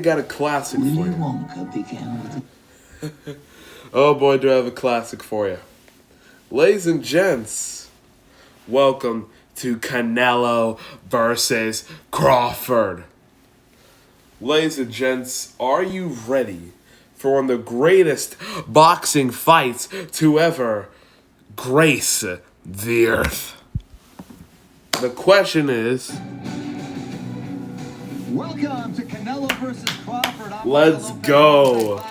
got a classic for Willy you. Wonka began with Oh boy, do I have a classic for you. Ladies and gents, welcome to Canelo versus Crawford. Ladies and gents, are you ready for one of the greatest boxing fights to ever grace the earth? The question is, welcome to Canelo versus Crawford. let's go.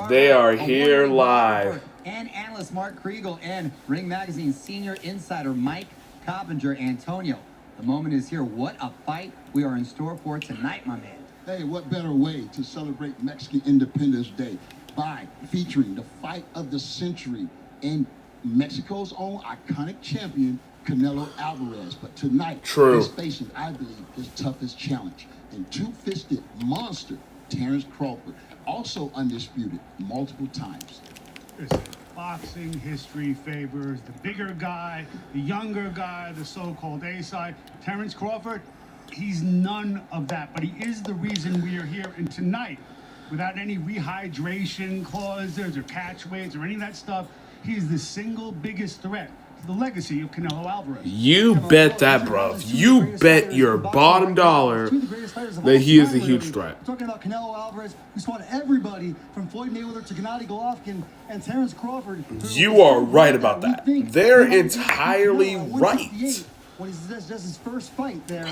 They are here live. And analyst Mark Kriegel and Ring Magazine senior insider Mike Coppinger. Antonio, the moment is here. What a fight we are in store for tonight, my man. Hey, what better way to celebrate Mexican Independence Day by featuring the fight of the century and Mexico's own iconic champion, Canelo Alvarez. But tonight, he's facing, I believe, his toughest challenge. And two-fisted monster, Terrence Crawford, also undisputed multiple times. Listen, boxing history favors the bigger guy, the younger guy, the so-called A-side. Terrence Crawford, he's none of that, but he is the reason we are here. And tonight, without any rehydration clauses or catch weights or any of that stuff, he is the single biggest threat to the legacy of Canelo Alvarez. You bet that, bro. You bet your bottom dollar that he is a huge threat. We're talking about Canelo Alvarez, who's fought everybody from Floyd Mayweather to Gennady Golovkin and Terrence Crawford. You are right about that. They're entirely right. When he does his first fight there,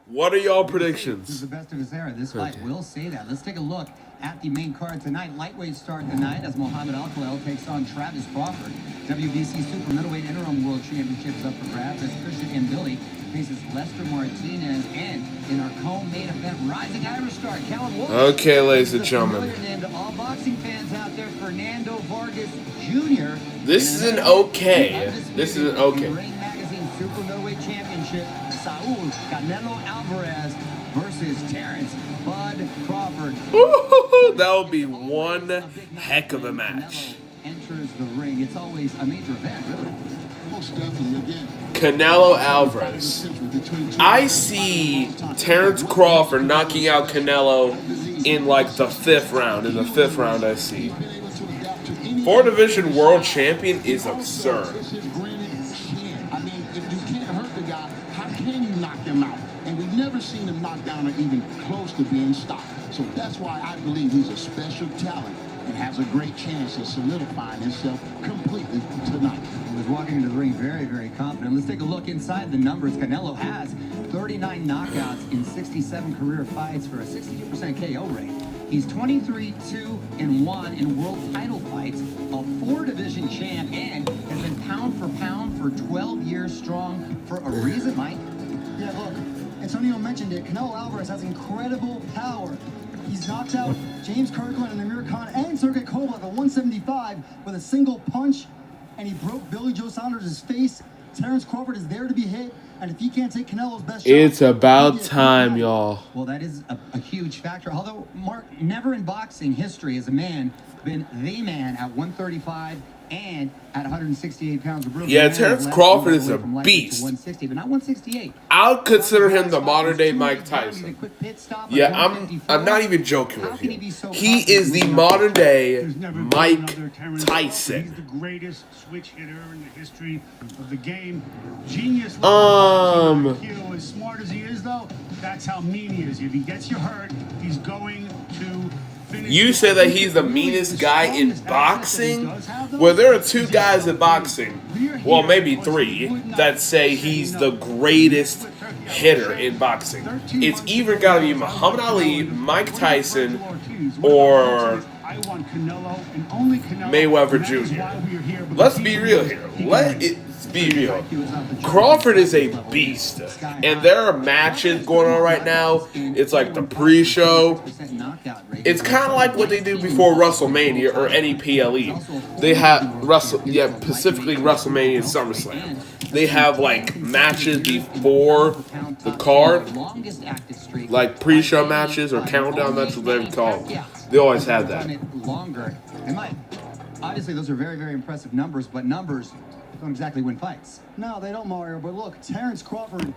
what are y'all This predictions? is the best of his era. This fight will say that. Let's take a look at the main card tonight. Lightweight start tonight as Muhammad Al-Khalil takes on Travis Crawford. WBC Super Middleweight Interim World Championships up for grabs as Christian Mbili faces Lester Martinez. And in our co-main event, rising Irish star Callum Wolf. Okay, ladies and gentlemen. And to all boxing fans out there, Fernando Vargas Jr. This isn't okay. This isn't okay. Ring Magazine Super Middleweight Championship, Saul Canelo Alvarez versus Terrence Bud Crawford. That would be one heck of a match. Enters the ring. It's always a major event, really. Most definitely, again. Canelo Alvarez. I see Terrence Crawford knocking out Canelo in like the fifth round. In the fifth round, I see. 4-division world champion is absurd. I mean, if you can't hurt the guy, how can you knock him out? And we've never seen him knocked down or even close to being stopped. So that's why I believe he's a special talent and has a great chance of solidifying himself completely tonight. He was walking into the ring very, very confident. Let's take a look inside the numbers. Canelo has 39 knockouts in 67 career fights for a 62% KO rate. He's 23-2-1 in world title fights, a 4-division champ, and has been pound for pound for 12 years strong for a reason, Mike. Yeah, look, Antonio mentioned it. Canelo Alvarez has incredible power. He's knocked out James Kirkland and Amir Khan and Sergey Kovalev at 175 with a single punch, and he broke Billy Joe Saunders' face. Terrence Crawford is there to be hit, and if he can't take Canelo's best shot, It's about time, y'all. Well, that is a huge factor. Although, Mark, never in boxing history has a man been the man at 135 and at 168 pounds of brutal. Yeah, Terrence Crawford is a beast. 160, but not 168. I'll consider him the modern day Mike Tyson. Yeah, I'm not even joking with you. He is the modern day Mike He's Tyson. the greatest switch hitter in the history of the game. Genius. IQ. As smart as he is, though, that's how mean he is. If he gets you hurt, he's going to finish. You say that he's the meanest guy in boxing? Well, there are two guys in boxing, well, maybe three, that say he's the greatest hitter in boxing. It's either got to be Muhammad Ali, Mike Tyson, or Mayweather Jr. Let's be real here. Let's be real. Crawford is a beast, and there are matches going on right now. It's like the pre-show. It's kind of like what they do before WrestleMania or any PLE. They have specifically WrestleMania and SummerSlam. They have like matches before the card, like pre-show matches or countdown matches, whatever you call them. They always have that. Obviously, those are very, very impressive numbers, but numbers don't exactly win fights. No, they don't, Mario. But look, Terrence Crawford,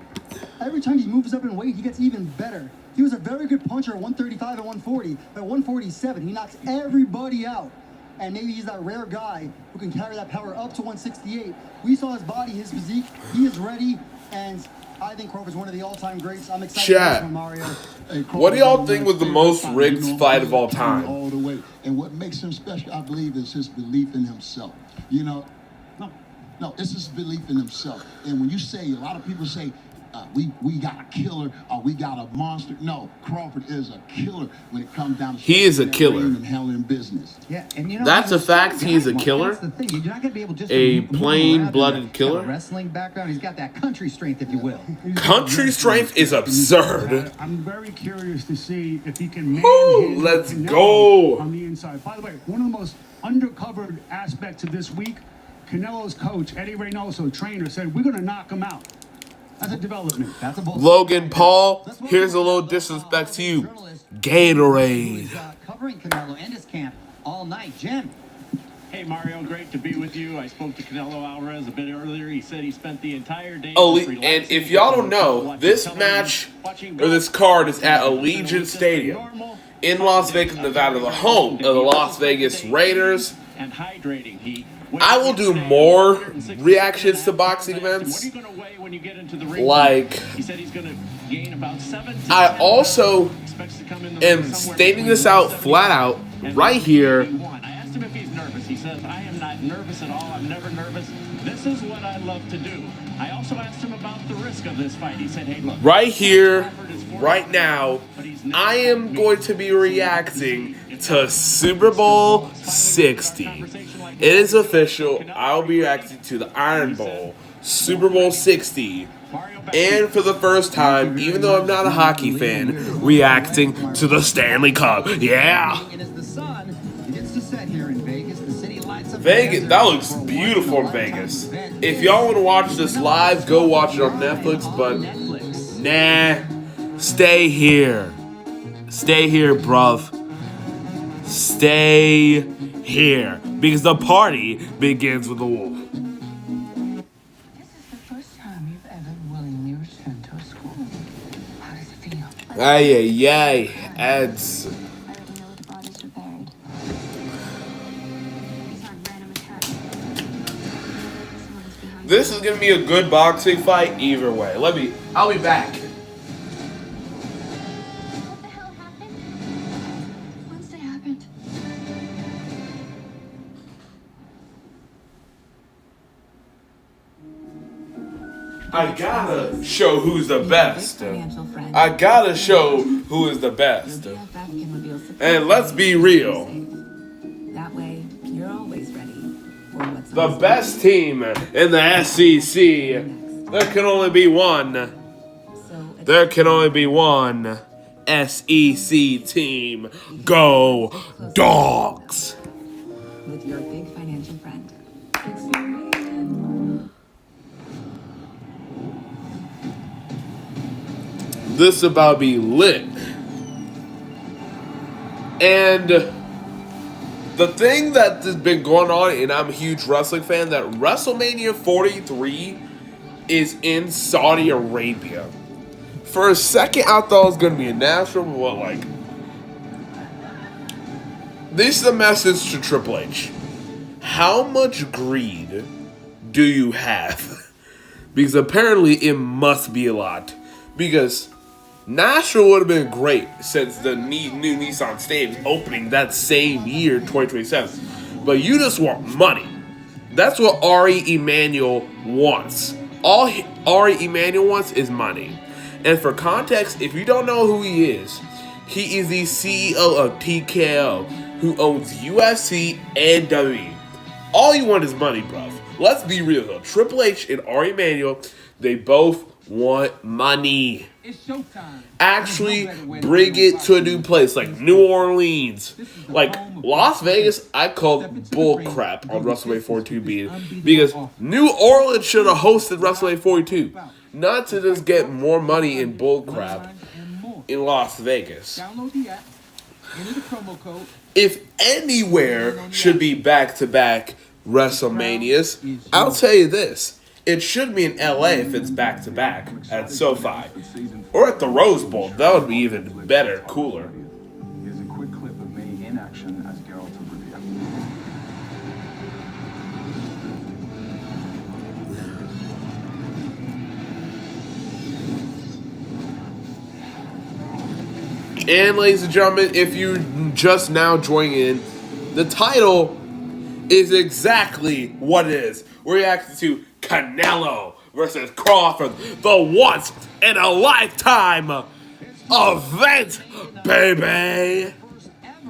every time he moves up in weight, he gets even better. He was a very good puncher at 135 and 140. At 147, he knocks everybody out. And maybe he's that rare guy who can carry that power up to 168. We saw his body, his physique. He is ready, and I think Crawford's one of the all-time greats. I'm excited for this one, Mario. What do y'all think was the most rigged fight of all time? All the way. And what makes him special, I believe, is his belief in himself. You know, no, it's his belief in himself. And when you say, a lot of people say, we got a killer or we got a monster. No, Crawford is a killer when it comes down to He is a killer. and handling business. Yeah, and you know That's a fact. He's a killer. That's the thing. You're not gonna be able just A to move plain-blooded around. killer. He's got a wrestling background. He's got that country strength, if you will. Country strength is absurd. I'm very curious to see if he can Woo, manhandle let's Canelo go. on the inside. By the way, one of the most undercovered aspects of this week, Canelo's coach, Eddie Reynoso, trainer, said, we're going to knock him out. That's a development. That's a bold Logan Paul, here's a little disrespect to you. Gatorade. Covering Canelo and his camp all night. Jim. Hey Mario, great to be with you. I spoke to Canelo Alvarez a bit earlier. He said he spent the entire day. And if y'all don't know, this match or this card is at Allegiant Stadium in Las Vegas, Nevada, the home of the Las Vegas Raiders. And hydrating. I will do more reactions to boxing events. What are you going to weigh when you get into the ring? Like, He said he's going to gain about 7 to I 10 also pounds. Expects to come in the ring am somewhere stating this between out 170 flat out and right here. 181. I asked him if he's nervous. He says, I am not nervous at all. I'm never nervous. This is what I love to do. I also asked him about the risk of this fight. He said, hey, look. Right here, right now, I am going to be reacting to Super Bowl 60. It is official. I'll be reacting to the Iron Bowl, Super Bowl 60. And for the first time, even though I'm not a hockey fan, reacting to the Stanley Cup. Yeah! And as the sun begins to set here in Vegas, the city lights up. Vegas, that looks beautiful in Vegas. If y'all want to watch this live, go watch it on Netflix, but nah, stay here. Stay here, bruv. Stay here. Because the party begins with the wolf. This is the first time you've ever willingly returned to a school. How does it feel? Ay, ay, ay. Ads. I already know where the bodies were buried. These aren't random attacks. Someone's behind This is gonna be a good boxing fight either way. I'll be back. What the hell happened? Wednesday happened. I gotta show who's the best. Financial friend. I gotta show who is the best. Your Vatican reveals the And let's be real. That way, you're always ready for what's The on best team in the SEC. There can only be one. So There can only be one SEC team. Go Dogs! with your big financial friend. This is about to be lit. And the thing that has been going on, and I'm a huge wrestling fan, that WrestleMania 43 is in Saudi Arabia. For a second, I thought it was going to be a national, but like, this is a message to Triple H. How much greed do you have? Because apparently it must be a lot. Because Nashville would have been great since the new Nissan Stadium opening that same year, 2027. But you just want money. That's what Ari Emanuel wants. All Ari Emanuel wants is money. And for context, if you don't know who he is the CEO of TKO, who owns UFC and WWE. All you want is money, bruv. Let's be real though. Triple H and Ari Emanuel, they both want money. It's showtime. Actually bring it to a new place like New Orleans, like Las Vegas. I called bull crap on WrestleMania 42 because New Orleans should have hosted WrestleMania 42, not to just get more money in bull crap in Las Vegas. Download the app. Enter the promo code. If anywhere should be back to back, WrestleManias. I'll tell you this. It should be in LA if it's back-to-back at SoFi. Or at the Rose Bowl. That would be even better, cooler. Here's a quick clip of me in action as Geralt of Rivia. And ladies and gentlemen, if you just now joining in, the title is exactly what it is. We're reacting to Canelo versus Crawford, the once in a lifetime event, baby.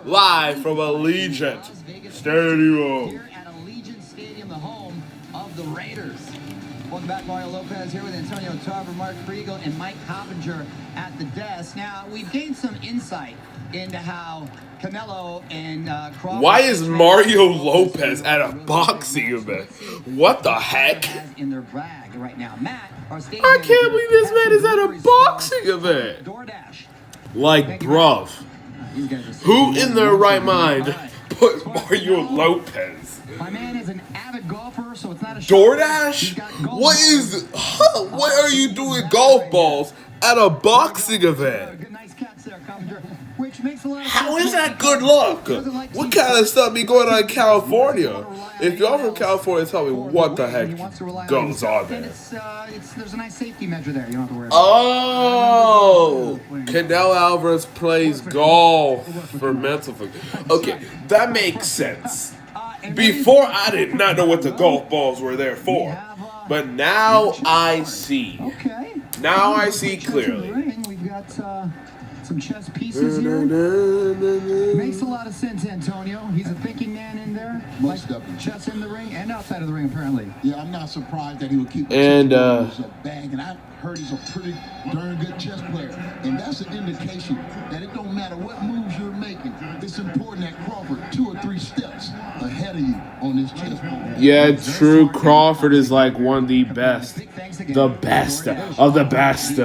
Live from Allegiant Stadium. Here at Allegiant Stadium, the home of the Raiders. Welcome back, Mario Lopez here with Antonio Tarver, Mark Kriegel, and Mike Coppinger at the desk. Now, we've gained some insight into how Canelo and Crawford... Why is Mario Lopez at a boxing event? What the heck? ...in their bag right now. Matt, our stage I can't believe this man is at a boxing event. DoorDash. Like, bruv. Who in their right mind put Mario Lopez? My man is an avid golfer, so it's not a DoorDash? What are you doing golf balls at a boxing event? How is that good luck? What kind of stuff be going on in California? If y'all from California, tell me what the heck goes on there. There's a nice safety measure there. You don't have to worry about Oh, Canelo Alvarez plays golf for mental. Okay, that makes sense. Before, I did not know what the golf balls were there for, but now I see. Now I see clearly. We've got some chess pieces here. Makes a lot of sense, Antonio. He's a thinking man in there. Most definitely. Chess in the ring and outside of the ring, apparently. Yeah, I'm not surprised that he would keep And, a bag. And I heard he's a pretty darn good chess player. And that's an indication that it don't matter what moves you're making. It's important that Crawford 2 or 3 steps ahead of you on this chessboard. Yeah, true. Crawford is like one of the best. The best of the best.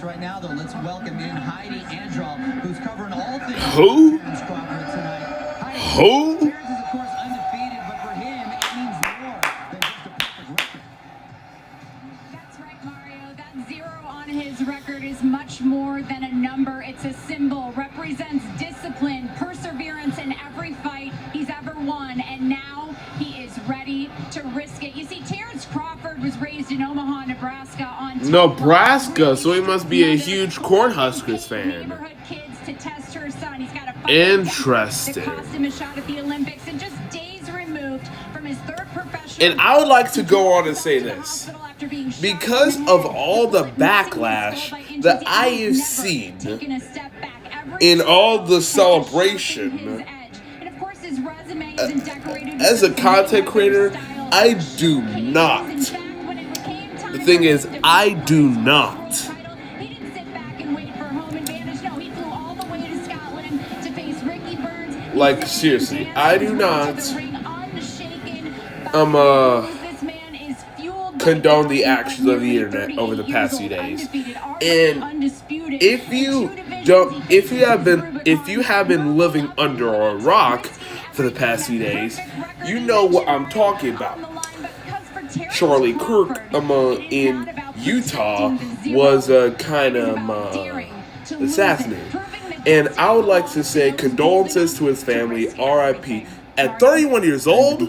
Right now, though, let's welcome in Heidi Androl, who's covering all things Who? Terrence Crawford tonight. Who? Terrence is, of course, undefeated, but for him, it means more than just a perfect record. That's right, Mario. That 0 on his record is much more than a number. It's a symbol. Represents discipline, perseverance in every fight he's ever won, and now he is ready to risk it. You see, Terrence Crawford was raised in Omaha, Nebraska on Nebraska, so he must be a huge Cornhuskers fan. Kids to test her son. He's got a Interesting. to cost him a shot at the Olympics, and just days removed from his 3rd professional. And I would like to go on and say this. Because of all the backlash that I have seen in all the celebration, as a content creator, I do not. The thing is, I do not. Like, seriously, I do not condone the actions of the internet over the past few days. And if you have been living under a rock for the past few days, you know what I'm talking about. Charlie Kirk in Utah was kind of assassinated. And I would like to say condolences to his family, RIP. At 31 years old?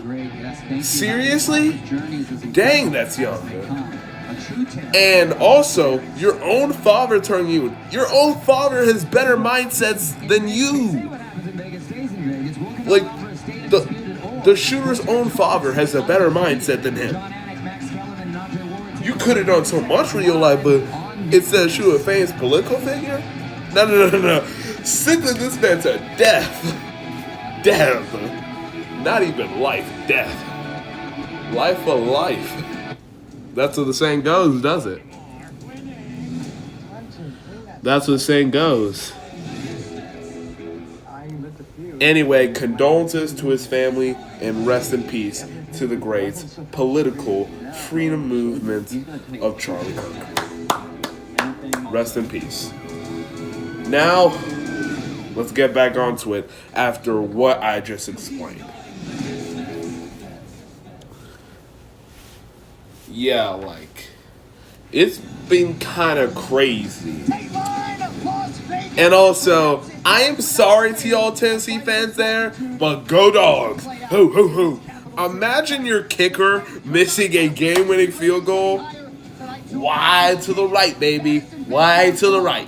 Seriously? Dang, that's young. And also, your own father turned you. Your own father has better mindsets than you. Like, the shooter's own father has a better mindset than him. You could have done so much with your life, but instead of shooting a famous political figure? No. Sickling this man to death. Death. Not even life, death. Life for life. That's what the saying goes, does it? That's what the saying goes. Anyway, condolences to his family and rest in peace to the great political freedom movement of Charlie Kirk. Rest in peace. Now, let's get back onto it after what I just explained. yeah, like, it's been kind of crazy. And also, I am sorry to y'all Tennessee fans there, but go Dogs. Ho, ho, ho. Imagine your kicker missing a game-winning field goal. Wide to the right, baby. Wide to the right.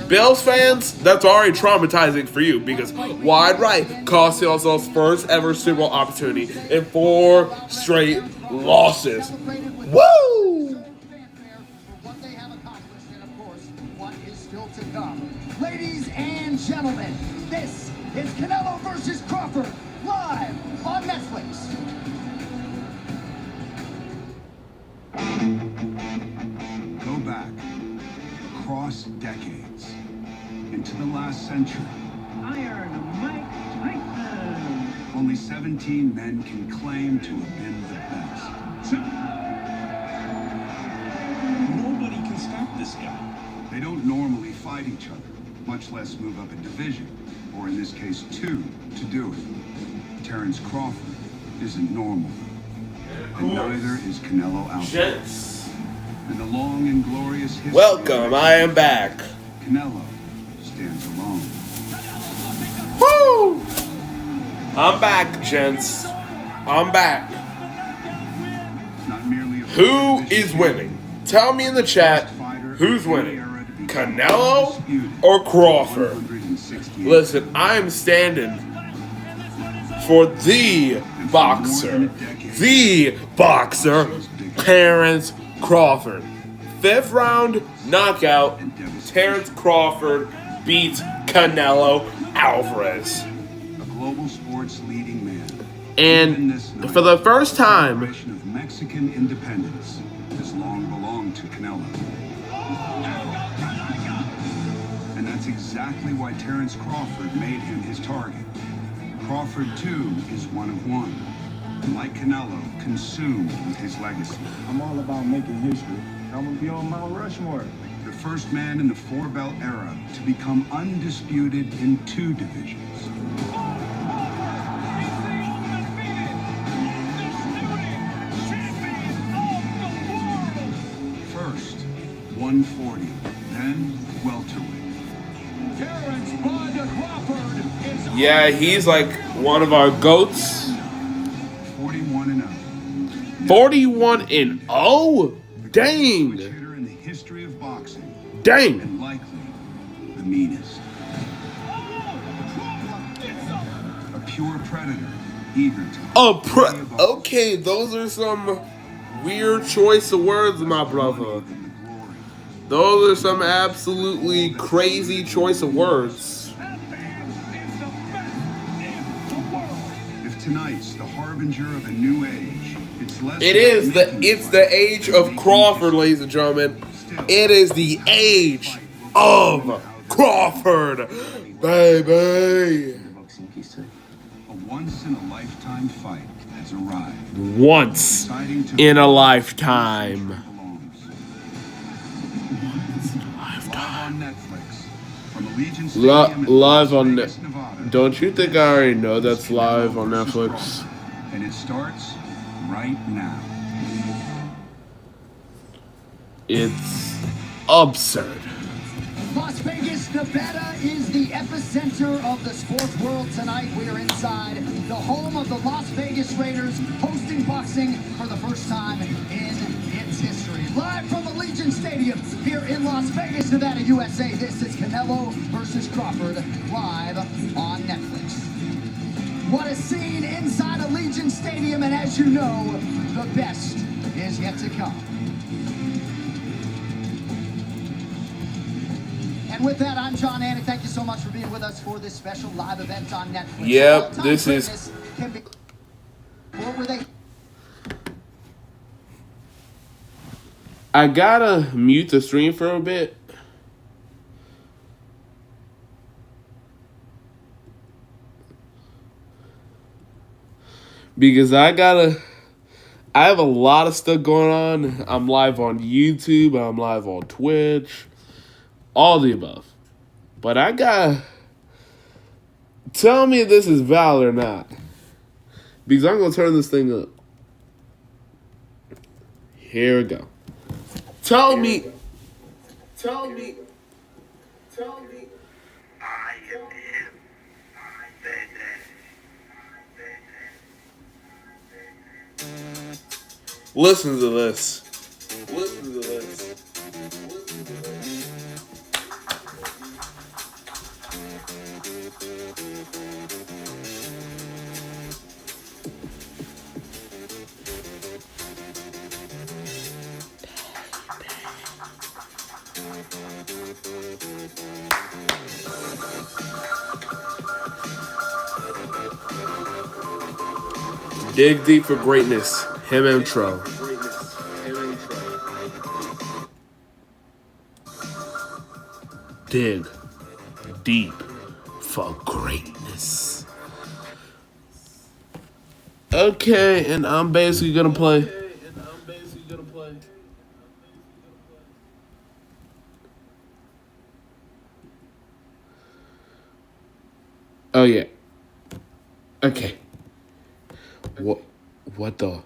Bills fans, that's already traumatizing for you because wide right cost Seattle's first ever Super Bowl opportunity in 4 straight losses. Woo! Ladies and gentlemen, this is Canelo versus Crawford, live on Netflix. Go back across decades into the last century. Iron Mike Tyson. Only 17 men can claim to have been the best. Nobody can stop this guy. They don't normally fight each other, much less move up a division, or in this case, 2, to do it. Terrence Crawford isn't normal, and neither is Canelo Alvarez. Gents. In the long and glorious history Welcome, I am back. Canelo stands alone. Woo! I'm back, gents. I'm back. Not merely a Who is winning? Tell me in the chat who's winning. Canelo or Crawford? Listen, I'm standing for the boxer, Terrence Crawford. 5th round knockout, Terrence Crawford beats Canelo Alvarez. a global sports leading man. And for the first time, Celebration of Mexican independence has long belonged to Canelo. And that's exactly why Terrence Crawford made him his target. Crawford, too, is one of one. And like Canelo, consumed with his legacy. I'm all about making history. I'm gonna be on Mount Rushmore. The first man in the 4-belt era to become undisputed in 2 divisions. First, 140, then welterweight. Terrence Bud Crawford is yeah, he's like one of our GOATs. 41-0. 41-0? Dang. Hitter in the history of boxing, Dang. and likely the meanest. A pure predator, eager to Okay, those are some weird choice of words, my brother. Those are some absolutely crazy choice of words. If tonight's the harbinger of a new age, it's less It's the age of Crawford, ladies and gentlemen. It is the age of Crawford, baby. A once-in-a-lifetime fight has arrived. Once in a lifetime. Live on Netflix. From Allegiant Live Stadium in on Las Net. Vegas, Nevada. Don't you think I already know that's live on Netflix? And it starts right now. It's absurd. Las Vegas, Nevada is the epicenter of the sports world tonight. We are inside the home of the Las Vegas Raiders, hosting boxing for the first time in its history. Live from Allegiant Stadium here in Las Vegas, Nevada, USA. This is Canelo versus Crawford, live on Netflix. What a scene inside Allegiant Stadium, and as you know, the best is yet to come. And with that, I'm John Anik. Thank you so much for being with us for this special live event on Netflix. Yep, All-time this is- greatness can be- What were they? I gotta mute the stream for a bit. Because I have a lot of stuff going on. I'm live on YouTube, I'm live on Twitch, all the above. But I gotta tell me if this is valid or not. Because I'm gonna turn this thing up. Here we go. Tell me. I am him. Listen to this. Dig deep for greatness. Him intro. Dig deep for greatness. Okay, and I'm basically gonna play. Oh yeah. Okay. What the?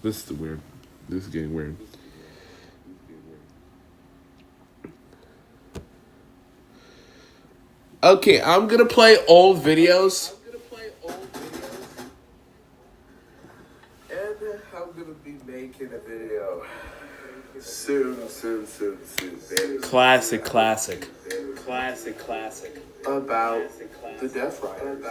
This is weird. This is getting weird. Okay, I'm gonna play old videos. And I'm gonna be making a video soon. Classic. About the Death Riders.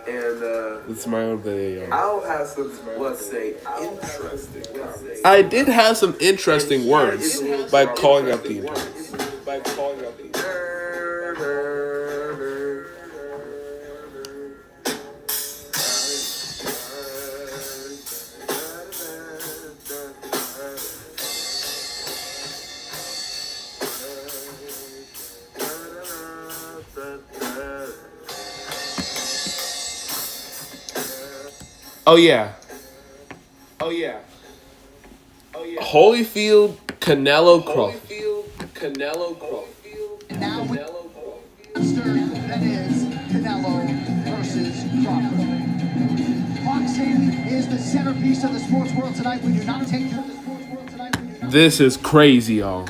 And it's my own video. I'll have some, let's say, interesting comments. I did have some interesting words by calling out the internet. Oh yeah. Holyfield, Canelo, Crawford. And now with monster that is Canelo versus Crawford. Boxing is the centerpiece of the sports world tonight. We do not take you to the sports world tonight. This is crazy, y'all.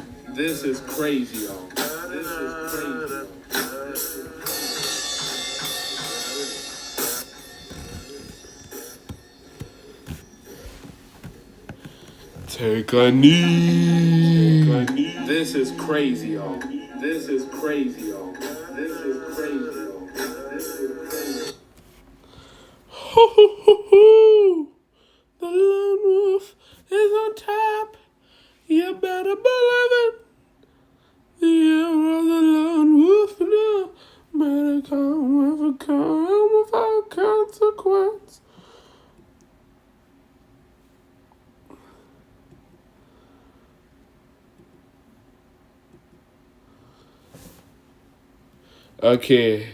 Take a knee. This is crazy, y'all. Ho ho ho ho! The lone wolf is on top. You better believe it. You're the lone wolf now. Better come without consequence. Okay.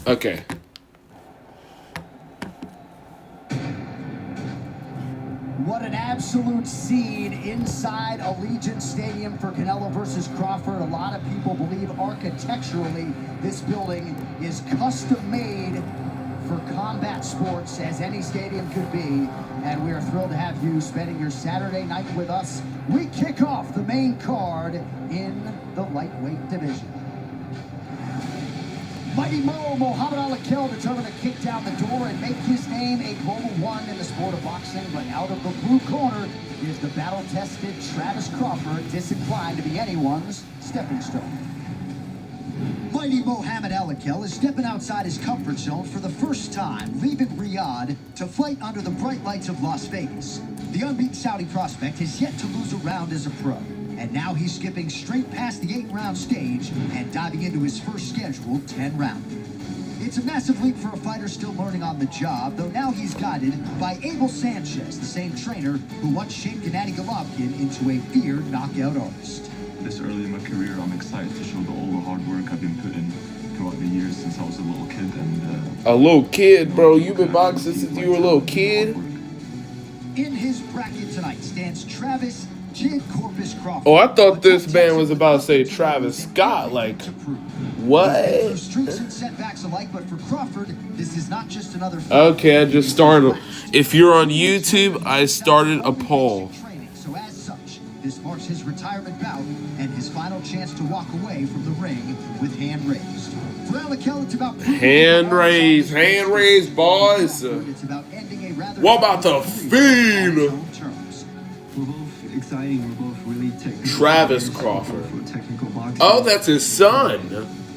Okay. What an absolute scene inside Allegiant Stadium for Canelo versus Crawford. A lot of people believe architecturally this building is custom made for combat sports, as any stadium could be. And we are thrilled to have you spending your Saturday night with us. We kick off the main card in the lightweight division. Mighty Mo Muhammad Ali determined to kick down the door and make his name a global one in the sport of boxing. But out of the blue corner is the battle-tested Travis Crawford, disinclined to be anyone's stepping stone. Mighty Muhammad Ali is stepping outside his comfort zone for the first time, leaving Riyadh to fight under the bright lights of Las Vegas. The unbeaten Saudi prospect has yet to lose a round as a pro. And now he's skipping straight past the 8-round stage and diving into his first scheduled 10-rounder. It's a massive leap for a fighter still learning on the job, though now he's guided by Abel Sanchez, the same trainer who once shaped Gennady Golovkin into a feared knockout artist. this early in my career, I'm excited to show all the hard work I've been putting throughout the years since I was a little kid. And a little kid, bro. You've been boxing since you were a little kid. In his bracket tonight stands Travis Kid Corpus Crawford. Oh, I thought this man was about to say Travis Scott. Like, what? Streaks and setbacks alike, but for Crawford, this is not just another fight. Okay, I just started. If you're on YouTube, I started a poll. So as such, this marks his retirement bout and his final chance to walk away from the ring with hand raised. For Alakel, it's about hand raised, boys. It's about ending a rather what about the Fiend? we're both exciting. We're both really technical. Travis Crawford. Technical boxing. Oh, that's his son.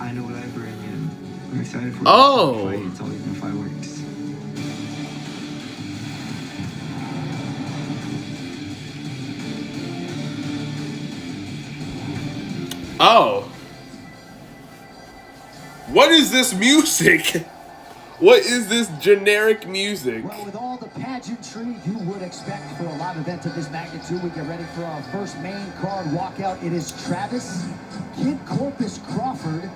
I know what I bring, and I'm excited for oh. the fight. It's always been fireworks. Oh. What is this music? What is this generic music? Well, with all the pageantry you would expect for a live event of this magnitude, we get ready for our first main card walkout. It is Travis Kid Corpus Crawford.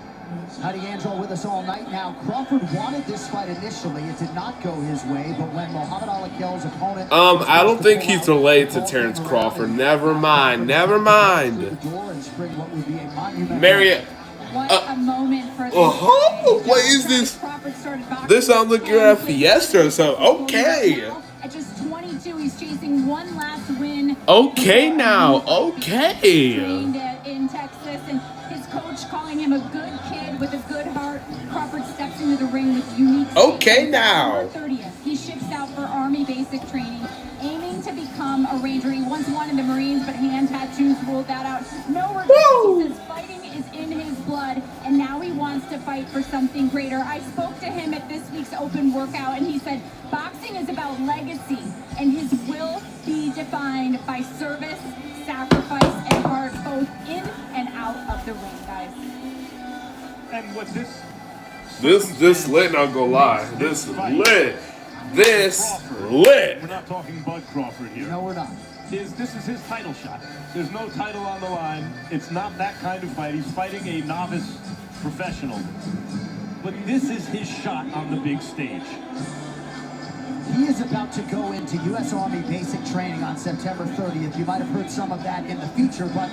Howdy Angelo with us all night. Now, Crawford wanted this fight initially. It did not go his way, but when Muhammad Alakel's opponent... I don't think he's related to Terrence Crawford. Never mind. Marriott. What a moment for this. What is this? This sounds like you're at Fiesta or something. Okay. At just 22, he's chasing one last win. Okay now. Okay. Trained in Texas, and his coach calling him a good kid with a good heart. Crawford steps into the ring with unique. Okay now. September 30th, he ships out for Army basic training, aiming to become a Ranger. He once wanted the Marines, but hand tattoos ruled that out. No regrets. He says fighting is in his blood, and now he wants to fight for something greater. I spoke to him at this week's open workout, and he said boxing is about legacy, and his will be defined by service, sacrifice, and heart, both in and out of the ring, guys. And what this lit, not gonna lie. This lit. We're not talking Bud Crawford here. No, we're not. This is his title shot. There's no title on the line. It's not that kind of fight. He's fighting a novice professional. But this is his shot on the big stage. He is about to go into U.S. Army basic training on September 30th. You might have heard some of that in the feature, but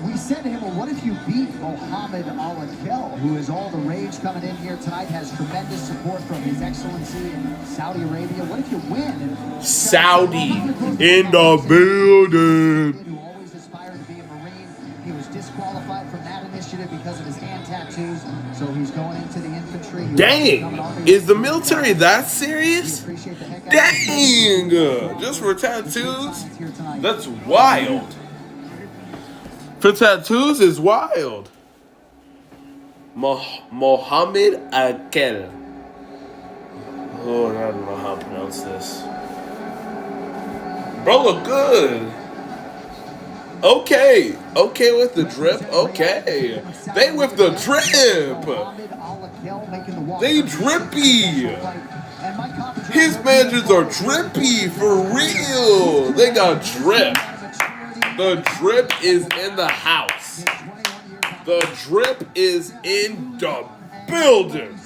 we said to him, well, what if you beat Muhammad Alakel, who is all the rage coming in here tonight, has tremendous support from His Excellency in Saudi Arabia. What if you win? And Saudi in the building. Who always aspired to be a Marine. He was disqualified from that initiative because of his hand tattoos, so he's going into the infantry. Dang, is the military that serious? Dang, just for tattoos? That's wild. For tattoos is wild. Mohammed Akel. Oh, I don't know how to pronounce this. Bro, look good. Okay with the drip. Okay, they with the drip. They drippy. His managers are drippy for real. They got drip. The drip is in the house. The drip is in the building.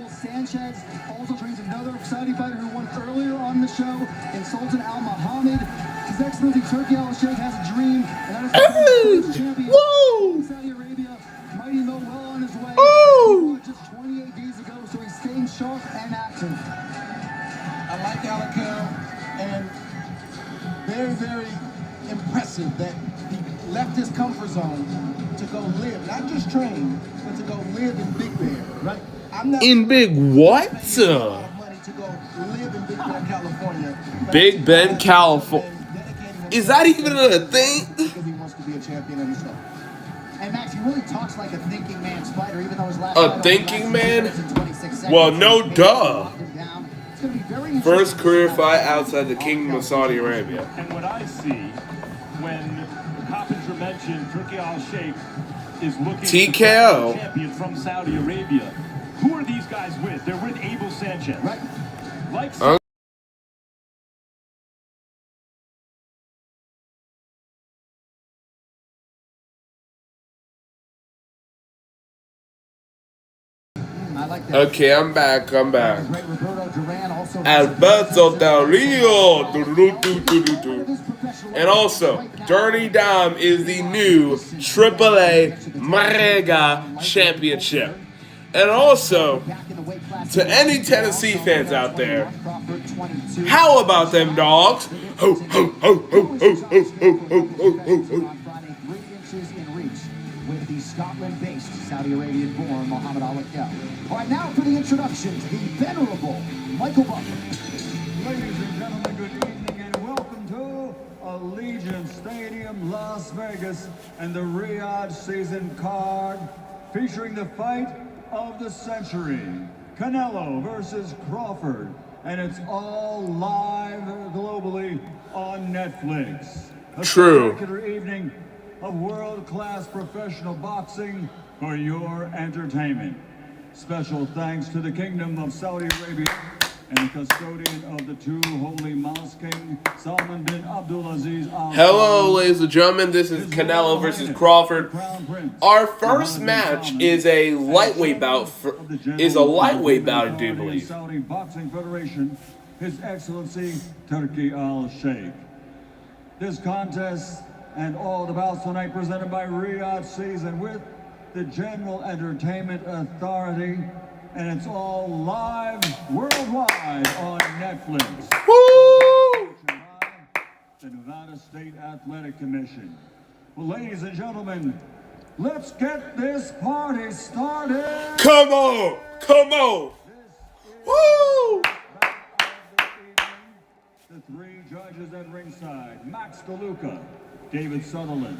Sanchez also trains another Saudi fighter who won earlier on the show in Sultan Al Muhammad. His Excellency Turki Al Sheikh has a dream, and that is to be champion in Saudi Arabia. Mighty Mo well on his way. Just 28 days ago, so he's staying sharp and active. I like Alakel, and very, very impressive that he left his comfort zone to go live, not just train, but to go live in Big Bear, right? I'm not in Big what? Money to go live in Big Bend, California. Big Bend, California. Is that even a thing? Because he wants to be a champion in the show. And Max, he really talks like a thinking man's fighter, even though his last a thinking man? Well, no duh. First career fight outside the Kingdom of Saudi Arabia. And what I see when Coppinger mentioned Turki Al Sheikh is looking TKO. to become a champion from Saudi Arabia. Who are these guys with? They're with Abel Sanchez. Right. Like Okay, I'm back. Great Roberto Duran also Alberto Del Rio. And also, Dirty Dom is the new AAA Marega Championship. And also, to any Tennessee fans out there, how about them dogs? Ho, ho, ho, ho, ho, ho, ho, ho, ho, ho, ho. Friday, 3 inches in reach with the Scotland-based, Saudi Arabian-born Muhammad Ali Kell. All right, now for the introduction to the venerable Michael Butler. Ladies and gentlemen, good evening and welcome to Allegiant Stadium, Las Vegas, and the Riyadh season card featuring the fight of the century, Canelo versus Crawford, and it's all live globally on Netflix. A True. spectacular evening of world-class professional boxing for your entertainment. Special thanks to the Kingdom of Saudi Arabia and the custodian of the two holy mosques, King Salman bin Abdulaziz Al. Hello, ladies and gentlemen. This is Canelo versus Crawford. Our first match is a lightweight bout. I do believe. Saudi Boxing Federation, His Excellency Turki Al Sheikh. This contest and all the bouts tonight presented by Riyadh Season with the General Entertainment Authority, and it's all live worldwide on Netflix. Woo! The Nevada State Athletic Commission. Well, ladies and gentlemen, let's get this party started. Come on! Come on! Woo! The three judges at ringside, Max DeLuca, David Sutherland,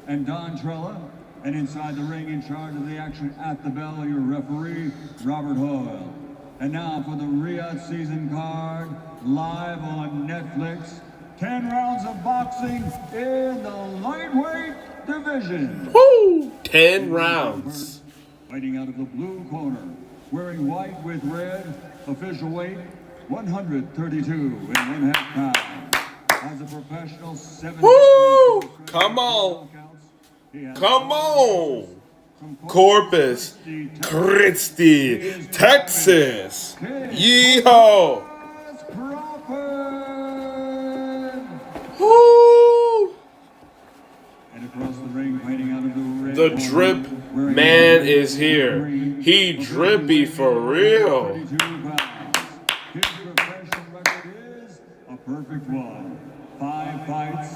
and Don Trella. And inside the ring, in charge of the action at the bell, your referee, Robert Hoyle. And now for the Riyadh season card, live on Netflix, 10 rounds of boxing in the lightweight division. Woo! 10 rounds. Fighting out of the blue corner, wearing white with red, official weight, 132 and 1/2 pounds. As a professional, 7. Woo! Come on! Come on! Corpus Christi, Texas. Yeehaw! Woo! And across the ring, fighting out of the red. The drip man is here. He drippy for real. His professional record is a perfect one. 5 fights,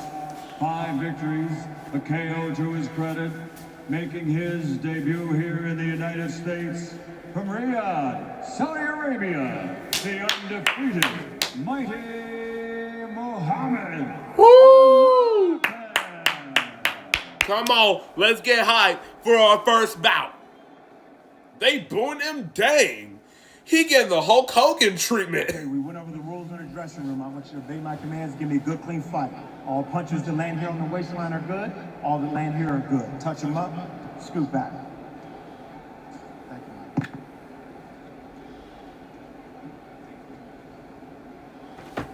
5 victories, a KO to his credit, making his debut here in the United States from Riyadh, Saudi Arabia, the undefeated, mighty Muhammad. Woo! Come on, let's get hyped for our first bout. They booing him, dang. He getting the Hulk Hogan treatment. Okay, we went over the rules in the dressing room. I want you to obey my commands, give me a good, clean fight. All punches that land here on the waistline are good. All that land here are good. Touch them up, scoot back. Thank you.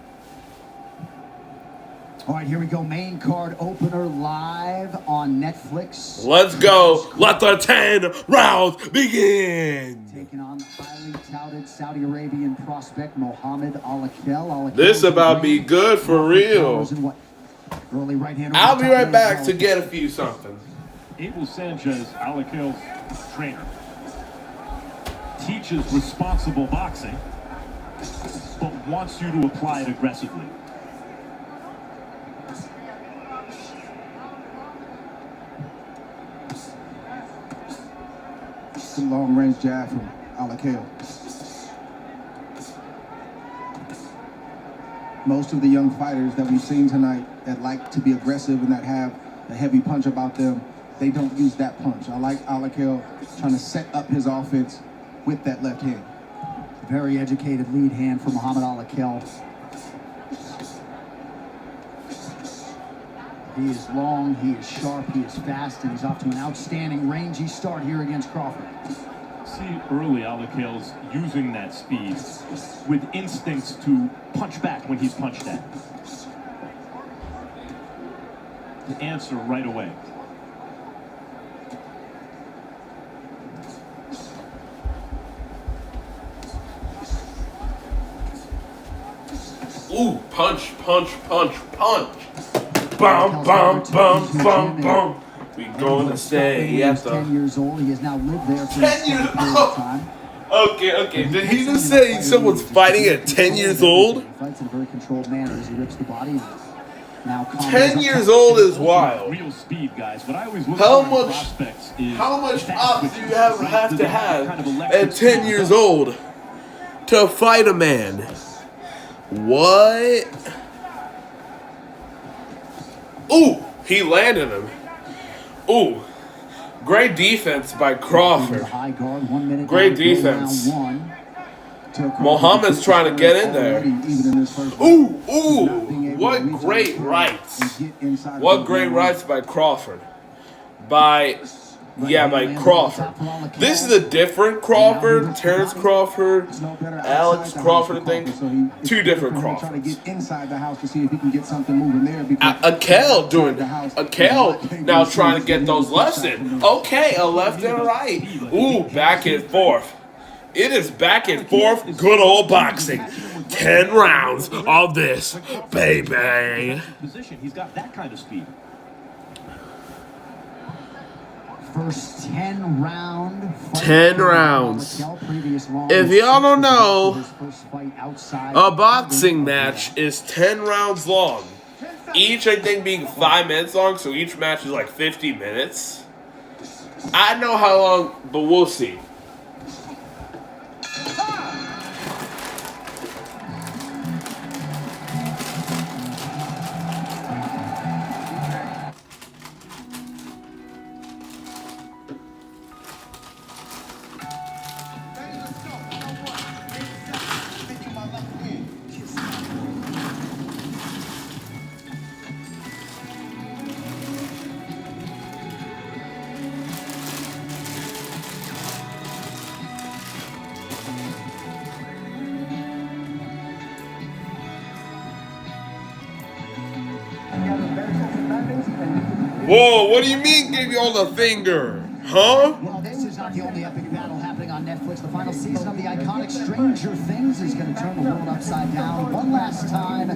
All right, here we go. Main card opener live on Netflix. Let's go. Let the 10 rounds begin. Taking on the highly touted Saudi Arabian prospect Muhammad Ali Kell. This about to be good for real. Early right hand. I'll be right back to get a few something. Abel Sanchez, Ali Kell's trainer, teaches responsible boxing, but wants you to apply it aggressively. It's a long-range jab from Ali Kell. Most of the young fighters that we've seen tonight that like to be aggressive and that have a heavy punch about them, they don't use that punch. I like Ali Kell trying to set up his offense with that left hand. Very educated lead hand for Muhammad Ali Kell. He is long, he is sharp, he is fast, and he's off to an outstanding rangy start here against Crawford. See early Ali Kell's using that speed with instincts to punch back when he's punched at. To answer right away. Ooh, punch, punch, punch, punch. Bum, bum, bum, bum, bum. We gonna stay at the... 10 years old. He has now lived there for 10 years of time. Okay. Did he just say someone's fighting at 10 years old? He fights in a very controlled manner as he rips the body. Now 10 years old is wild. Real speed, guys. What I always look How for in much prospects is ops do you have to have at 10 years old to fight a man? What? Ooh, he landed him. Ooh, great defense by Crawford. Great defense. Muhammad's trying to get in there. Ooh, what great rights. What great rights by Crawford. By Crawford. This is a different Crawford. Terrence Crawford, Alex Crawford, I think. Two different Crawfords. Akel now trying to get those lefts in. Okay, a left and a right. Ooh, back and forth. It is back and forth, good old boxing. 10 rounds of this, baby. Position. He's got that kind of speed. First 10 rounds. If y'all don't know, a boxing match is 10 rounds long. Each, I think, being 5 minutes long, so each match is like 50 minutes. I don't know how long, but we'll see. Whoa, what do you mean give you all the finger? Huh? Well, this is not the only epic battle happening on Netflix. The final season of the iconic Stranger Things is going to turn the world upside down one last time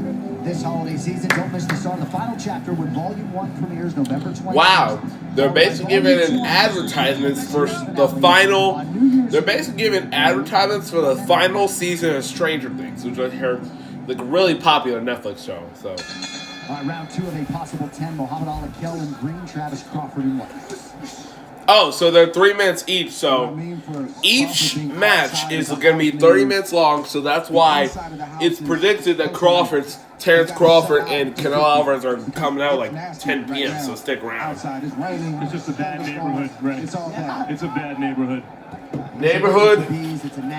this holiday season. Don't miss the start of the final chapter when Volume 1 premieres November 20th. Wow, they're basically giving an advertisements for the final. They're basically giving advertisements for the final season of Stranger Things, which I heard like a really popular Netflix show. So. Round 2 of a possible 10. Muhammad Ali Kell in green, Travis Crawford in white. Oh, so they're 3 minutes each. So each match is going to be 30 minutes long. So that's why it's predicted that Terrence Crawford and Canelo Alvarez are coming out like 10 p.m. So stick around. It's just a bad neighborhood, Brett. It's a bad neighborhood. Neighborhood?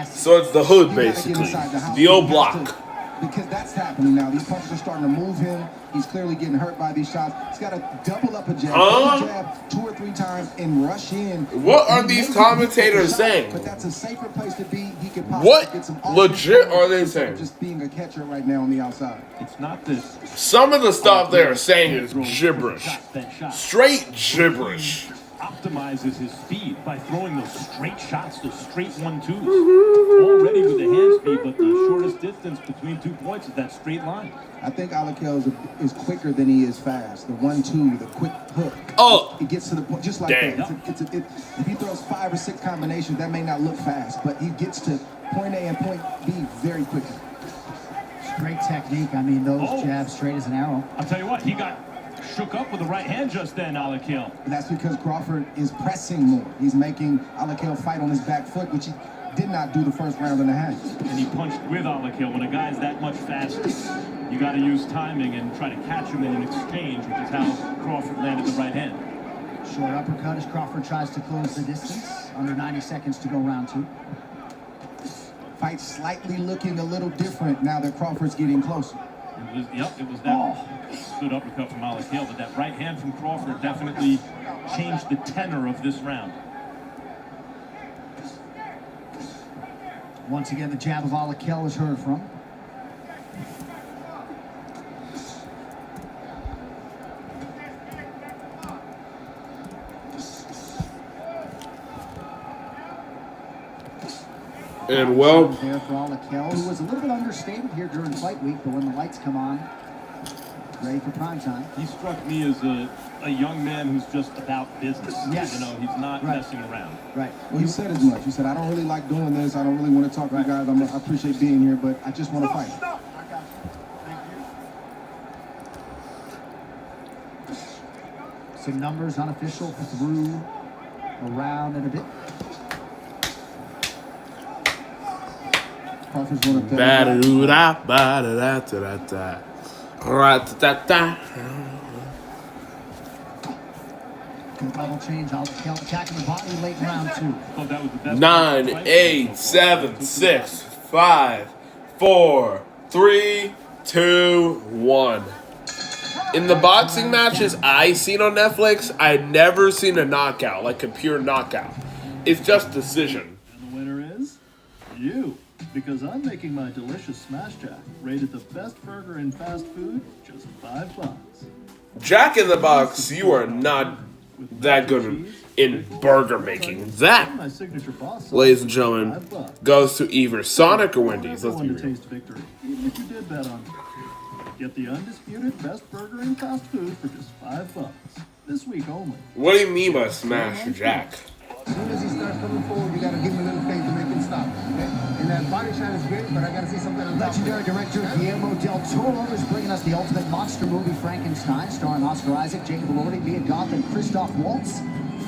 So it's the hood, basically. The old block. Because that's happening now. These punches are starting to move him. He's clearly getting hurt by these shots. He's got to double up a jab, 2 or 3 times, and rush in. What are these commentators saying? But that's a safer place to be. He could possibly get some legit are they saying? Just being a catcher right now on the outside. It's not this. Some of the stuff they are saying is gibberish. Straight gibberish. Optimizes his speed by throwing those straight shots, those straight 1-2s. Already with the hand speed, but the shortest distance between 2 points is that straight line. I think Alakel is quicker than he is fast. The 1-2, the quick hook. Oh, it gets to the point just like damn. that. If he throws 5 or 6 combinations, that may not look fast, but he gets to point A and point B very quickly. Great technique. I mean, those jabs straight as an arrow. I'll tell you what, he got shook up with the right hand just then, Alakel. That's because Crawford is pressing more. He's making Alakel fight on his back foot, which he did not do the first round and a half. And he punched with Alakel. When a guy's that much faster, you got to use timing and try to catch him in an exchange, which is how Crawford landed the right hand. Short uppercut as Crawford tries to close the distance. Under 90 seconds to go round 2. Fight slightly looking a little different now that Crawford's getting closer. It was that good uppercut from Alakel, but that right hand from Crawford definitely changed the tenor of this round. Once again, the jab of Alakel is heard from. And well, there for Alakel, who was a little bit understated here during fight week, but when the lights come on, ready for prime time. He struck me as a young man who's just about business. Yes. You know, he's not messing around. Right. Well, he said as much. He said, I don't really like doing this. I don't really want to talk to you guys. I appreciate being here, but I just want to fight. Stop. I got you. Thank you. Some numbers unofficial through a round and a bit. Crawford's one of them. ba-da-doo-da, ba-da-da-da-da-da. Ra-ta-ta-ta. Good level change. Alakel attacking the body late in round 2. Oh, that was the best. 9, 8, 7, 6, 5, 4, 3, 2, 1. In the boxing matches I seen on Netflix, I'd never seen a knockout, like a pure knockout. It's just decision. And the winner is you, because I'm making my delicious Smash Jack, rated the best burger in fast food, just $5. Jack in the Box, you are not that good in burger making. That, My signature boss sauce, ladies and gentlemen, $5. goes to either Sonic or Wendy's. Let's be Everyone to real. taste victory, even if you did bet on it. Get the undisputed best burger in fast food for just $5. This week only. What do you mean by smash Jack? As soon as he starts coming forward, you got to give him a little thing to make him stop. Okay? And that body shot is great, but I got to see something on top. Legendary director Guillermo del Toro is bringing us the ultimate monster movie, Frankenstein, starring Oscar Isaac, Jacob Elordi, Mia Goth, and Christoph Waltz.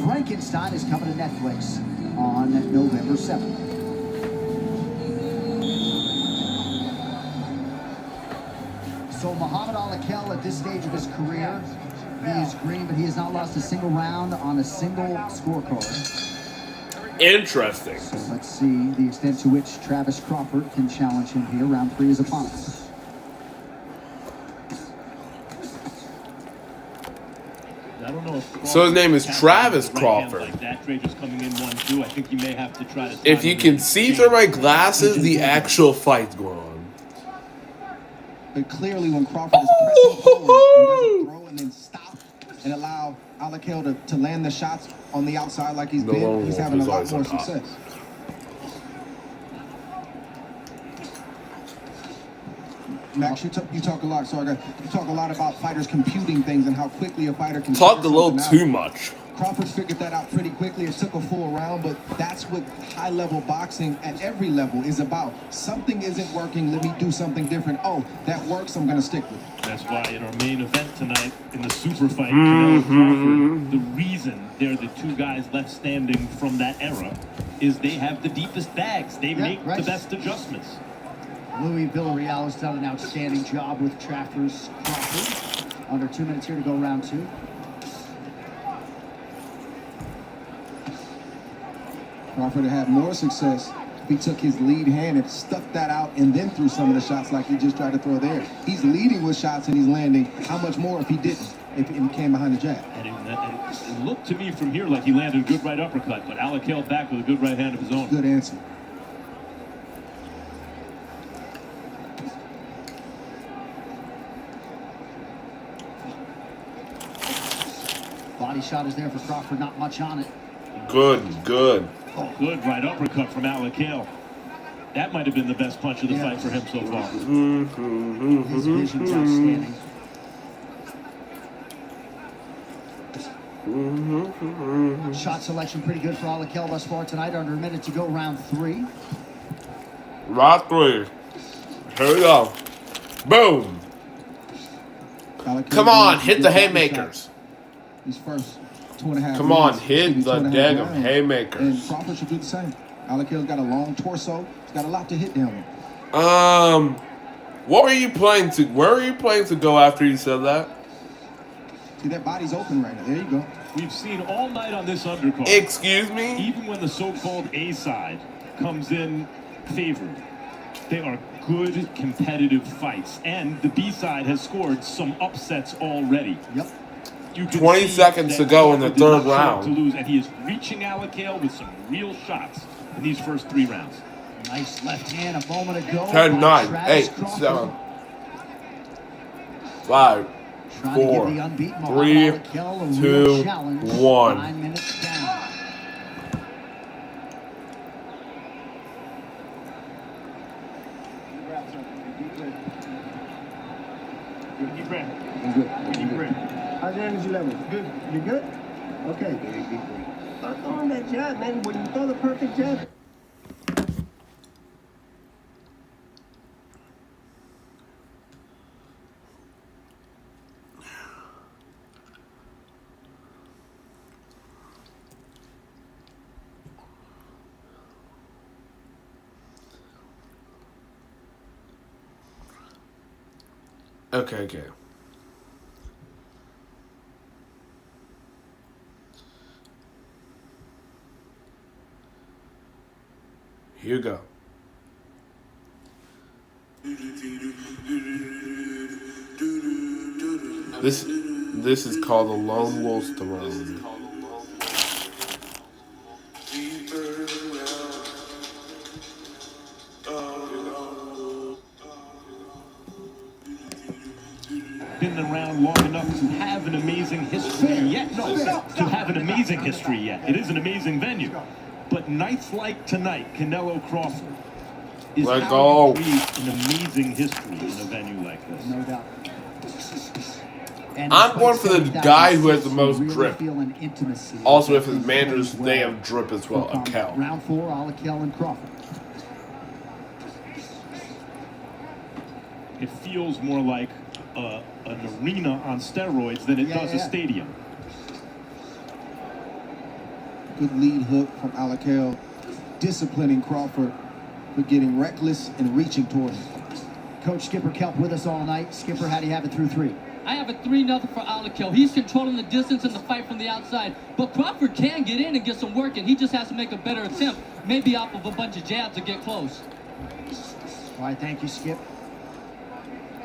Frankenstein is coming to Netflix on November 7th. So Muhammad Alakel at this stage of his career, he is green, but he has not lost a single round on a single scorecard. Interesting. So let's see the extent to which Travis Crawford can challenge him here. Round 3 is upon us. I don't know if So his name is Travis Crawford. Like that, Dre just coming in 1-2. I think you may have to try to. If you can see through my glasses, the actual fight's going on. But clearly when Crawford is pressing forward and doesn't throw and then stop and allow Alakel to land the shots on the outside like he's been, he's having a lot more success. Max, you talk a lot. Sorry, you talk a lot about fighters computing things and how quickly a fighter can Talk a figure little something too out. much. Crawford figured that out pretty quickly. It took a full round, but that's what high-level boxing at every level is about. Something isn't working, let me do something different. Oh, that works, I'm going to stick with it. That's why in our main event tonight, in the super fight, Canelo Crawford, the reason they're the two guys left standing from that era is they have the deepest bags. They make the best adjustments. Louis Villarreal has done an outstanding job with Travis Crawford. Under 2 minutes here to go round 2. Crawford had more success if he took his lead hand and stuck that out and then threw some of the shots like he just tried to throw there. He's leading with shots and he's landing. How much more if he didn't, if he came behind the jab? And it looked to me from here like he landed a good right uppercut, but Alakel back with a good right hand of his own. Good answer. Body shot is there for Crawford, not much on it. Good. Oh, good right uppercut from Alakel. That might have been the best punch of the fight for him so far. His vision's outstanding. Shot selection pretty good for Alakel thus far tonight. Under a minute to go, round 3. Round 3. Here we go. Boom. Come on, hit the haymakers. His first 2.5 Come on, minutes, hit the 2.5 daggum rounds. haymakers. And Crawford should do the same. Alakel's got a long torso. He's got a lot to hit down with. What were you playing to? Where were you playing to go after you said that? See, that body's open right now. There you go. We've seen all night on this undercard. Excuse me? Even when the so-called A side comes in favored, they are good competitive fights. And the B side has scored some upsets already. Yep. 20 seconds to go in the third round. To lose, and he is reaching Alakel with some real shots in these first 3 rounds. Nice left hand a moment ago. 10, 9, 8, 7, 5, 4, 3, 2, 1. 9 minutes down. Good. Deep breath. I'm good. Deep breath. How's your energy level? Good. You good? Okay. Start throwing that jab, man. When you throw the perfect jab. Okay. Here you go. This is called the Lone Wolf's Throne. Been around long enough to have an amazing history yet. No, to have an amazing history yet. It is an amazing venue. But nights like tonight, Canelo Crawford is Let how go. you create an amazing history in a venue like this. No doubt. I'm going for the guy who has the most drip. Also, if his managers, they have drip as well. Akel. Round 4, Alakel and Crawford. It feels more like an arena on steroids than it does a stadium. Good lead hook from Alakel, disciplining Crawford for getting reckless and reaching toward him. Coach Skipper Kelp with us all night. Skipper, how do you have it through 3? I have a 3-0 for Alakel. He's controlling the distance and the fight from the outside. But Crawford can get in and get some work, and he just has to make a better attempt, maybe off of a bunch of jabs to get close. All right, thank you, Skip.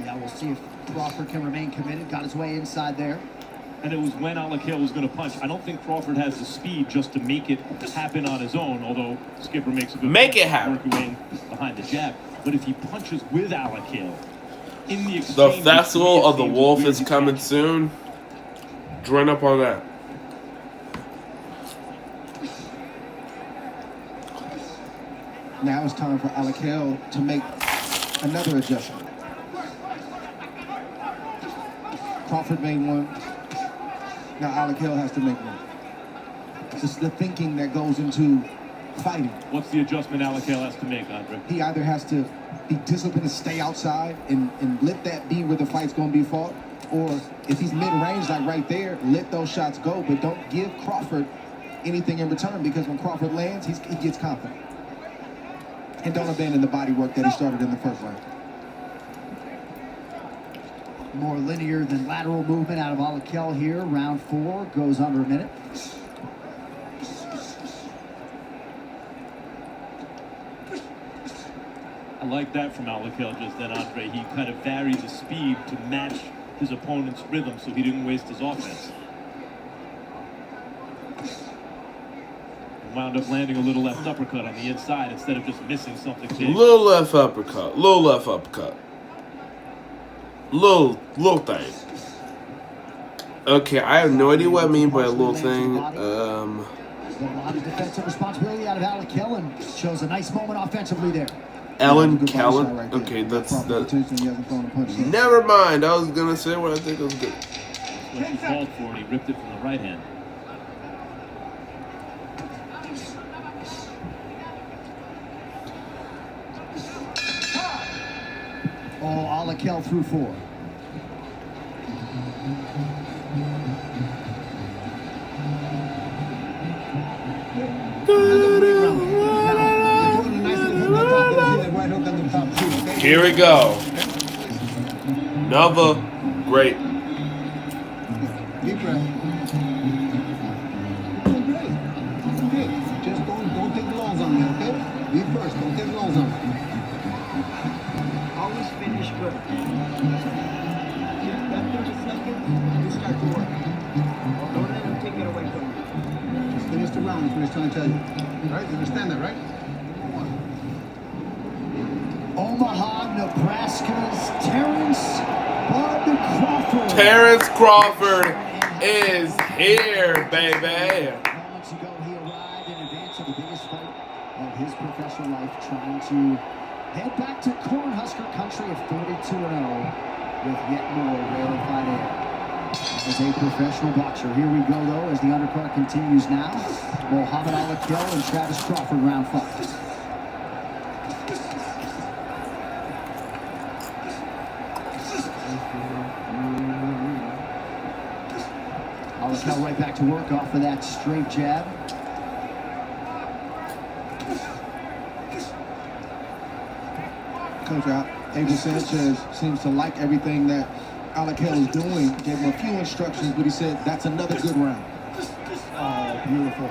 Yeah, we'll see if Crawford can remain committed. Got his way inside there. And it was when Alakel was going to punch. I don't think Crawford has the speed just to make it happen on his own, although Skipper makes a good Make it happen. working behind the jab. But if he punches with Alakel, in the exchange... The Festival of the Wolf is coming soon. Join up on that. Now it's time for Alakel to make another adjustment. Crawford made one. Now Alakel has to make one. It's the thinking that goes into fighting. What's the adjustment Alakel has to make, Andre? He either has to be disciplined and stay outside and let that be where the fight's going to be fought, or if he's mid-range, like right there, let those shots go, but don't give Crawford anything in return, because when Crawford lands, he gets confident. And don't abandon the body work that he started in the first round. More linear than lateral movement out of Alakel here. Round 4 goes under a minute. I like that from Alakel just then, Andre. He kind of varied the speed to match his opponent's rhythm so he didn't waste his offense. Wound up landing a little left uppercut on the inside instead of just missing something big. Little left uppercut. Little left uppercut. Little thing. Okay, I have no idea what I mean by a little thing. A lot of defensive responsibility out of Alakel, and shows a nice moment offensively there. Ellen Kellen. Okay, that's that. Never mind. I was gonna say what I think was good. That's what he called for, and he ripped it from the right hand. Oh, Alakel through 4. Here we go. Another great. Deep breath. Doing great. Okay, just don't take longs on me, okay? Be first, don't take longs on me. Always finish good. That 30 seconds, you start to work. Don't let him take it away from you. Just finish the round, is what he's trying to tell you. Right? You understand that, right? Omaha, Nebraska's Terrence Bud Crawford. Terrence Crawford is here, baby. Moments ago, he arrived in advance of the biggest fight of his professional life, trying to head back to Cornhusker country of 42-0. with yet more rarefied air. As a professional boxer, here we go though as the undercard continues now. Muhammad Ali and Travis Crawford, round 5. Ali right back to work off of that straight jab. Coach Abel Sanchez seems to like everything that Alakel is doing. Gave him a few instructions, but he said that's another good round. Oh, beautiful.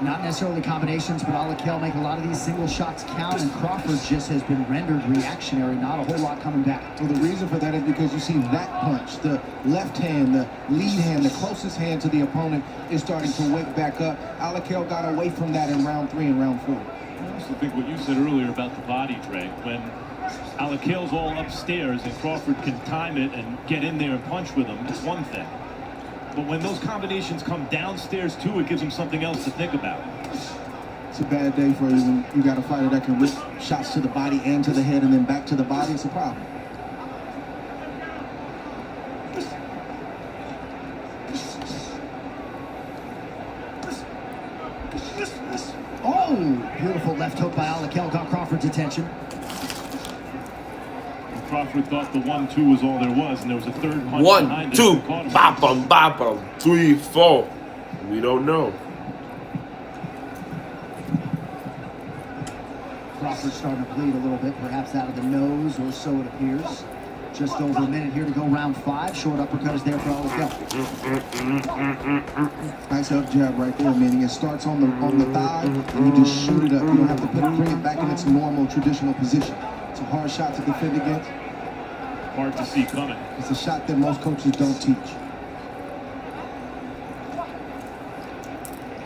Not necessarily combinations, but Alakel make a lot of these single shots count, and Crawford just has been rendered reactionary. Not a whole lot coming back. Well, the reason for that is because you see that punch, the left hand, the lead hand, the closest hand to the opponent is starting to wake back up. Alakel got away from that in round 3 and round 4. I also think what you said earlier about the body, Trey, when Alakel's all upstairs and Crawford can time it and get in there and punch with him, it's one thing. But when those combinations come downstairs too, it gives him something else to think about. It's a bad day for you when you got a fighter that can rip shots to the body and to the head and then back to the body. It's a problem. Oh, beautiful left hook by Alakel got Crawford's attention. Crawford thought the 1-2 was all there was, and there was a third punch 1, behind 2, it. bop-em, bop-em, 3, 4. We don't know. Crawford starting to bleed a little bit, perhaps out of the nose, or so it appears. Just over a minute here to go, round 5. Short uppercut is there for Alakel. Nice up jab right there, meaning it starts on the thigh, and you just shoot it up. You don't have to bring it back in its normal, traditional position. It's a hard shot to defend against. Hard to see coming. It's a shot that most coaches don't teach.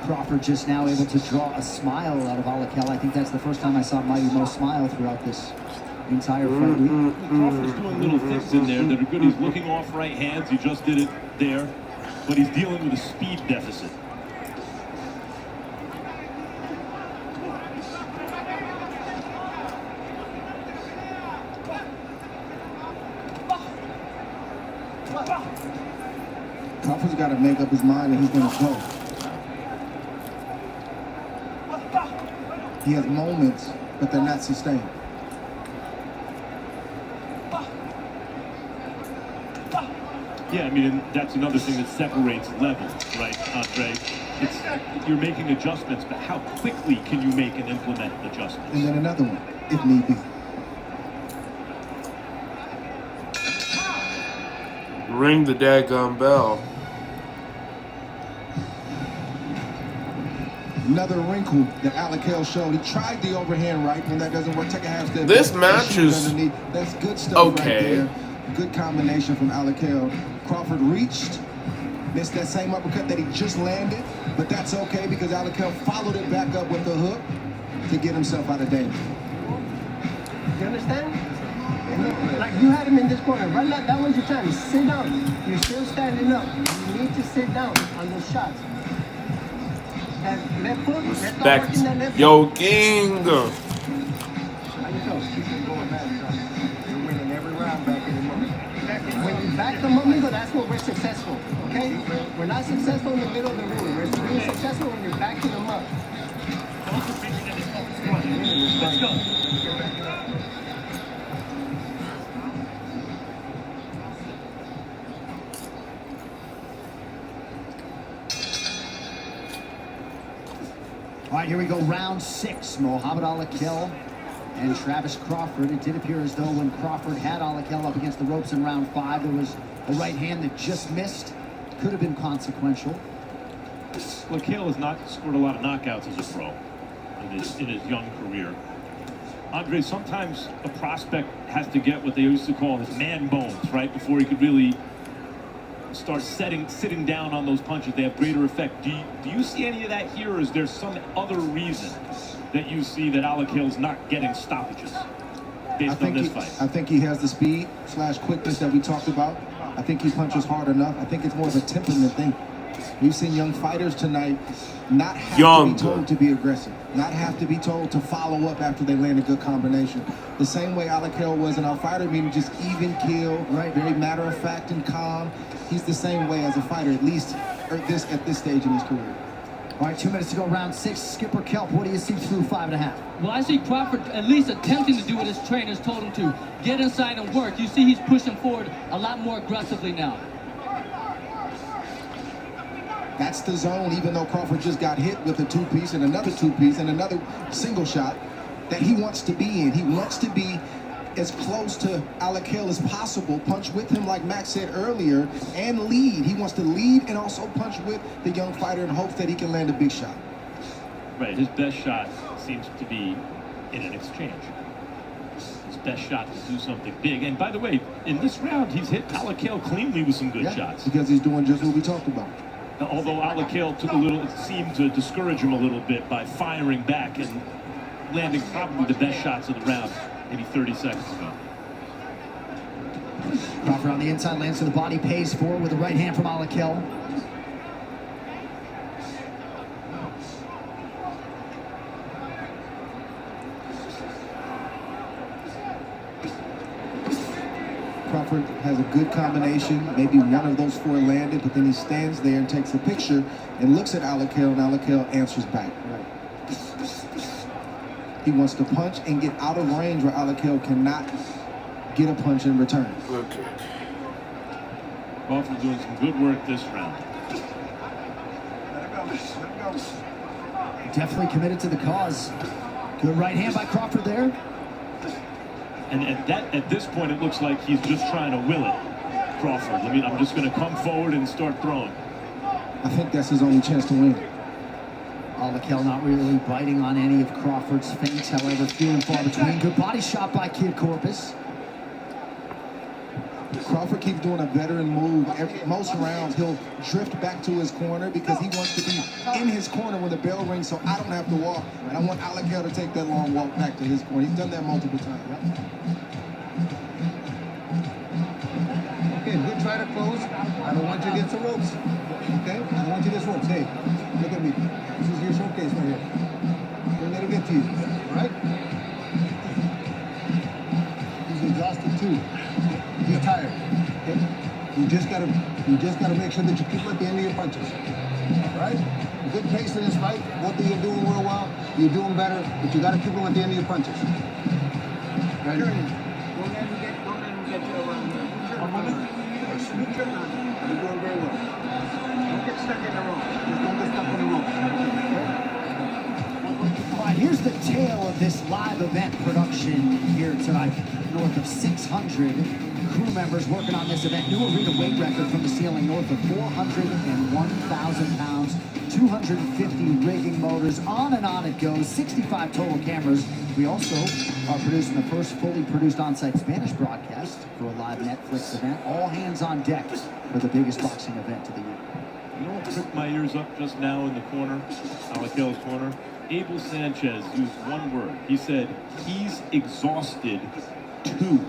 Crawford just now able to draw a smile out of Alakel. I think that's the first time I saw Mighty Mo smile throughout this entire fight week. Crawford's doing little things in there that are good. He's looking off right hands. He just did it there. But he's dealing with a speed deficit. Crawford's got to make up his mind that he's going to go. He has moments, but they're not sustained. Yeah, I mean, and that's another thing that separates levels, right, Andre? It's you're making adjustments, but how quickly can you make and implement adjustments? And then another one, if need be. Ring the daggum bell. Another wrinkle that Alakel showed. He tried the overhand right. When that doesn't work, take a half step. This match is that's good stuff okay. right there. Good combination from Alakel. Crawford reached, missed that same uppercut that he just landed, but that's okay because Alakel followed it back up with the hook to get himself out of danger. You understand? Like you had him in this corner. Right now, that was your time. Sit down. You're still standing up. You need to sit down on those shots. That left foot, let's start working that left foot. Yo, King. How you feel? Keep it going back. You're winning every round back in the moment. When you back them up, Migo, that's when we're successful. Okay? We're not successful in the middle of the ring. We're really successful when you're backing them up. Let's go. All right, here we go, round 6. Muhammad Alakel and Travis Crawford. It did appear as though when Crawford had Alakel up against the ropes in round 5, there was a right hand that just missed. Could have been consequential. Alakel has not scored a lot of knockouts as a pro in his young career. Andre, sometimes a prospect has to get what they used to call his man bones, right, before he could really start sitting down on those punches. They have greater effect. Do you see any of that here, or is there some other reason that you see that Alakel's not getting stoppages based on this fight? I think he has the speed / quickness that we talked about. I think he punches hard enough. I think it's more of a temperament thing. We've seen young fighters tonight not have to be told to be aggressive, not have to be told to follow up after they land a good combination. The same way Alakel was in our fighter meeting, just even kill, right? Very matter of fact and calm. He's the same way as a fighter, at least at this stage in his career. All right, 2 minutes to go, round 6. Skipper Kelp, what do you see through 5.5? Well, I see Crawford at least attempting to do what his trainers told him to. Get inside and work. You see he's pushing forward a lot more aggressively now. That's the zone, even though Crawford just got hit with a 2-piece and another 2-piece and another single shot that he wants to be in. He wants to be as close to Alakel as possible, punch with him like Max said earlier, and lead. He wants to lead and also punch with the young fighter in hopes that he can land a big shot. Right, his best shot seems to be in an exchange. His best shot to do something big. And by the way, in this round, he's hit Alakel cleanly with some good shots. Because he's doing just what we talked about. Although Alakel took a little, it seemed to discourage him a little bit by firing back and landing probably the best shots of the round, maybe 30 seconds ago. Crawford on the inside, lands to the body, pays forward with the right hand from Alakel. Crawford has a good combination, maybe one of those 4 landed, but then he stands there and takes a picture and looks at Alakel, and Alakel answers back. He wants to punch and get out of range where Alakel cannot get a punch in return. Okay. Crawford doing some good work this round. Definitely committed to the cause. Good right hand by Crawford there. And at this point, it looks like he's just trying to will it, Crawford. I mean, I'm just going to come forward and start throwing. I think that's his only chance to win. Alakel not really biting on any of Crawford's feints, however, few and far between. Good body shot by Kid Corpus. Crawford keeps doing a veteran move. Most rounds, he'll drift back to his corner because he wants to be in his corner when the bell rings, so I don't have to walk. And I want Alakel to take that long walk back to his corner. He's done that multiple times. Okay, good try to close. I don't want you to get some ropes. Okay? I don't want you to get ropes. Hey, look at me. This is your showcase right here. Don't let it get to you. Alright? He's exhausted too. He's tired. Okay? You just gotta make sure that you keep at the end of your punches. Alright? Good pace in this fight. Both of you are doing real well. You're doing better, but you gotta keep them at the end of your punches. Right? Don't let him get you around there. You're doing very well. Don't get stuck in the rope. Just don't get stuck in the rope. All right, here's the tale of this live event production here tonight. North of 600 crew members working on this event. New arena weight record from the ceiling, north of 401,000 pounds, 250 rigging motors, on and on it goes, 65 total cameras. We also are producing the first fully produced on-site Spanish broadcast for a live Netflix event. All hands on deck for the biggest boxing event of the year. You know what pricked my ears up just now in the corner, Alakel's corner? Abel Sanchez used one word. He said, he's exhausted too.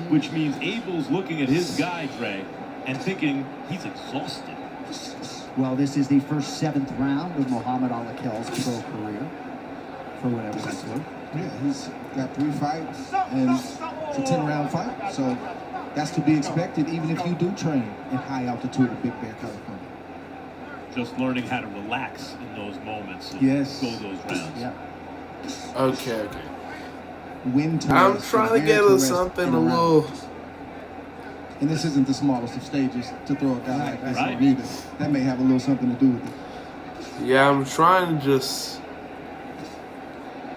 Which means Abel's looking at his guy, Dre, and thinking he's exhausted. Well, this is the first 7th round of Muhammad Alakel's pro career, for whatever that's worth. Yeah, he's got 3 fights, and it's a 10-round fight, so that's to be expected even if you do train in high altitude at Big Bear, California. Just learning how to relax in those moments and go those rounds. Yeah. Okay. When to I'm rest, trying to where get rest something in a round. little. And this isn't the smallest of stages to throw a guy like this on either. That may have a little something to do with it. Yeah, I'm trying to just.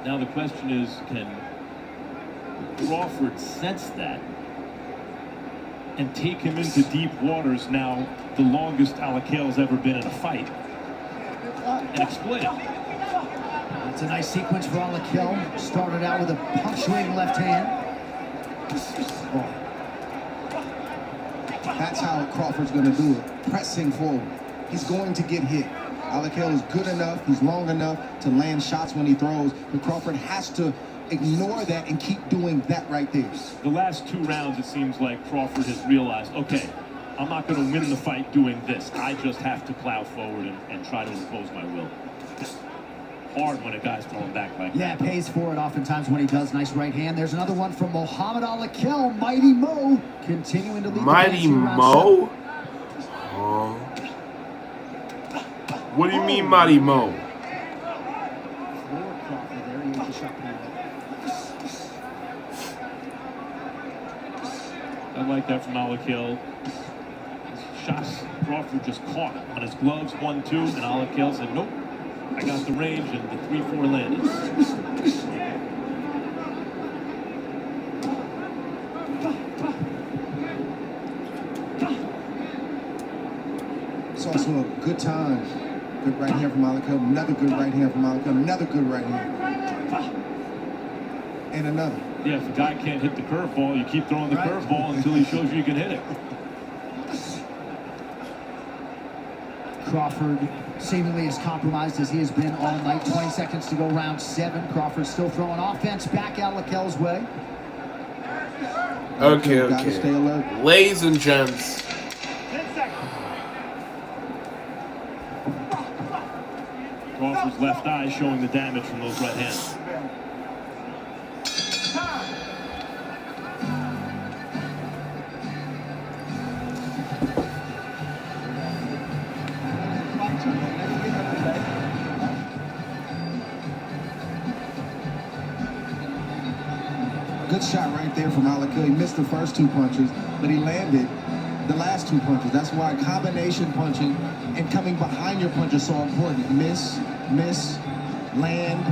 Now the question is, can Crawford sense that and take him into deep waters, now the longest Alakel's ever been in a fight, and exploit it? It's a nice sequence for Alakel. Started out with a punctuating left hand. Oh. That's how Crawford's going to do it. Pressing forward. He's going to get hit. Alakel is good enough, he's long enough to land shots when he throws, but Crawford has to ignore that and keep doing that right there. The last 2 rounds, it seems like Crawford has realized, okay, I'm not going to win the fight doing this. I just have to plow forward and try to impose my will. Hard when a guy's throwing back like Yeah, that. pays for it oftentimes when he does. Nice right hand. There's another one from Muhammad Alakel. Mighty Mo continuing to lead Mighty the dance Mo? What do you mean, Mighty Mo? I like that from Alakel. Shots Crawford just caught on his gloves, 1-2, and Alakel said, nope, I got the range, and the 3-4 landed. It's also a good time. Good right hand from Alakel. Another good right hand from Alakel. Another good right hand. And another. Yeah, if a guy can't hit the curveball, you keep throwing the curveball until he shows you can hit it. Crawford seemingly as compromised as he has been all night. 20 seconds to go, round 7. Crawford still throwing offense back Alakel's way. Okay. Stay alert. Ladies and gents. Crawford's left eye showing the damage from those right hands. Good shot right there from Alakel. He missed the first 2 punches, but he landed the last 2 punches. That's why combination punching and coming behind your punch is so important. Miss, land.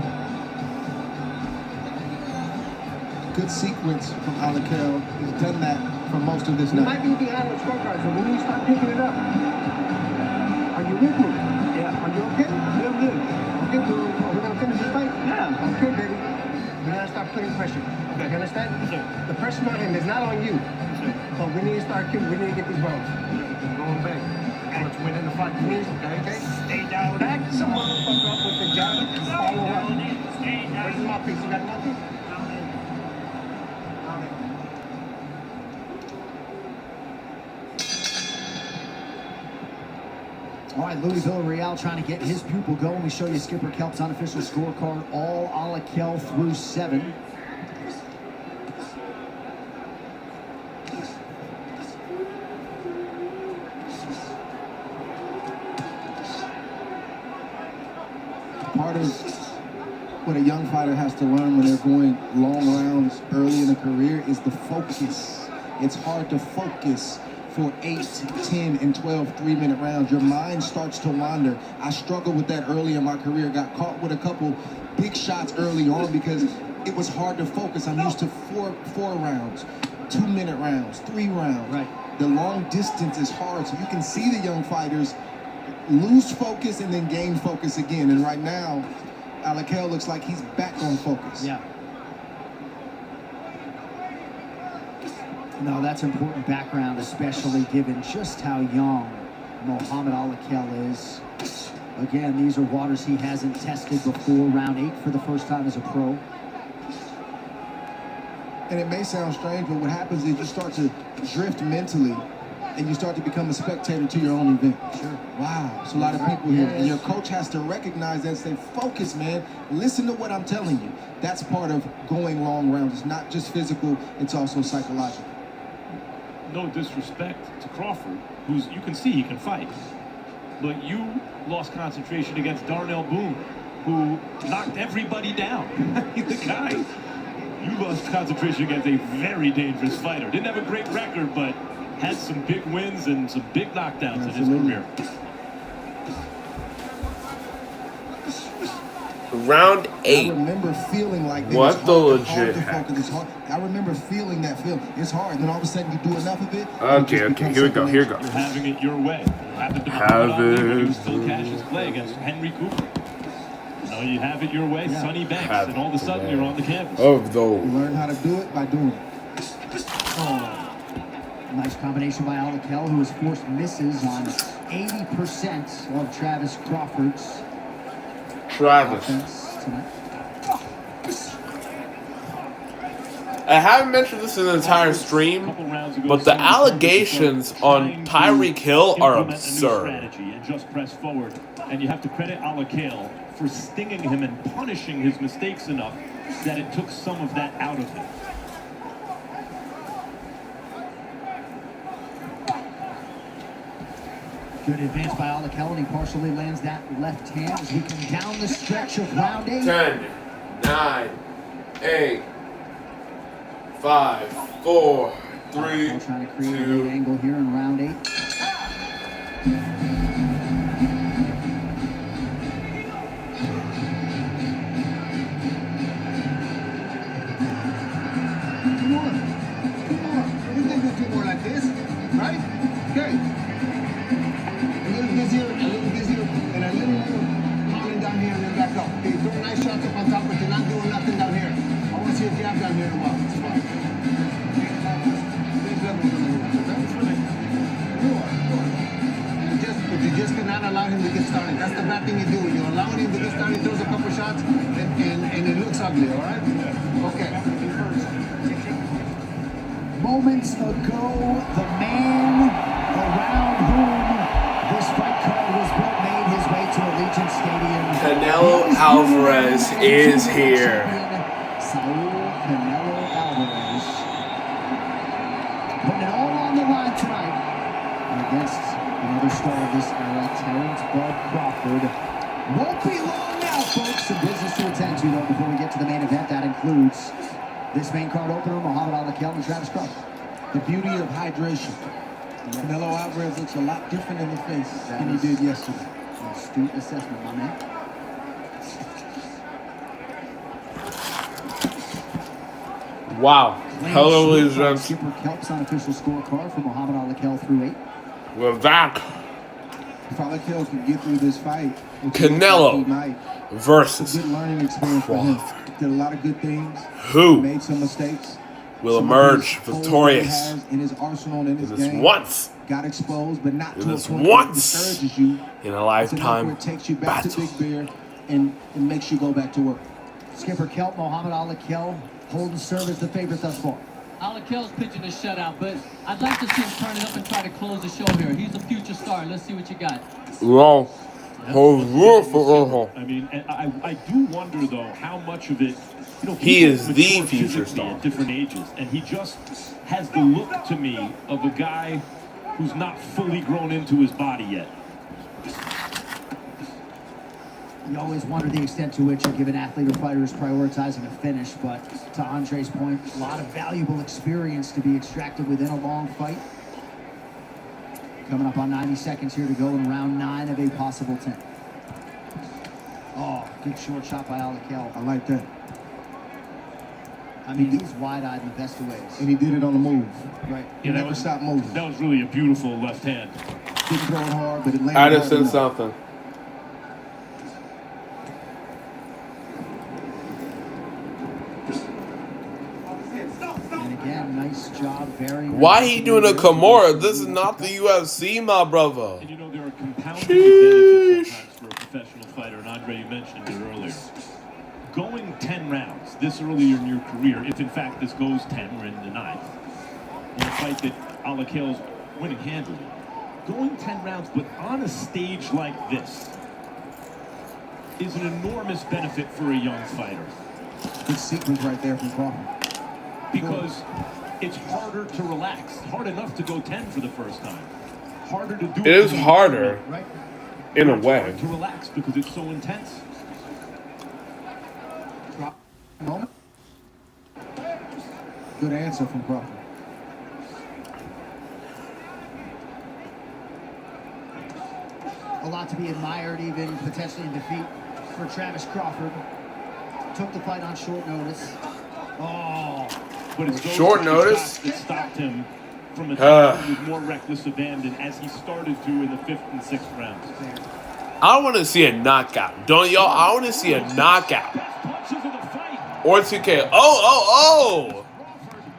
Good sequence from Alakel. He's done that for most of this You night. might be behind the scorecard, so we need to start picking it up. Are you with me? Yeah. Are you okay? Real good. Okay, are we gonna finish the fight? Yeah. Okay, baby. We gotta start putting pressure. Okay. You understand? Sure. The pressure's on him. It's not on you. Sure. But we need to start killing. We need to get these rounds. Going back. Let's win in the fight. Okay? Stay down. Back some motherfucker up with the jab. Follow up. Where's my piece? You got nothing? All right, Louis Villarreal trying to get his pupil going. We show you Skipper Kelp's unofficial scorecard. All Alakel through 7. Part of what a young fighter has to learn when they're going long rounds early in a career is the focus. It's hard to focus for 8, 10, and 12 3-minute rounds. Your mind starts to wander. I struggled with that early in my career. Got caught with a couple big shots early on because it was hard to focus. I'm used to four rounds, 2-minute rounds, 3 rounds. Right. The long distance is hard, so you can see the young fighters lose focus and then gain focus again. And right now, Alakel looks like he's back on focus. Yeah. No, that's important background, especially given just how young Muhammad Alakel is. Again, these are waters he hasn't tested before. Round 8 for the first time as a pro. And it may sound strange, but what happens is you start to drift mentally and you start to become a spectator to your own event. Sure. Wow, it's a lot of people here. And your coach has to recognize that and say, focus, man. Listen to what I'm telling you. That's part of going long rounds. It's not just physical, it's also psychological. No disrespect to Crawford, who's, you can see he can fight. But you lost concentration against Darnell Boone, who knocked everybody down. The guy, you lost concentration against a very dangerous fighter. Didn't have a great record, but had some big wins and some big knockdowns in his career. Round 8. I remember feeling like what the legit happened? I remember feeling that feeling. It's hard. Then all of a sudden you do enough of it. Okay, here we go. You're having it your way. Happened to Havoc. Still catches play against Henry Cooper. No, you have it your way, Sonny Banks, and all of a sudden you're on the canvas. Of those. You learn how to do it by doing it. Nice combination by Alakel, who has forced misses on 80% of Travis Crawford's offense tonight. I haven't mentioned this in the entire stream, but the allegations on Tyreek Hill are absurd. And just press forward. And you have to credit Alakale for stinging him and punishing his mistakes enough that it took some of that out of him. Good advance by Alakale, and he partially lands that left hand as we come down the stretch of round 8. 10, 9, 8, 5, 4, 3, trying to create a new angle here in round 8. Come on. You can do 2 more like this, right? Okay. A little busier, and a little more pounding down here and then back up. Okay, throw nice shots up on top, but you're not doing nothing down here. I want to see a jab down here in a while. It's fine. You just cannot allow him to get started. That's the bad thing you do. When you're allowing him to get started, he throws a couple shots, and it looks ugly, all right? Okay. Moments ago, the man around whom this fight card was built made his way to Allegiant Stadium. Canelo Alvarez is here. Canelo Alvarez putting it all on the line tonight against another star of this era, Terrence Bud Crawford. Won't be long now, folks. Some business to attend to, though, before we get to the main event. That includes this main card opener, Muhammad Alakale and Travis Crawford. The beauty of hydration. Canelo Alvarez looks a lot different in the face than he did yesterday. Astute assessment, my man. Wow. Hello, ladies and gentlemen. Skipper Kelp's unofficial scorecard for Muhammad Alakale through 8. We're back. If Alakale can get through this fight, Canelo versus good learning experience for him. Did a lot of good things. Who made some mistakes. will emerge victorious in his arsenal and in his this game. once. Got exposed, but not to a This point that once discourages you. in a lifetime Where it takes you back battle. to Big Bear and makes you go back to work. Skipper Kelp, Muhammad Alakale, holding serve as the favorite thus far. Alakale's pitching a shutout, but I'd like to see him turn it up and try to close the show here. He's a future star. Let's see what you got. Well, I mean, and I do wonder though how much of it, you know, he is the mature future physically star at different ages, and he just has the look to me of a guy who's not fully grown into his body yet. You always wonder the extent to which a given athlete or fighter is prioritizing a finish, but to Andre's point, a lot of valuable experience to be extracted within a long fight. Coming up on 90 seconds here to go in round 9 of a possible 10. Oh, good short shot by Alakale. I like that. I mean, he's wide-eyed in the best of ways. And he did it on the move. Right. Yeah, Never stopped moving. That was really a beautiful left hand. Didn't throw it hard, but it landed I just hard said enough. something. And again, nice job. Very. Why he doing a Kimura? This is not the UFC, my brother. And you know, there are compounding advantages sometimes for a professional fighter, and Andre, you mentioned it earlier. Going 10 rounds this earlier in your career, if in fact this goes 10, we're in the 9th, in a fight that Alakale's winning handily. Going 10 rounds, but on a stage like this, is an enormous benefit for a young fighter. Good sequence right there from Crawford. Because it's harder to relax. Hard enough to go 10 for the first time. Harder to do It is harder, right? in a It's way. hard to relax because it's so intense. Moment. Good answer from Crawford. A lot to be admired, even potentially in defeat for Travis Crawford. Took the fight on short notice. Oh, But it's those Short kind of notice? shots that stopped him from attacking with more reckless abandon as he started to in the 5th and 6th rounds. I want to see a knockout. Don't y'all? I want to see a knockout. Or TK. Oh.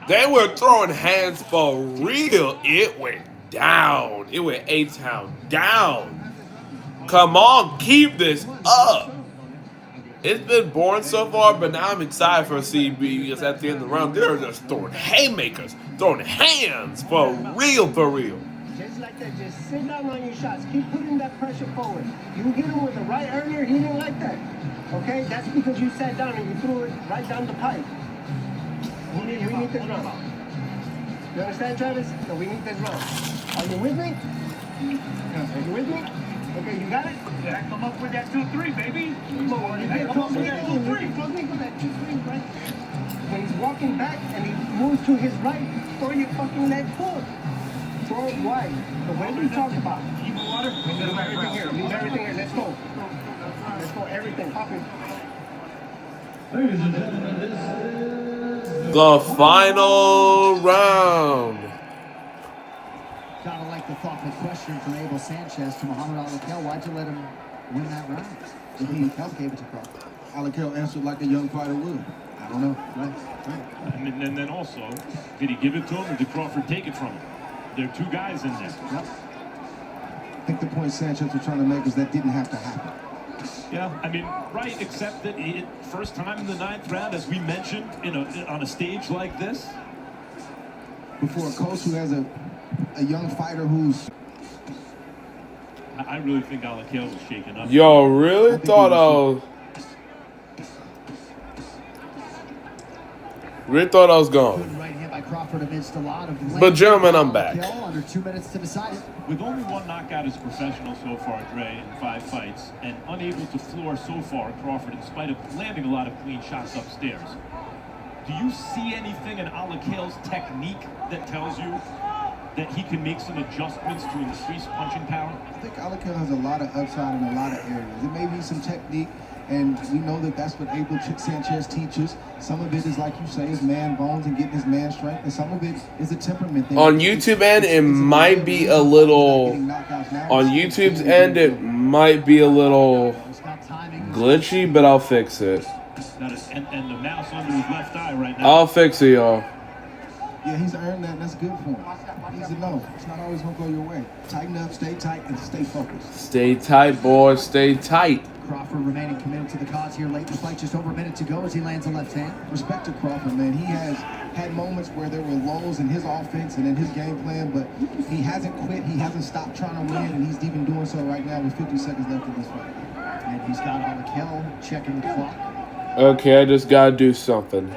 They were throwing hands for real. It went down. It went A-Town down. Come on, keep this up. It's been boring so far, but now I'm excited for CB because at the end of the round, they're just throwing haymakers, throwing hands for real, for real. Just like that, just sit down on your shots. Keep putting that pressure forward. You hit him with the right earlier, he didn't like that. Okay? That's because you sat down and you threw it right down the pipe. We need this round. You understand, Travis? So we need this round. Are you with me? Are you with me? Okay, you got it? Yeah, come up with that 2-3, baby. Come on, you get close to that 2-3. Close me for that 2-3, right? When he's walking back and he moves to his right, throw your fucking leg forward. Throw it wide. The way we talk about. Keep the water. Leave everything here. Leave everything here. Let's go. Let's go. Everything. Pop it. Ladies and gentlemen, this is The final round. Kind of like the thoughtful question from Abel Sanchez to Muhammad Al-Akel. Why'd you let him win that round? He gave it to Crawford. Al-Akel answered like a young fighter would. I don't know. Right. And then also, did he give it to him or did Crawford take it from him? There are two guys in there. Yep. I think the point Sanchez was trying to make is that didn't have to happen. Yeah, I mean, right, except that first time in the 9th round, as we mentioned, on a stage like this. Before a coach who has a young fighter who's... I really think Al-Akel was shaken up. Yo, really thought I was gone. Right hand by Crawford amidst a lot of... But gentlemen, I'm back. Under 2 minutes to decide it. With only one knockout as a professional so far, Dre, in 5 fights, and unable to floor so far Crawford in spite of landing a lot of clean shots upstairs. Do you see anything in Al-Akel's technique that tells you that he can make some adjustments to increase punching power? I think Al-Akel has a lot of upside in a lot of areas. It may be some technique, and we know that that's what Abel Sanchez teaches. Some of it is, like you say, is man bones and getting his man strength, and some of it is a temperament thing. On YouTube end, it might be a little... On YouTube's end, it might be a little glitchy, but I'll fix it. And the mouse under his left eye right now. I'll fix it, y'all. Yeah, he's earned that, and that's good for him. He's a no. It's not always going to go your way. Tighten up, stay tight, and stay focused. Stay tight, boys. Stay tight. Crawford remaining committed to the cause here late in the fight, just over a minute to go as he lands a left hand. Respect to Crawford, man. He has had moments where there were lulls in his offense and in his game plan, but he hasn't quit. He hasn't stopped trying to win, and he's even doing so right now with 50 seconds left in this fight. And he's got Al-Akel checking the clock. Okay, I just gotta do something.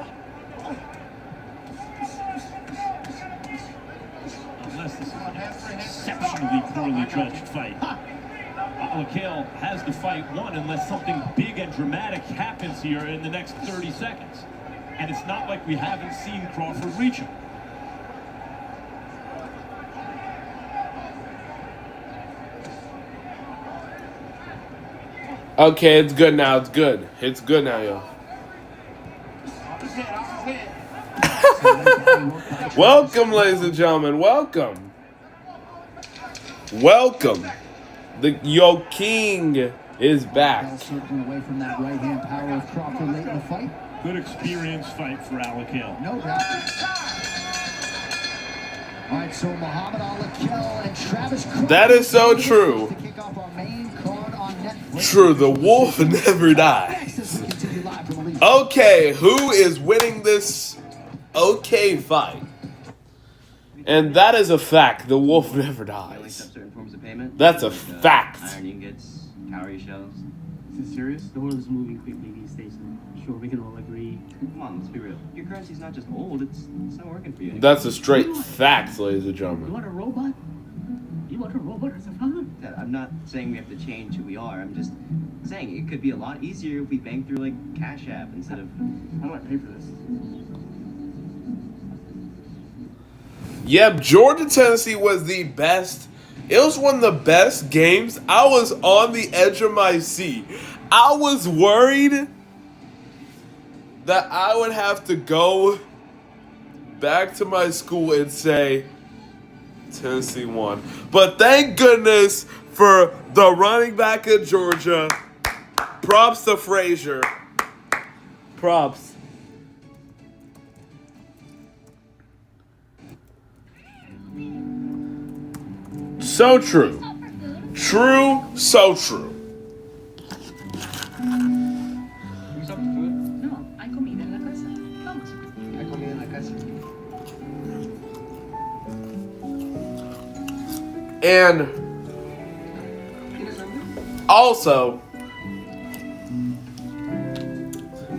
Unless this is an exceptionally poorly judged fight. Al-Akel has the fight won unless something big and dramatic happens here in the next 30 seconds. And it's not like we haven't seen Crawford reach him. Okay, it's good now. It's good. It's good now, yo. Welcome, ladies and gentlemen. Welcome. Welcome. Yo King is back. Circling away from that right hand power of Crawford late in the fight. Good experience fight for Al-Akel. No doubt. All right, so Muhammad Al-Akel and Travis Crawford. That is so true. To kick off our main card on Netflix. True, the wolf never dies. Okay, who is winning this okay fight? And that is a fact. The wolf never dies. That's a fact. Iron ingots, cowrie shells. Is this serious? The world is moving quickly these days. Sure, we can all agree. Come on, let's be real. Your currency's not just old, it's not working for you anymore. That's a straight fact, ladies and You gentlemen. want a robot? You want a robot as a father? Dad, I'm not saying we have to change who we are. I'm just saying it could be a lot easier if we bank through like Cash App instead of... How do I pay for this? Yep, Georgia, Tennessee was the best. It was one of the best games. I was on the edge of my seat. I was worried that I would have to go back to my school and say, Tennessee won. But thank goodness for the running back of Georgia. Props to Frazier. Props. So true. True, so true. And also,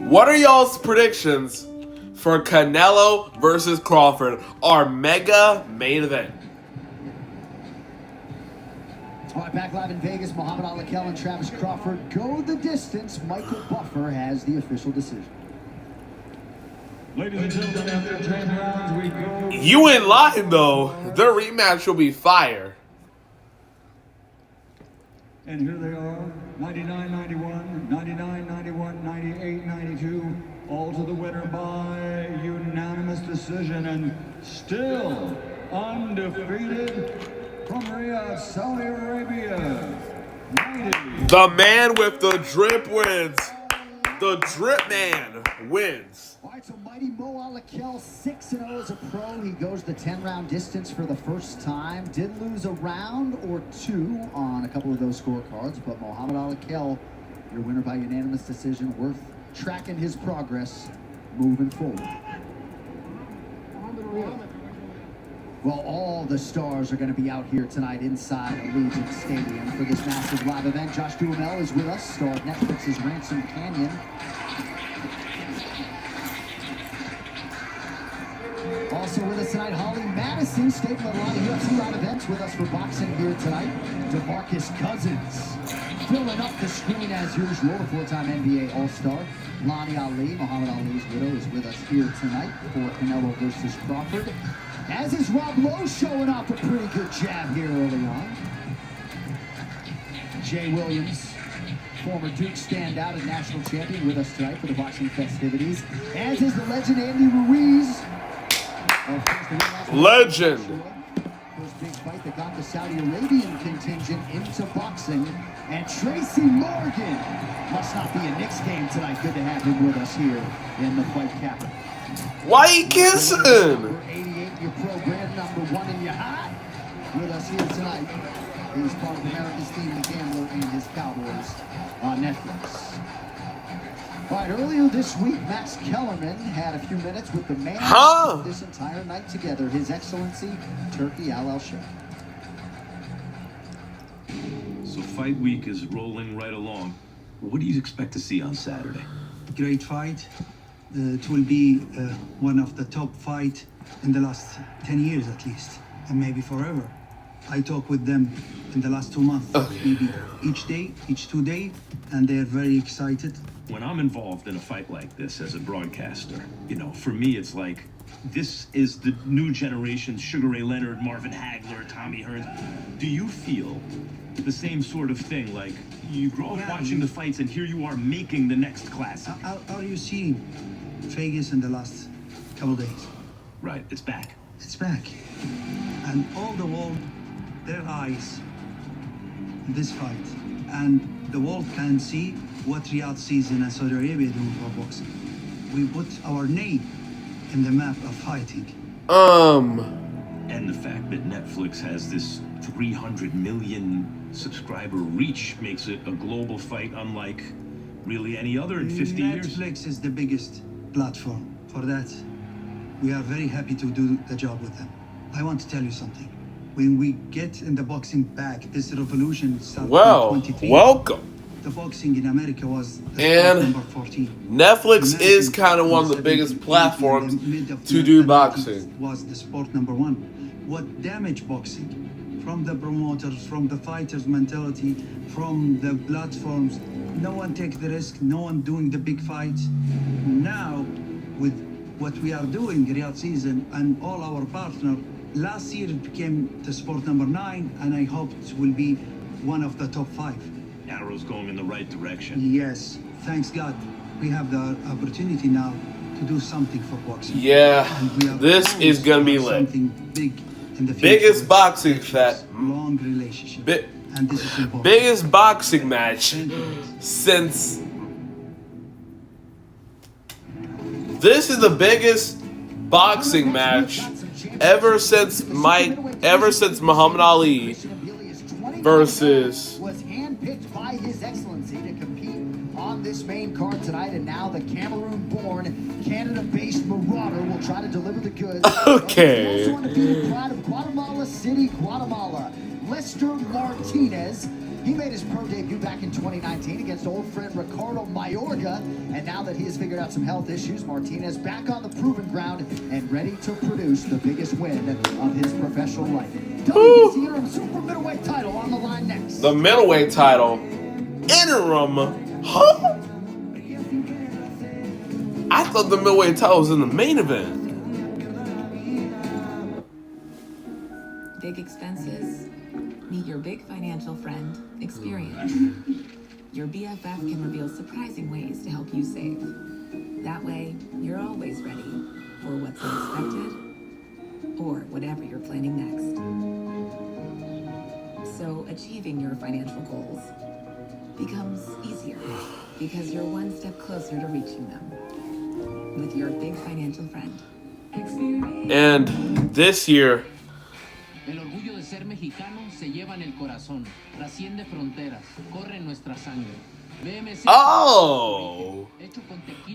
what are y'all's predictions for Canelo versus Crawford, our mega main event? All right, back live in Vegas, Muhammad Ali and Travis Crawford go the distance. Michael Buffer has the official decision. Ladies and gentlemen, after 10 rounds, we go. You ain't lying though. Their rematch will be fire. And here they are, 99-91, 99-91, 98-92, all to the winner by unanimous decision, and still undefeated from Riyadh, Saudi Arabia, 90. The man with the drip wins. The drip man wins. All right, so mighty Mo Alakel, 6-0 as a pro. He goes the 10-round distance for the first time. Did lose a round or two on a couple of those scorecards, but Muhammad Alakel, your winner by unanimous decision, worth tracking his progress moving forward. Well, all the stars are going to be out here tonight inside Allegiant Stadium for this massive live event. Josh Duhamel is with us, star of Netflix's Ransom Canyon. Also with us tonight, Holly Madison, staple of a lot of UFC live events, with us for boxing here tonight. DeMarcus Cousins, filling up the screen as usual, the four-time NBA All-Star. Lonnie Ali, Muhammad Ali's widow, is with us here tonight for Canelo versus Crawford. As is Rob Lowe, showing off a pretty good jab here early on. Jay Williams, former Duke standout and national champion, with us tonight for the boxing festivities. As is the legend Andy Ruiz. Legend. First big fight that got the Saudi Arabian contingent into boxing. And Tracy Morgan must not be a Knicks game tonight. Good to have him with us here in the fight capital. Why you kissing? Number 88, your program, number 1 in your heart. With us here tonight. He's part of America's Team, the Gambler, and his Cowboys on Netflix. All right, earlier this week, Max Kellerman had a few minutes with the man this entire night together. His Excellency, Turki Al-Shah. So fight week is rolling right along. What do you expect to see on Saturday? Great fight. It will be one of the top fight in the last 10 years at least, and maybe forever. I talk with them in the last 2 months, maybe each day, each 2 days, and they are very excited. When I'm involved in a fight like this as a broadcaster, you know, for me it's like, this is the new generation's Sugar Ray Leonard, Marvin Hagler, Tommy Hearns. Do you feel the same sort of thing? Like, you grow up watching the fights and here you are making the next classic. How are you seeing Vegas in the last couple days? Right, it's back. It's back. And all the world, their eyes, this fight. And the world can see what Riyadh season and Saudi Arabia do for boxing. We put our name in the map of fighting. And the fact that Netflix has this 300 million subscriber reach makes it a global fight unlike really any other in 50 years. Netflix is the biggest platform. For that, we are very happy to do the job with them. I want to tell you something. When we get in the boxing back, this revolution started in 23. Welcome. The boxing in America was And number 14. Netflix is kind of one of the biggest platforms to do boxing. Was the sport number 1. What damaged boxing? From the promoters, from the fighters' mentality, from the platforms. No one takes the risk, no one doing the big fights. Now, with what we are doing, Riyadh season, and all our partners, last year it became the sport number 9, and I hope it will be one of the top 5. Arrow's going in the right direction. Yes, thanks God. We have the opportunity now to do something for boxing. Yeah, this is gonna be lit. Something big in the future. Biggest boxing match. Long relationship. And this is important. Biggest boxing match since. This is the biggest boxing match ever since Muhammad Ali versus. Was handpicked by His Excellency to compete on this main card tonight, and now the Cameroon-born, Canada-based Marauder will try to deliver the goods. Okay. Also undefeated pride of Guatemala City, Guatemala. Lester Martinez. He made his pro debut back in 2019 against old friend Ricardo Mayorga. And now that he has figured out some health issues, Martinez back on the proven ground and ready to produce the biggest win of his professional life. WBC interim super middleweight title on the line next. The middleweight title. Interim. Huh? I thought the middleweight title was in the main event. Big expenses? Meet your big financial friend, Experience. Your BFF can reveal surprising ways to help you save. That way, you're always ready for what's unexpected or whatever you're planning next. So achieving your financial goals becomes easier because you're one step closer to reaching them with your big financial friend. And this year, El orgullo de ser mexicano se lleva en el corazón, trasciende fronteras, corre en nuestra sangre. BMC oh,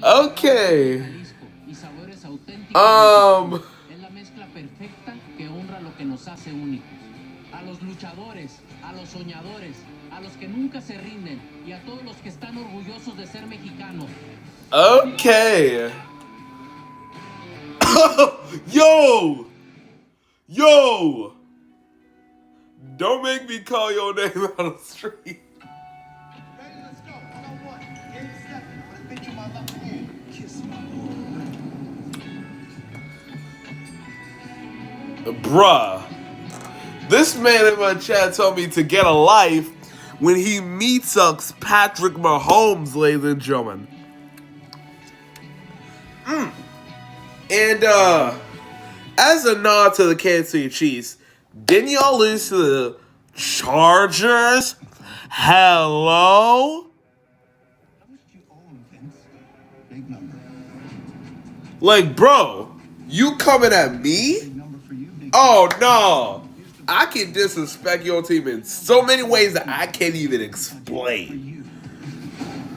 okay. y sabores auténticos. Es la mezcla perfecta que honra lo que nos hace únicos. A los luchadores, a los soñadores, a los que nunca se rinden y a todos los que están orgullosos de ser mexicanos. Okay. Yo! Don't make me call your name out on the street. Bruh. This man in my chat told me to get a life when he meets us Patrick Mahomes, ladies and gentlemen. And as a nod to the Kansas City Chiefs, didn't y'all lose to the Chargers? Hello? Like, bro, you coming at me? Oh, no. I can disrespect your team in so many ways that I can't even explain.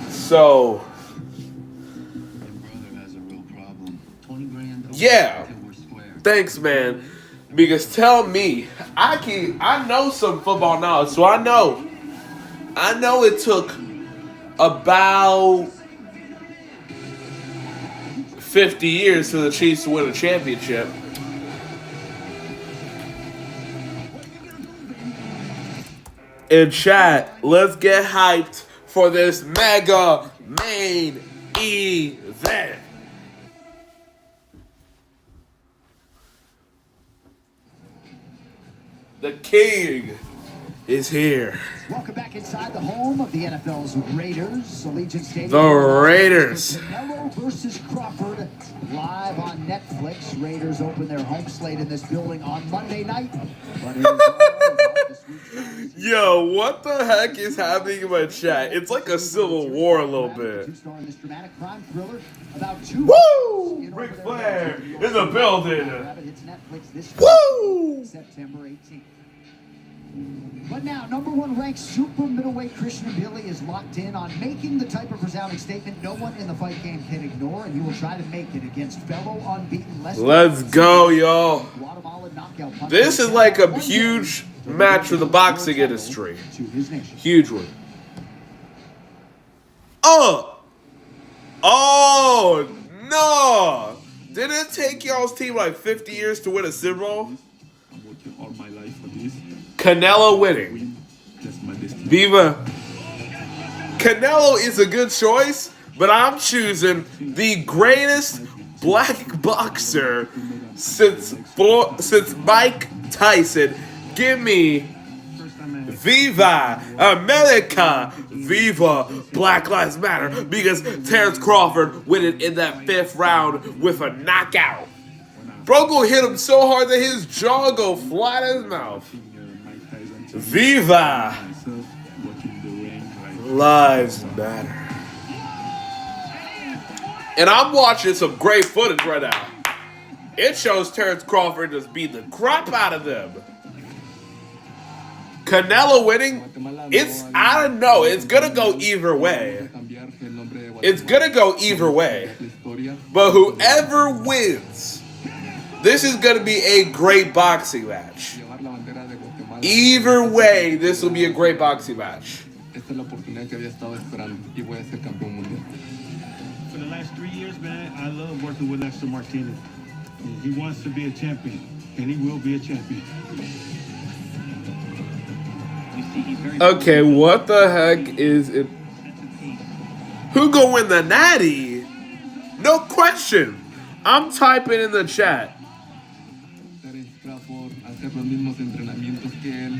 So, yeah. Thanks, man. Because tell me, I know some football knowledge, so I know it took about 50 years for the Chiefs to win a championship. In chat, let's get hyped for this mega main event. The king is here. Welcome back inside the home of the NFL's Raiders, Allegiant Stadium. The Raiders. Canelo versus Crawford, live on Netflix. Raiders open their home slate in this building on Monday night. But it is all about this week's Yo, what the heck is happening in my chat? It's like a civil war a little bit. in this dramatic crime thriller about two. Woo! Ric Flair in the building. Hits Netflix this Woo! September 18th. But now, #1 ranked super middleweight Christian Billy is locked in on making the type of resounding statement no one in the fight game can ignore, and he will try to make it against fellow unbeaten Lester. Let's go, y'all. This is like a huge match for the boxing industry. Huge one. Oh, no. Didn't it take y'all's team like 50 years to win a Super Bowl? I'm working all my life for this. Canelo winning. Viva. Canelo is a good choice, but I'm choosing the greatest black boxer since Mike Tyson. Give me Viva America, Viva Black Lives Matter, because Terrence Crawford winning in that 5th round with a knockout. Bro go hit him so hard that his jaw go flat in his mouth. Viva Lives Matter. And I'm watching some great footage right now. It shows Terrence Crawford just beat the crap out of them. Canelo winning, I don't know, it's gonna go either way. It's gonna go either way. But whoever wins, this is gonna be a great boxing match. Either way, this will be a great boxing match. Esta es la oportunidad que había estado esperando y voy a ser campeón mundial. For the last 3 years, man, I love working with Lester Martinez. He wants to be a champion, and he will be a champion. Okay, what the heck is it? Who gonna win the natty? No question. I'm typing in the chat. Crawford, hacer los mismos entrenamientos que él.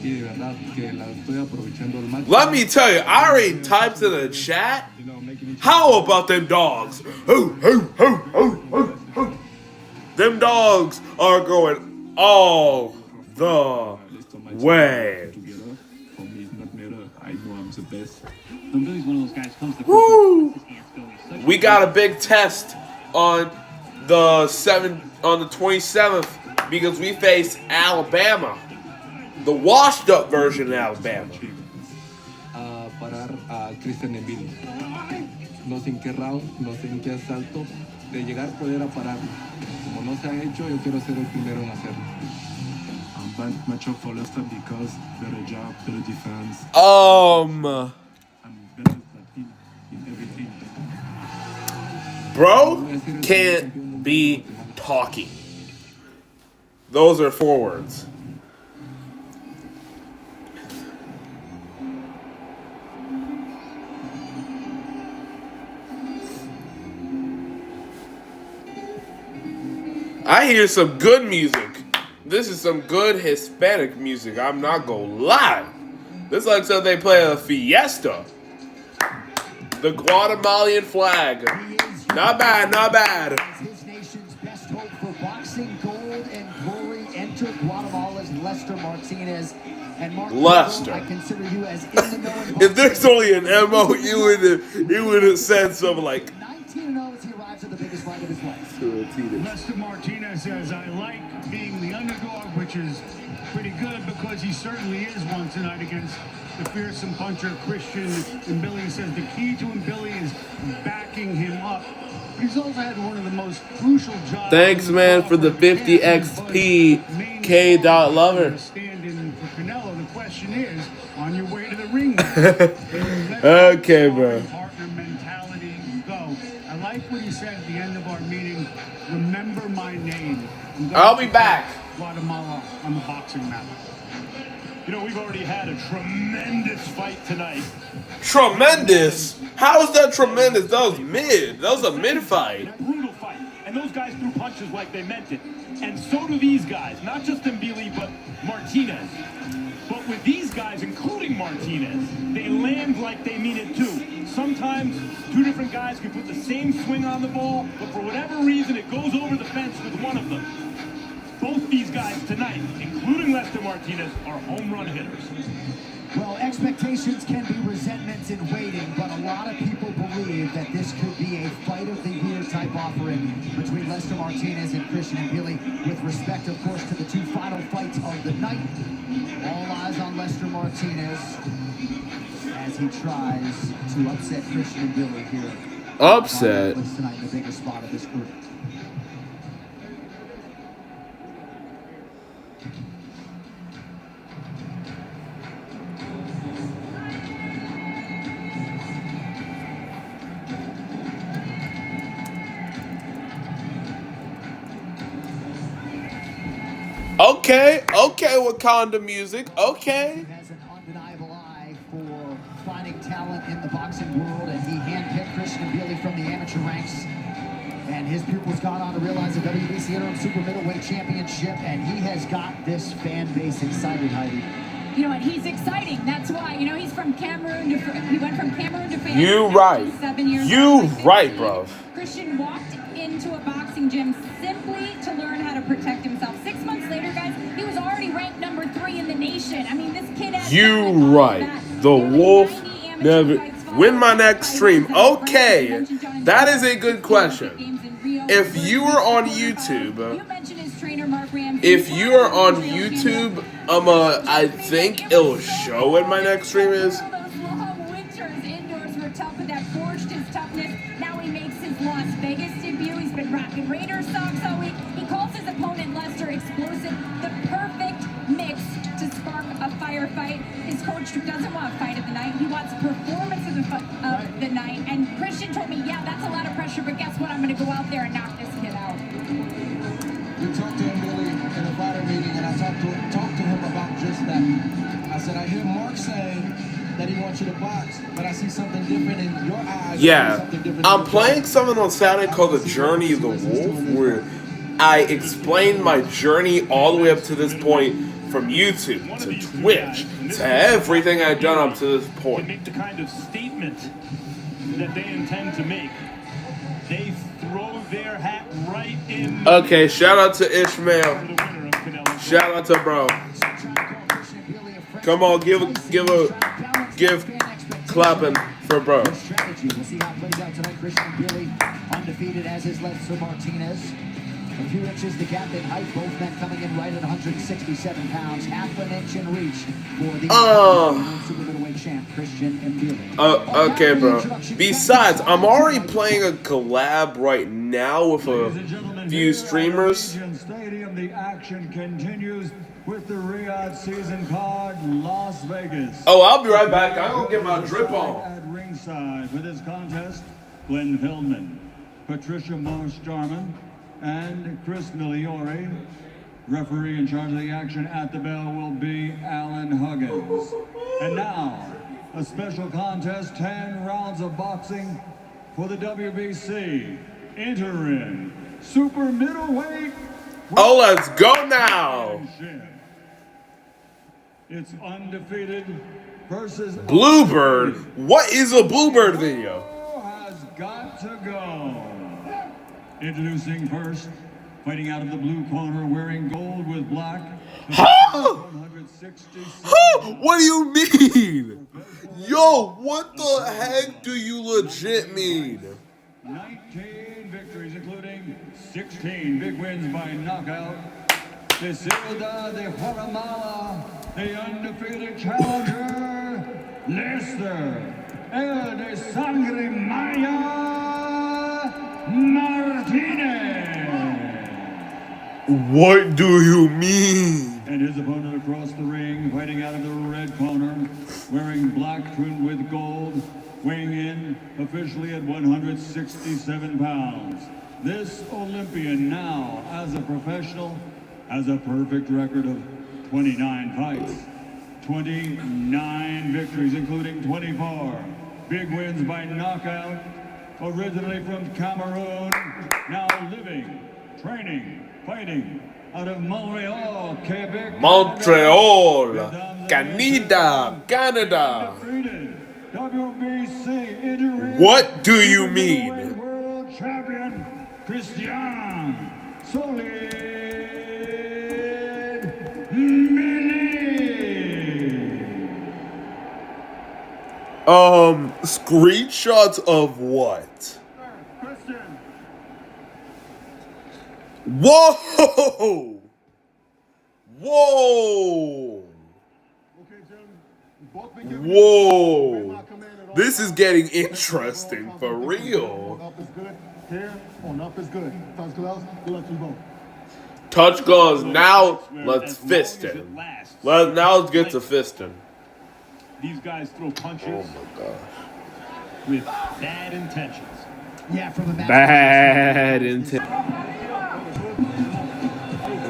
Y de verdad que la estoy aprovechando al máximo. Let me tell you, I already typed in the chat. How about them dogs? Them dogs are going all the way. I know I'm the best. Billy's one of those guys comes to Woo! We got a big test on the 27th because we face Alabama, the washed up version of Alabama. A parar a Christian Embiid. No sé en qué round, no sé en qué asalto, de llegar poder a pararlo. Como no se ha hecho, yo quiero ser el primero en hacerlo. Bad matchup for Leicester because better job, better defense. Bro can't be talking. Those are 4 words. I hear some good music. This is some good Hispanic music. I'm not gonna lie. This is like something they play at a fiesta. The Guatemalan flag. Not bad, not bad. His nation's best hope for boxing, gold and glory. Enter Guatemala's Lester Martinez. And Mark Lester. I consider you as in the know. If there's only an MOU it would have said something like 19-0 as he arrives at the biggest fight of his life. Lester Martinez says, I like being the underdog, which is pretty good because he certainly is one tonight against the fearsome puncher Christian Mbili. Says the key to Mbili is backing him up. But he's also had one of the most crucial jobs. thanks, man, for the 50 XP. K. Lover. Stand-in for Canelo. The question is, on your way to the ring, Okay, bro. partner mentality, go. I like what he said at the end of our meeting. Remember my name. I'll be back. Guatemala on the boxing map. You know, we've already had a tremendous fight tonight. Tremendous? How is that tremendous? That was mid. That was a mid fight. Brutal fight. And those guys threw punches like they meant it. And so do these guys. Not just Mbili, but Martinez. But with these guys, including Martinez, they land like they mean it too. Sometimes 2 different guys can put the same swing on the ball, but for whatever reason, it goes over the fence with one of them. Both these guys tonight, including Lester Martinez, are home run hitters. Well, expectations can be resentments in waiting, but a lot of people believe that this could be a fight of the year type offering between Lester Martinez and Christian Mbili, with respect, of course, to the 2 final fights of the night. All eyes on Lester Martinez as he tries to upset Christian Mbili here. Upset? Tonight, the biggest spot of this group. Okay, Wakanda music. Okay. Has an undeniable eye for finding talent in the boxing world, and he handpicked Christian Mbili from the amateur ranks. And his pupils got on to realize the WBC Interim Super Middleweight Championship, and he has got this fan base excited, Heidi. You know what? He's exciting. That's why. You know, he's from Cameroon to he went from Cameroon to France. You right. 7 years You old. right, bro. Christian walked into a boxing gym simply to learn how to protect himself. 6 months later, guys, he was already ranked number 3 in the nation. I mean, this kid has You right. The Wolf never win my next stream. Okay. That is a good question. If you are on YouTube, I think it'll show when my next stream is. Winters indoors were tough, but that forged his toughness. Now he makes his Las Vegas debut. He's been rocking Raiders socks all week. He calls his opponent Lester explosive, the perfect coach doesn't want a fight of the night. He wants performance of the night. And Christian told me, yeah, that's a lot of pressure, but guess what? I'm going to go out there and knock this kid out. We talked to him, Billy, in a fighter meeting, and I talked to him about just that. I said, I hear Mark saying that he wants you to box, but I see something different in your eyes. Yeah, I'm playing something on Saturday called The Journey of the Wolf, where I explained my journey all the way up to this point, from YouTube to Twitch to everything I've done up to this point. Make the kind of statement that they intend to make. They throw their hat right in. Okay, shout out to Ishmael. Shout out to bro. Come on, give clapping for bro. Strategy. We'll see how it plays out tonight. Christian Billy undefeated, as is Letso Martinez. A few inches the gap in height. Both men coming in right at 167 pounds. Half an inch in reach for the super middleweight champ, Christian Mbili. Okay, bro. Besides, I'm already playing a collab right now with a few streamers. Stadium, the action continues with the Riyadh season card, Las Vegas. Oh, I'll be right back. I'm gonna get my drip on. At ringside with his contest, Glenn Feldman, Patricia Marsh-Jarman, and Chris Miliori. Referee in charge of the action at the bell will be Alan Huggins. And now, a special contest, 10 rounds of boxing for the WBC interim super middleweight. Oh, let's go now. It's undefeated versus Bluebird. What is a Bluebird video? Has got to go. Introducing first, fighting out of the blue corner, wearing gold with black. Huh? What do you mean? Yo, what the heck do you legit mean? 19 victories, including 16 big wins by knockout. De Ciudad de Guatemala, the undefeated challenger, Lester El de Sangre Maya Martinez. What do you mean? And his opponent across the ring, fighting out of the red corner, wearing black trimmed with gold, weighing in officially at 167 pounds. This Olympian now, as a professional, has a perfect record of 29 fights, 29 victories, including 24 big wins by knockout. Originally from Cameroon, now living, training, fighting out of Montreal, Quebec. Montreal, Canada, Canada. WBC interim. What do you mean? World champion Christian Solid Screenshots of what? Whoa! Whoa! Whoa! This is getting interesting for real. Up is good. Here, on up is good. Touch gloves, good luck to you both. Touch gloves. Now let's fist it. Now let's get to fisting. These guys throw punches. Oh my gosh. With bad intentions. Yeah, from a bad intent.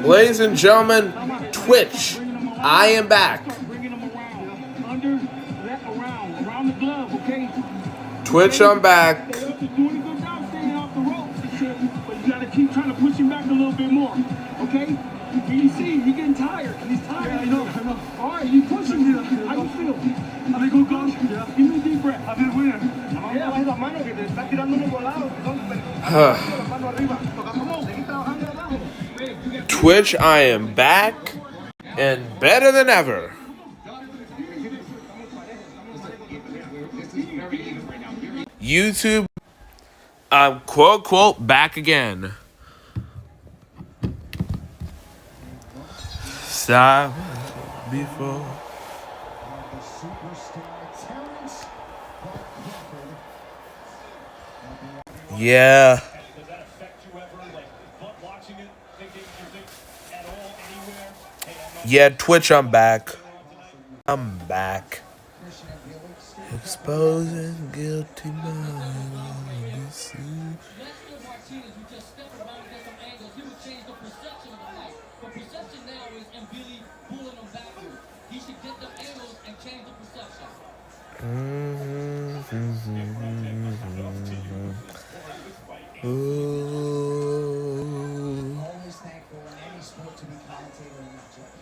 Ladies and gentlemen, Twitch, I am back. Around the glove, okay? Twitch, I'm back. Doing a good job staying off the ropes and shit, but you gotta keep trying to push him back a little bit more, okay? You see, you're getting tired. He's tired. Yeah, I know. All right, you pushing him. How you feel? Have a good coach? Yeah. Give me a deep breath. Have a winner. Twitch, I am back and better than ever. YouTube, I'm quote quote back again. Stop before. Yeah. Yeah, Twitch, I'm back. I'm back. Exposing guilty minds. Martinez who just stepped around and get some angles. He would change the perception of the fight. The perception now is Mbili pulling him backwards. He should get the angles and change the perception. Always thankful in any sport to be commentator and not judge.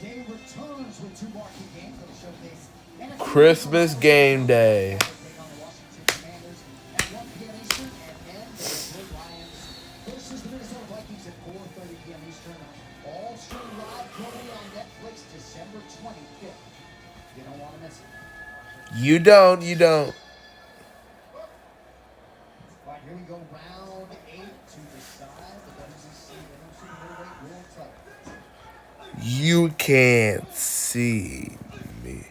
Day returns with two marquee games that will showcase Christmas game day. Versus the Minnesota Vikings at 4:30 p.m. Eastern. All stream live globally on Netflix December 25th. You don't want to miss it. You don't. All right, here we go. Round 8 to decide the WCC Super Middleweight World Title. You can't see me. You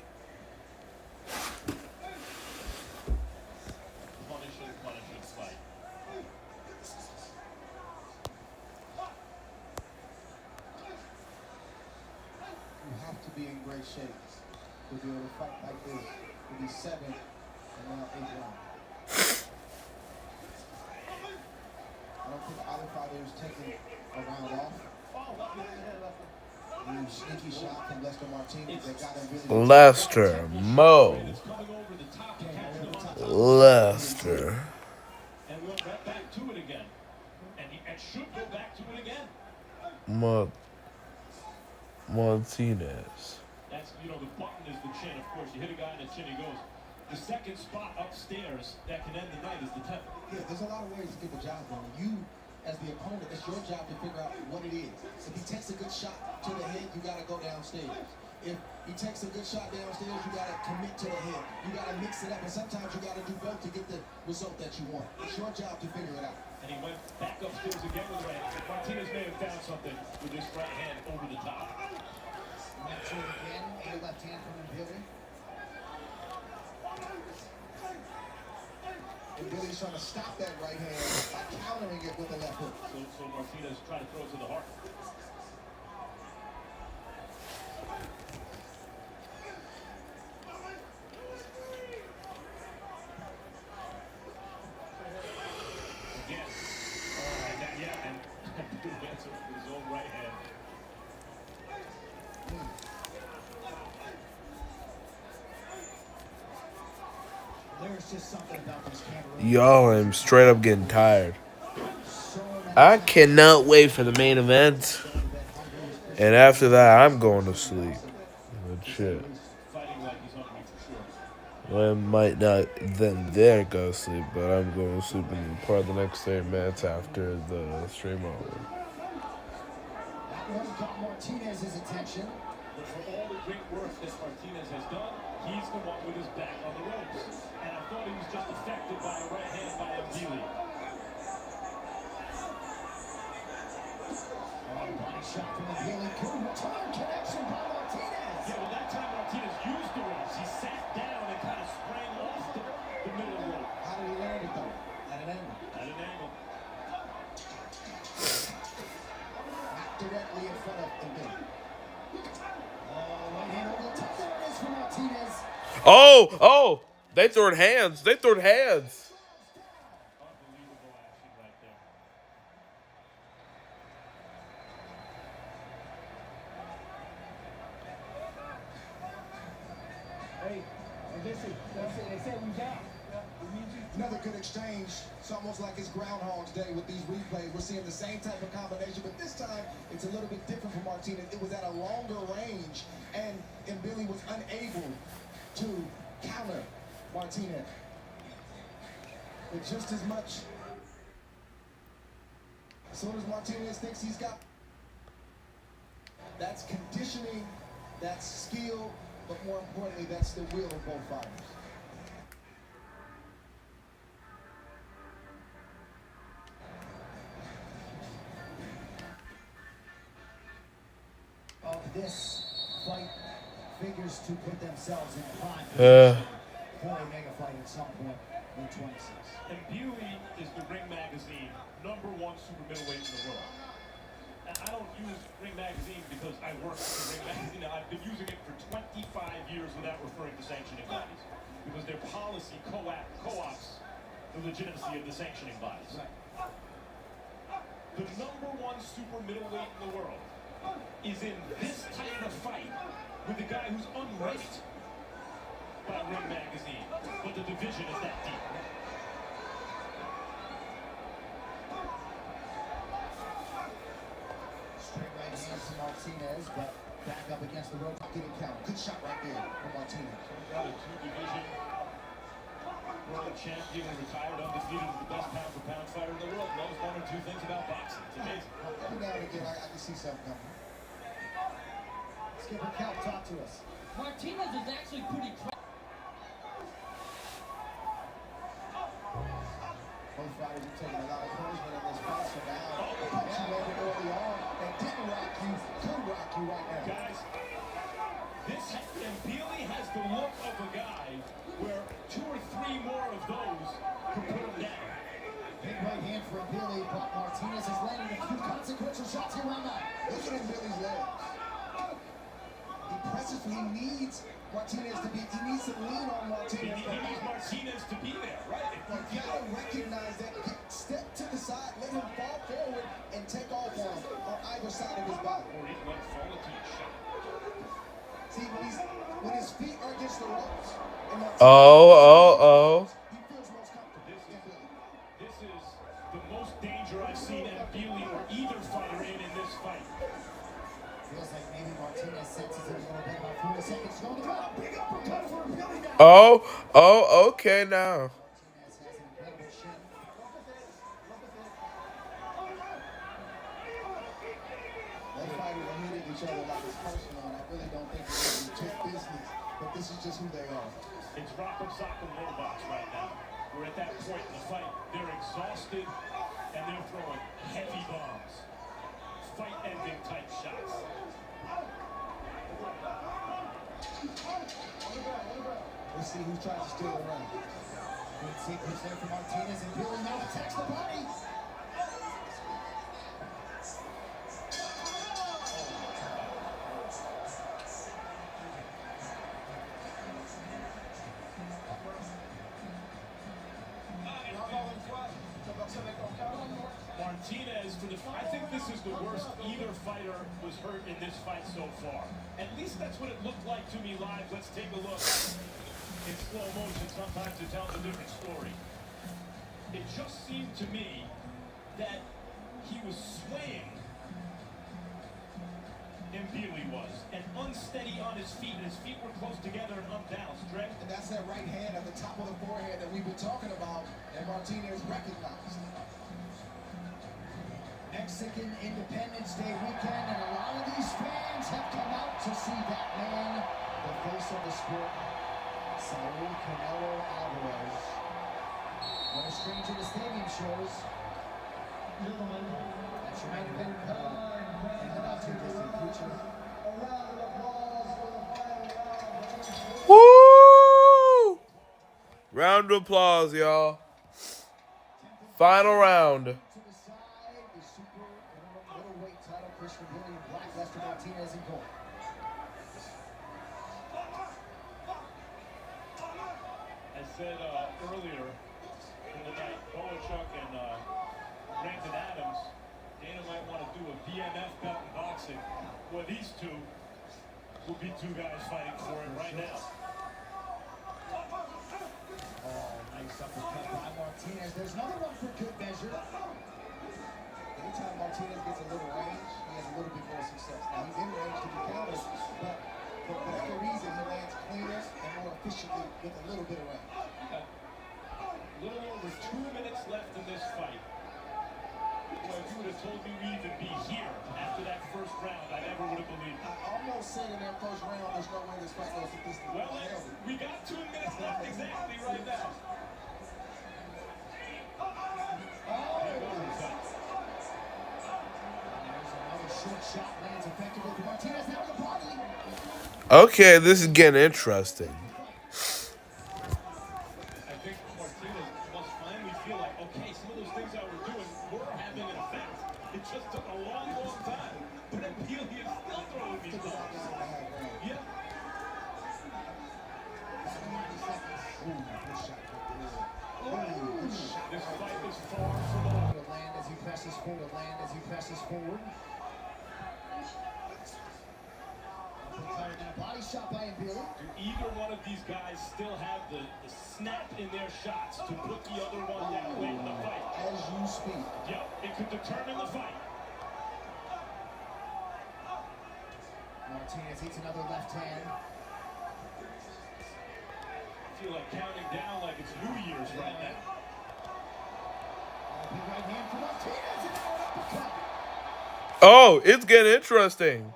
have to be in great shape to be able to fight like this. To be 7 and now 8 rounds. I don't think either fighter is taking a round off. Sneaky shot from Lester Martinez that got him really. Lester. And went right back to it again. And should go back to it again. Martinez. That's, the button is the chin, of course. You hit a guy in the chin, he goes. The second spot upstairs that can end the night is the temple. Yeah, there's a lot of ways to get the job done. You, as the opponent, it's your job to figure out what it is. If he takes a good shot to the head, you got to go downstairs. If he takes a good shot downstairs, you got to commit to the head. You got to mix it up, and sometimes you got to do both to get the result that you want. It's your job to figure it out. And he went back upstairs again with the right hand. Martinez may have found something with this right hand over the top. Again, a left hand from Billy. And Billy's trying to stop that right hand by countering it with the left hook. So Martinez trying to throw it to the heart. Again. And gets his own right hand. There's just something about this camera. Y'all, I'm straight up getting tired. I cannot wait for the main event. And after that, I'm going to sleep. Good shit. Well, I might not then there go to sleep, but I'm going to sleep in part of the next 30 minutes after the stream over. That one caught Martinez's attention. But for all the great work that Martinez has done, he's the one with his back on the ropes. And I thought he was just affected by a right hand by Mbili. Body shot from Mbili. Good return connection by Martinez. Yeah, well, that time Martinez used the ropes. He sat down and kind of sprang off the middle rope. How did he land it, though? At an angle. At an angle. Not directly in front of Mbili. Right hand over the top. There it is for Martinez. Oh! They throwing hands. They throwing hands. Unbelievable action right there. Hey, listen, they said we down. Another good exchange. It's almost like it's Groundhog's Day with these replays. We're seeing the same type of combination, but this time it's a little bit different for Martinez. It was at a longer range, and Billy was unable to counter Martinez. But just as much, as soon as Martinez thinks he's got, that's conditioning, that's skill, but more importantly, that's the will of both fighters. Of this fight figures to put themselves in prime for a mega fight at some point in 26. And Mbili is the Ring Magazine #1 super middleweight in the world. And I don't use Ring Magazine because I work for Ring Magazine. I've been using it for 25 years without referring to sanctioning bodies because their policy co-opts the legitimacy of the sanctioning bodies. The #1 super middleweight in the world is in this type of fight with a guy who's unranked by Ring Magazine, but the division is that deep. Straight right hand to Martinez, but back up against the rope. Didn't count. Good shot right there from Martinez. Got a two-division world champion who retired undefeated as the best pound-for-pound fighter in the world. Knows one or two things about boxing. It's amazing. Every now and again, I can see something coming. Skipper Kelp, talk to us. Martinez is actually pretty Both fighters are taking a lot of punishment in this fight, so now punch you landed early on and didn't rock you, could rock you right now. Guys, Mbili has the look of a guy where 2 or 3 more of those could put him down. Big right hand for Mbili, but Martinez has landed a few consequential shots here right now. Look at Billy's legs. He presses, he needs Martinez to be, he needs to lean on Martinez. He needs Martinez to be there, right? You gotta recognize that. Step to the side, let him fall forward, and take off on either side of his body. Or he let fall into a shot. See, when his feet are against the ropes, and Martinez, he feels most comfortable. This is the most danger I've seen Mbili or either fighter in this fight. Feels like maybe Martinez senses it a little bit. About 4 seconds to go. Big uppercut for Mbili now. Okay now. Martinez has an incredible shin. Both fighters are hitting each other like it's personal, and I really don't think it's legit business, but this is just who they are. It's rock'em sock'em low box right now. We're at that point in the fight. They're exhausted and they're throwing heavy bombs. Fight-ending type shots. see who tries to steal the round. Good sequence there for Martinez, and Billy now attacks the body. Martinez, I think this is the worst either fighter was hurt in this fight so far. At least that's what it looked like to me live. Let's take a look. In slow motion, sometimes it tells a different story. It just seemed to me that he was swaying. Mbili was, and unsteady on his feet, and his feet were close together and unbalanced, Dre. And that's that right hand at the top of the forehead that we've been talking about, and Martinez recognized. Mexican Independence Day weekend, and a lot of these fans have come out to see that man, the face of the sport, Saul Canelo Alvarez. No stranger to stadium shows. That's your main event in the not-too-distant future. Woo! Round of applause, y'all. Final round. I said earlier in the night, Boachuk and Brandon Adams, Dana might want to do a BMF bout in boxing. Well, these two will be two guys fighting for it right now. Oh, nice uppercut by Martinez. There's another one for good measure. Anytime Martinez gets a little range, he has a little bit more success. Now, he's in range to be countered, but for whatever reason, he lands cleaner and more efficiently with a little bit of range. A little over 2 minutes left in this fight. Boy, if you would have told me we'd even be here after that first round, I never would have believed it. I almost said in that first round, there's no way this fight goes to this. Well, we got 2 minutes left exactly right now. Okay, this is getting interesting. I think Martinez must finally feel like, okay, some of those things I was doing were having an effect. It just took a long, long time. But Mbili is still throwing me balls. Yeah. This fight is far from over. Land as he presses forward, land as he presses forward. Body shot by Mbili. Do either one of these guys still have the snap in their shots to put the other one down late in the fight? As you speak. Yep, it could determine the fight. Martinez hits another left hand. I feel like counting down like it's New Year's right now. Big right hand for Martinez, and now an uppercut. Oh, it's getting interesting.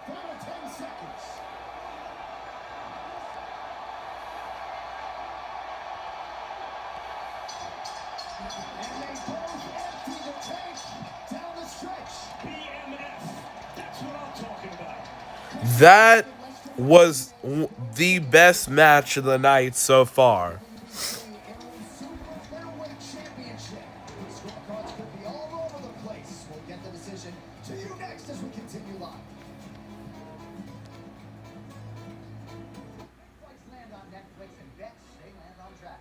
Final 10 seconds. And they both empty the tank down the stretch. BMF. That's what I'm talking about. That was the best match of the night so far. Scorecards could be all over the place. We'll get the decision to you next as we continue live. Fights land on Netflix and bets, they land on track.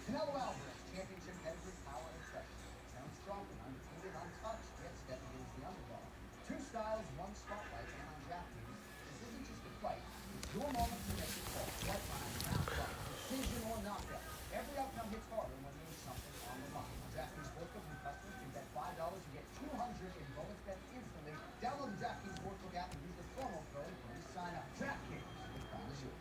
Canelo Alvarez, championship pedigree, power, and treasure. Sounds strong, undefeated, untouched, yet stepping against the underdog. Two styles, one spotlight, and on DraftKings. This isn't just a fight. It's your moment to make it call. Right line, round fight, decision or knockout. Every outcome hits harder when there's something on the line. DraftKings Sportsbook and customers can bet $5 and get $200 in bonus bets instantly. Download the DraftKings Sportsbook app and use the promo code when you sign up. DraftKings, the crown is yours.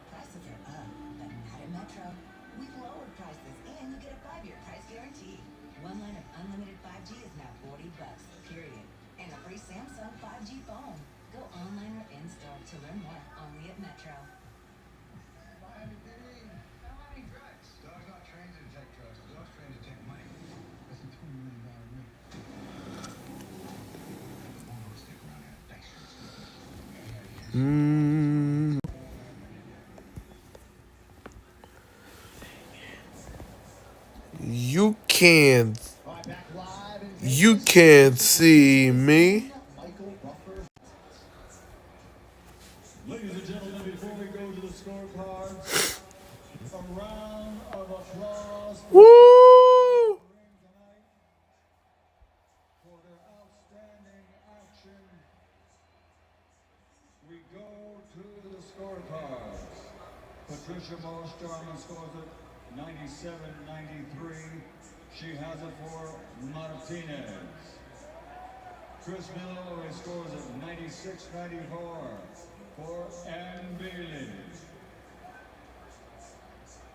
Prices are up, but not at Metro. We've lowered prices and you get a 5-year price guarantee. One line of unlimited 5G is now $40, period. And a free Samsung 5G phone. Go online or in-store to learn more only at Metro. Miami PD. How many drugs? Dog's not trained to detect drugs. The dog's trained to detect money. That's a $20 million ring. Stick around here. Thanks. You can't see me. Ladies and gentlemen, before we go to the scorecards, a round of applause for Woo! for their outstanding action. We go to the scorecards. Patricia Marsh-Jarman scores it 97-93. She has it for Martinez. Chris Miller scores it 96-94 for Mbili.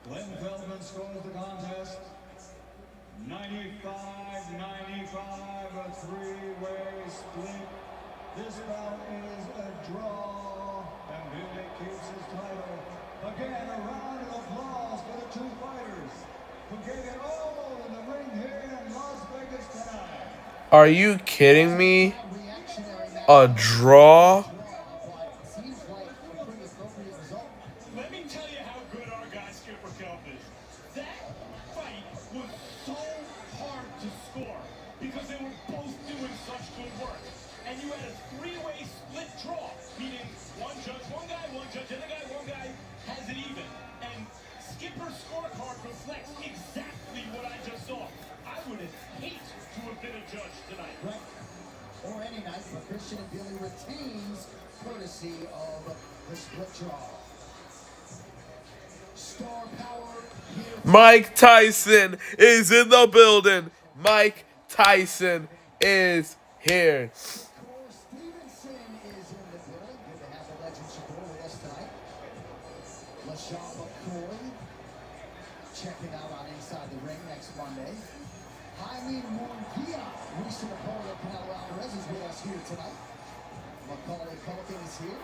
Glenn Feldman scores the contest 95-95, a three-way split. This bout is a draw, and Mbili keeps his title. Again, a round of applause for the two fighters who gave it all in the ring here in Las Vegas tonight. Are you kidding me? A draw? Let me tell you how good our guy Skipper Kelp is. That fight was so hard to score because they were both doing such good work. And you had a three-way split draw, meaning one judge, one guy, other guy, one guy has it even. And Skipper's scorecard reflects exactly what I just saw. I would have hated to have been a judge tonight. Right. Or any night, but Christian and Billy retains courtesy of the split draw. Star power here. Mike Tyson is in the building. Mike Tyson is here. Stevenson is in the building. Good to have the legend Shakur with us tonight. LaShawn McCoy checking out on Inside the Ring next Monday. Jaime Munguia, recent opponent of Canelo Alvarez, is with us here tonight. Macaulay Culkin is here.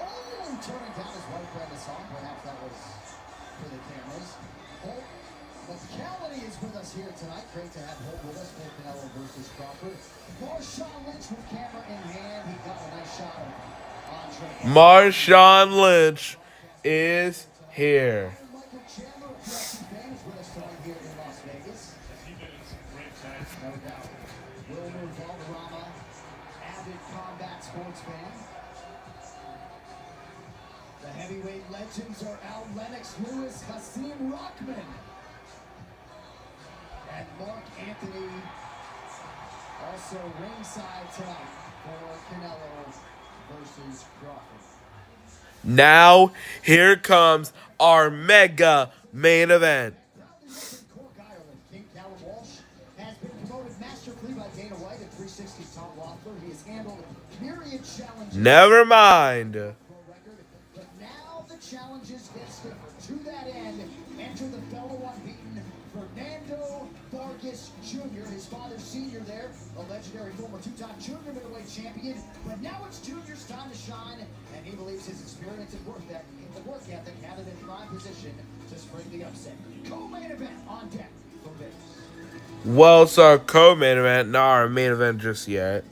Oh, turning down his wife Brenda song. Perhaps that was for the cameras. Holt McCallany is with us here tonight. Great to have Holt with us for Canelo versus Crawford. Marshawn Lynch with camera in hand. He got a nice shot of Andre. Marshawn Lynch is here. Michael Chandler, UFC fan, is with us tonight here in Las Vegas. No doubt. Wilmer Valderrama, avid combat sports fan. The heavyweight legends are Al Lennox Lewis, Hasim Rockman, and Mark Anthony, also ringside tonight for Canelo versus Crawford. Now, here comes our mega main event. Cork, Ireland. King Callum Walsh has been promoted masterfully by Dana White at 360 Tom Loeffler. He has handled myriad challenges. Never mind. But now the challenges get stiffer. To that end, enter the fellow unbeaten Fernando Vargas Jr., his father senior there, a legendary former two-time junior middleweight champion. But now it's Junior's time to shine, and he believes his experience and work ethic have him in prime position to spring the upset. Co-main event on deck from Vegas. Well, it's our co-main event, not our main event just yet.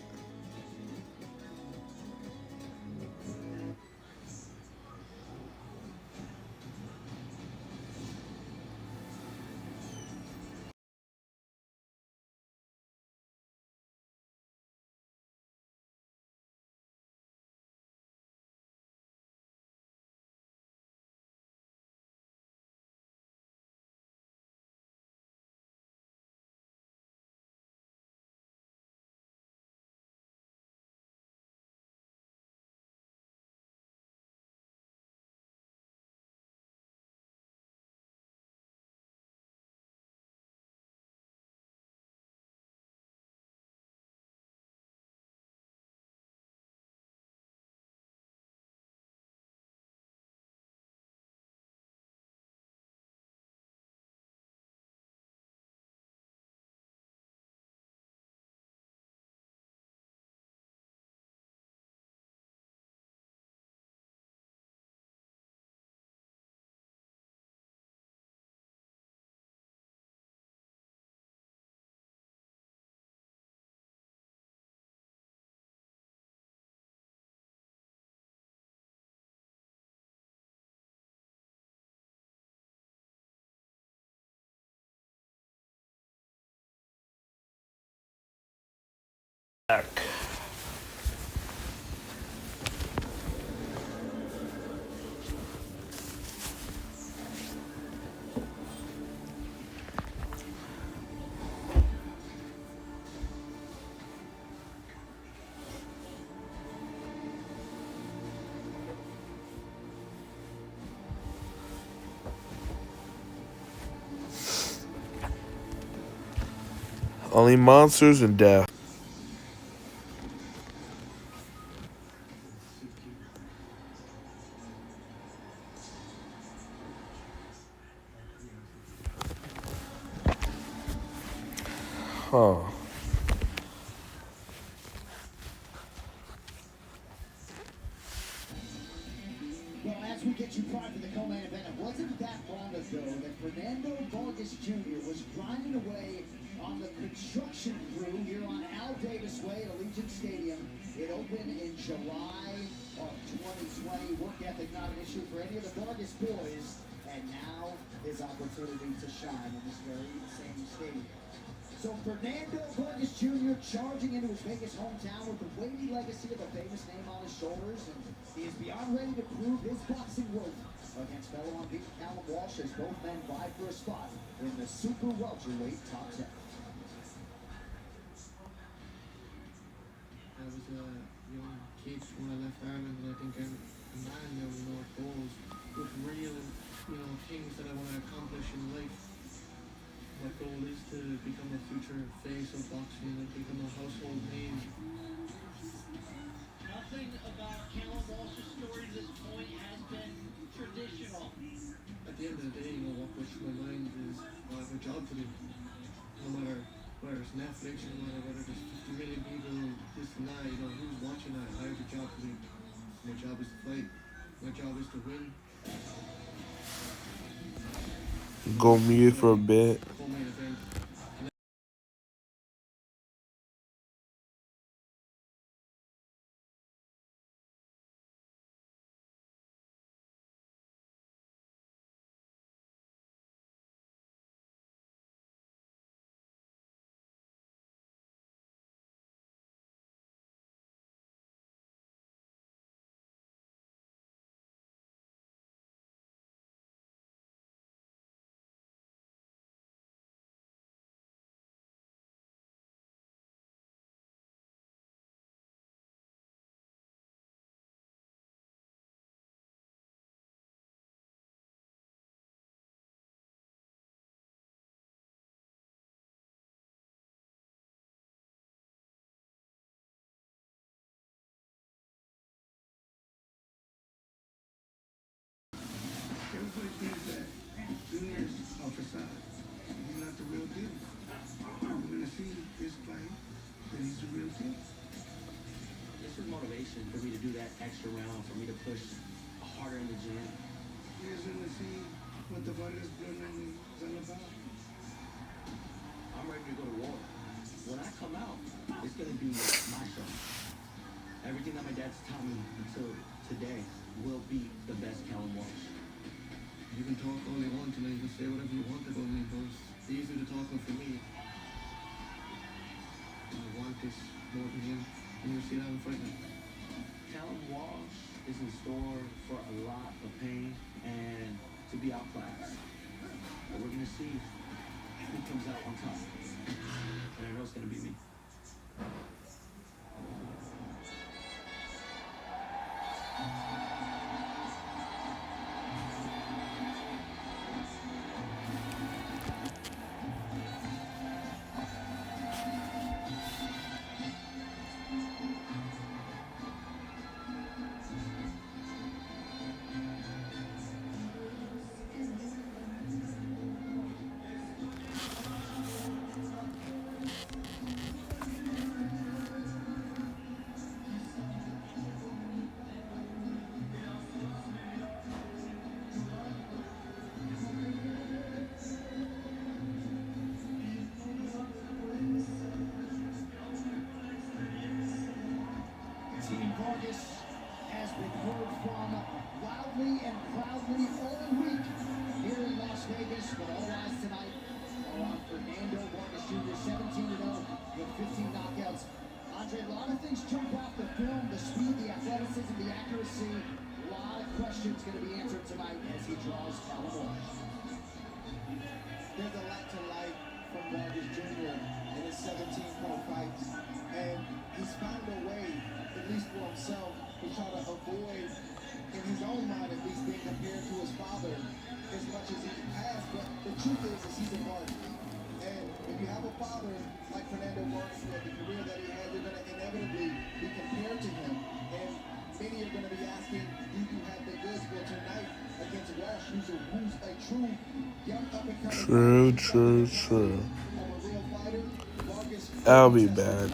Only monsters and death. Huh. Well, as we get you primed for the co-main event, it wasn't that long ago that Fernando Vargas Jr. was grinding away on the construction crew here on Al Davis Way at Allegiant Stadium. It opened in July of 2020. Work ethic not an issue for any of the Vargas boys, and now his opportunity to shine in this very same stadium. So Fernando Vargas Jr. charging into his Vegas hometown with the weighty legacy of a famous name on his shoulders, and he is beyond ready to prove his boxing worth against fellow unbeaten Callum Walsh as both men vie for a spot in the super welterweight top 10. I was a young kid when I left Ireland, and I think I'm a man now, with goals, with real, things that I want to accomplish in life. My goal is to become a future face of boxing and become a household name. Nothing about Callum Walsh's story to this point has been traditional. At the end of the day, what goes through my mind is I have a job to do. No matter whether it's Netflix, no matter whether there's 50 million people, this and that, who's watching that, I have a job to do. My job is to fight. My job is to win. Go mute for a bit. Everybody thinks that Junior's off the side. He's not the real deal. We're going to see this fight that he's the real deal. This is motivation for me to do that extra round, for me to push harder in the gym. You guys going to see what the Vargas bloodline is all about. I'm ready to go to war. When I come out, it's going to be my show. Everything that my dad's taught me until today will be the best Callum Walsh. You can talk all you want, and you can say whatever you want about me, but it's easier to talk for me. I want this more than him, and you'll see that I'm fighting. Callum Walsh is in store for a lot of pain and to be outclassed. But we're going to see who comes out on top. And I know it's going to be me. Team Vargas has been heard from loudly and proudly all week here in Las Vegas, but all eyes tonight are on Fernando Vargas Jr., 17-0 with 15 knockouts. Andre, a lot of things jump off the film, the speed, the athleticism, the accuracy. A lot of questions going to be answered tonight as he draws Callum Walsh. There's a lot to like from Vargas Jr. in his 17 pro fights, and he's found a way, at least for himself, to try to avoid, in his own mind at least, being compared to his father as much as he has. But the truth is he's a Vargas, and if you have a father like with the career that he had, you're going to inevitably be compared to him. And many are going to be asking, do you have the goods? Well, tonight against Walsh, who's a true young up-and-coming True. I'll be back.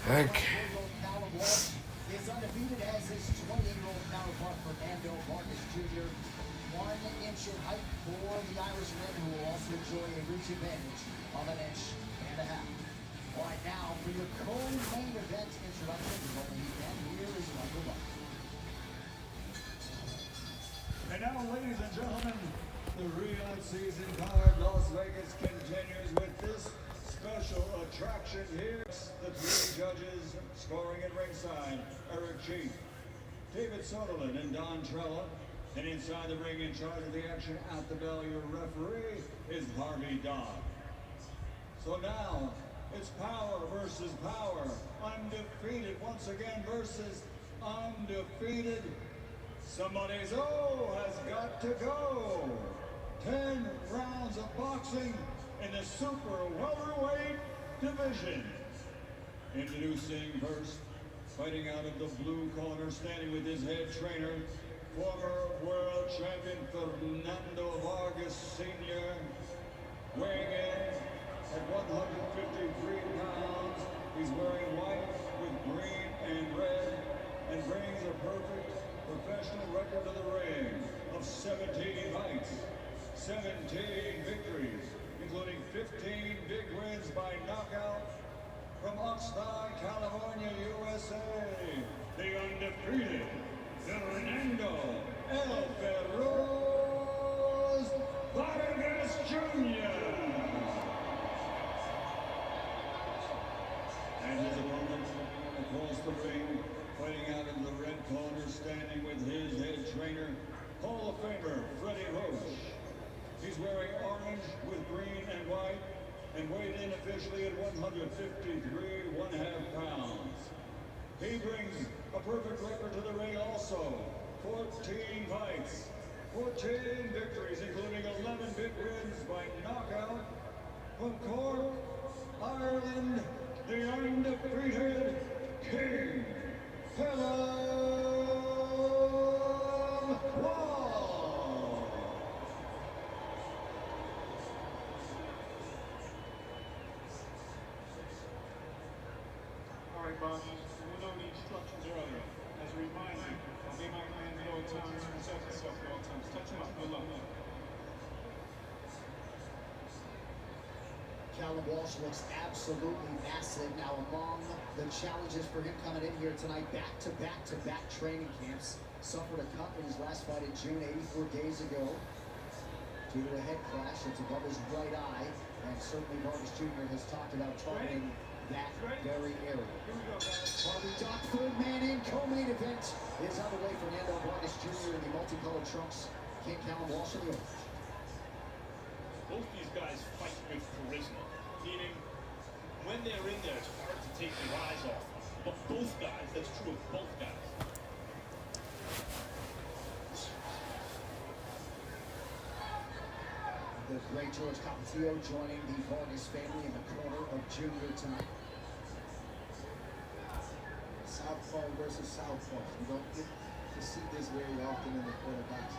Okay. Is undefeated as his 28-year-old counterpart Fernando Marcus Jr. 1 inch in height for the Irishman, who will also enjoy a reach advantage of 1.5 inches. All right, now for your co-main event introduction, here is Michael Buck. And now, ladies and gentlemen, the real season card Las Vegas continues with this special attraction here. The 3 judges scoring at ringside: Eric Chief, David Sutherland, and Don Trella. And inside the ring, in charge of the action at the bell, your referee is Harvey Dodd. So now it's power versus power, undefeated once again versus undefeated. Somebody's has got to go. 10 rounds of boxing in the super welterweight division. Introducing first, fighting out of the blue corner, standing with his head trainer, former world champion Fernando Vargas Sr., weighing in at 153 pounds. He's wearing white with green and red and brings a perfect professional record to the ring of 17 fights, 17 victories, including 15 big wins by knockout. From Oxnard, California, USA, the undefeated Fernando El Ferroz Vargas Jr. And his opponent across the ring, fighting out in the red corner, standing with his head trainer, Hall of Famer Freddie Roach. He's wearing orange with green and white, and weighed in officially at 153 1/2 pounds. He brings a perfect record to the ring also. 14 fights, 14 victories, including 11 big wins by knockout. From Cork, Ireland, the undefeated King TheLoneWolf. All right, Bob. We know the instructions earlier. As a reminder, obey my commands at all times, protect yourself at all times. Touch him up. Good luck. Callum Walsh looks absolutely massive. Now, among the challenges for him coming in here tonight, back-to-back training camps. Suffered a cut in his last fight in June, 84 days ago, due to a head crash. It's above his right eye, and certainly Vargas Jr. has talked about targeting that very area. Harvey Dock, third man in, co-main event is on the way. Fernando Vargas Jr. in the multicolored trunks. King Callum Walsh in the orange. Both these guys fight with charisma, meaning when they're in there, it's hard to take their eyes off them. But both guys, that's true of both guys. The great George Capetillo joining the Vargas family in the corner of Junior tonight. Southpaw versus southpaw. You don't get to see this very often in the quarterbacks.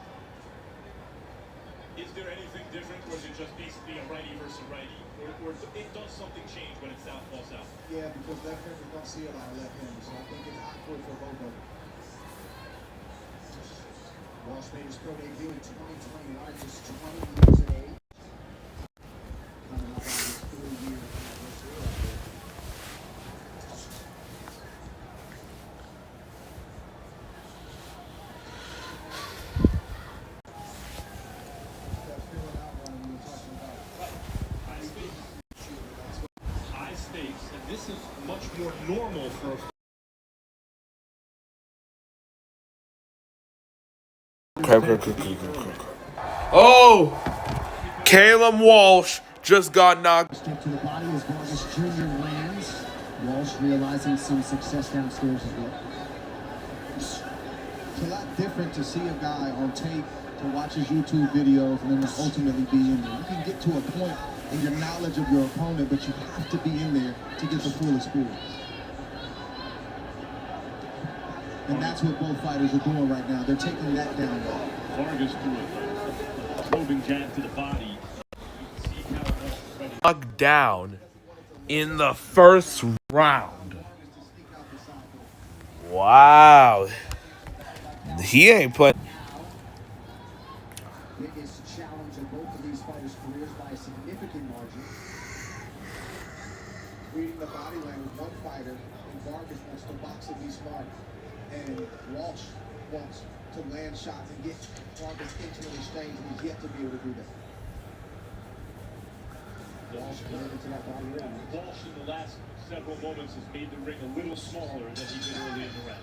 Is there anything different, or is it just basically a righty versus a righty? Or it does something change when it's southpaw south? Yeah, because left-handers don't see a lot of left-handers, so I think it's awkward for both of them. Walsh made his pro debut in 2021, just 20 years of age. Coming up on his 4-year anniversary. High stakes, and this is much more normal for Oh, Caleb Walsh just got knocked. Stick to the body as Vargas Jr. lands. Walsh realizing some success downstairs as well. It's a lot different to see a guy on tape, to watch his YouTube videos, and then to ultimately be in there. You can get to a point in your knowledge of your opponent, but you have to be in there to get the full experience. And that's what both fighters are doing right now. They're taking that down. Vargas threw a probing jab to the body. Knocked down in the first round. Wow. He ain't put. Biggest challenge of both of these fighters' careers by a significant margin. Reading the body language, one fighter, and Vargas wants to box and be smart. And Walsh wants to land shots and get Vargas into an exchange, and he's yet to be able to do that. Walsh getting into that body early. Walsh in the last several moments has made the ring a little smaller than he did early in the round.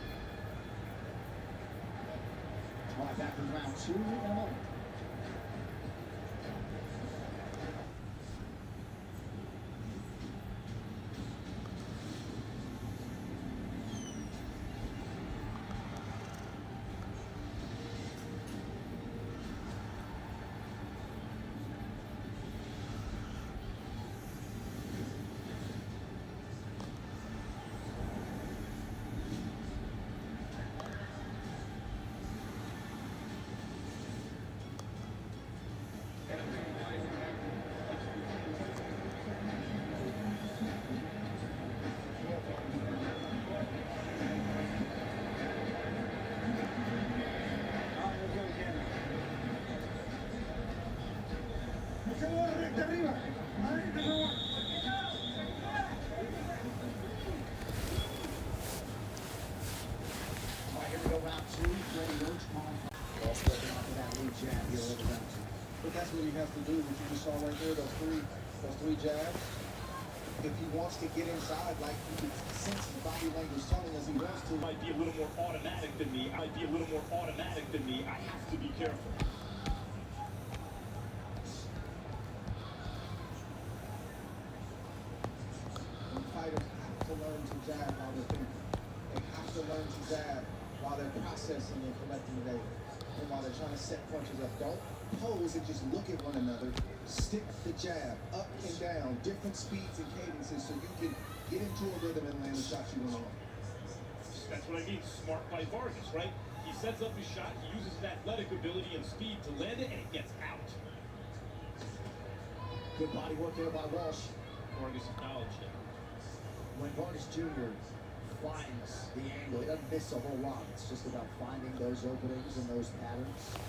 All right, back in round 2 in a moment. But that's what he has to do, what you just saw right there, those three jabs. If he wants to get inside, like you can sense his body language telling us he wants to. Might be a little more automatic than me. I have to be careful. When fighters have to learn to jab while they're thinking. They have to learn to jab while they're processing and collecting the data. And while they're trying to set punches up, don't pose and just look at one another. Stick the jab up and down, different speeds and cadences, so you can get into a rhythm and land the shots you want to land. That's what I mean, smart by Vargas, right? He sets up his shot, he uses his athletic ability and speed to land it, and it gets out. Good body work there by Walsh. Vargas acknowledged it. When Vargas Jr. finds the angle, he doesn't miss a whole lot. It's just about finding those openings and those patterns.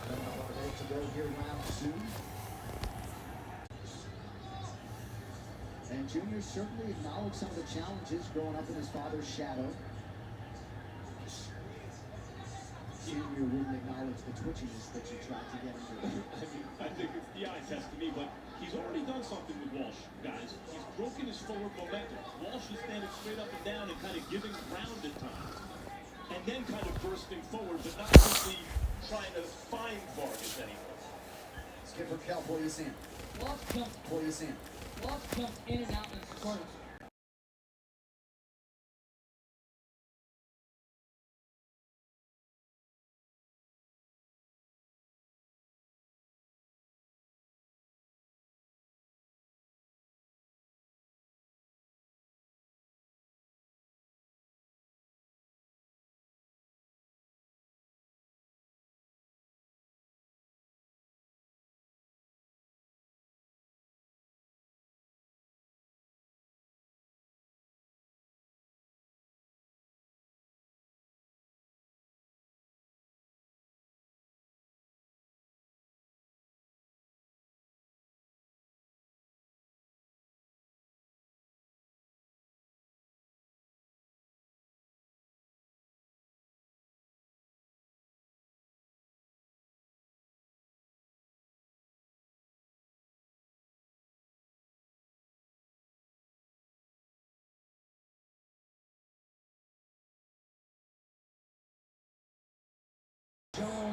About a minute to go here in round 2. And Junior certainly acknowledged some of the challenges growing up in his father's shadow. Junior wouldn't acknowledge the twitchiness that you tried to get into. I think it's the eye test to me, but he's already done something with Walsh, guys. He's broken his forward momentum. Walsh is standing straight up and down and kind of giving ground at times. And then kind of bursting forward, but not simply trying to find Vargas anymore. Skipper Kel, what are you seeing? Walsh comes, What are you seeing? Walsh comes in and out in corners.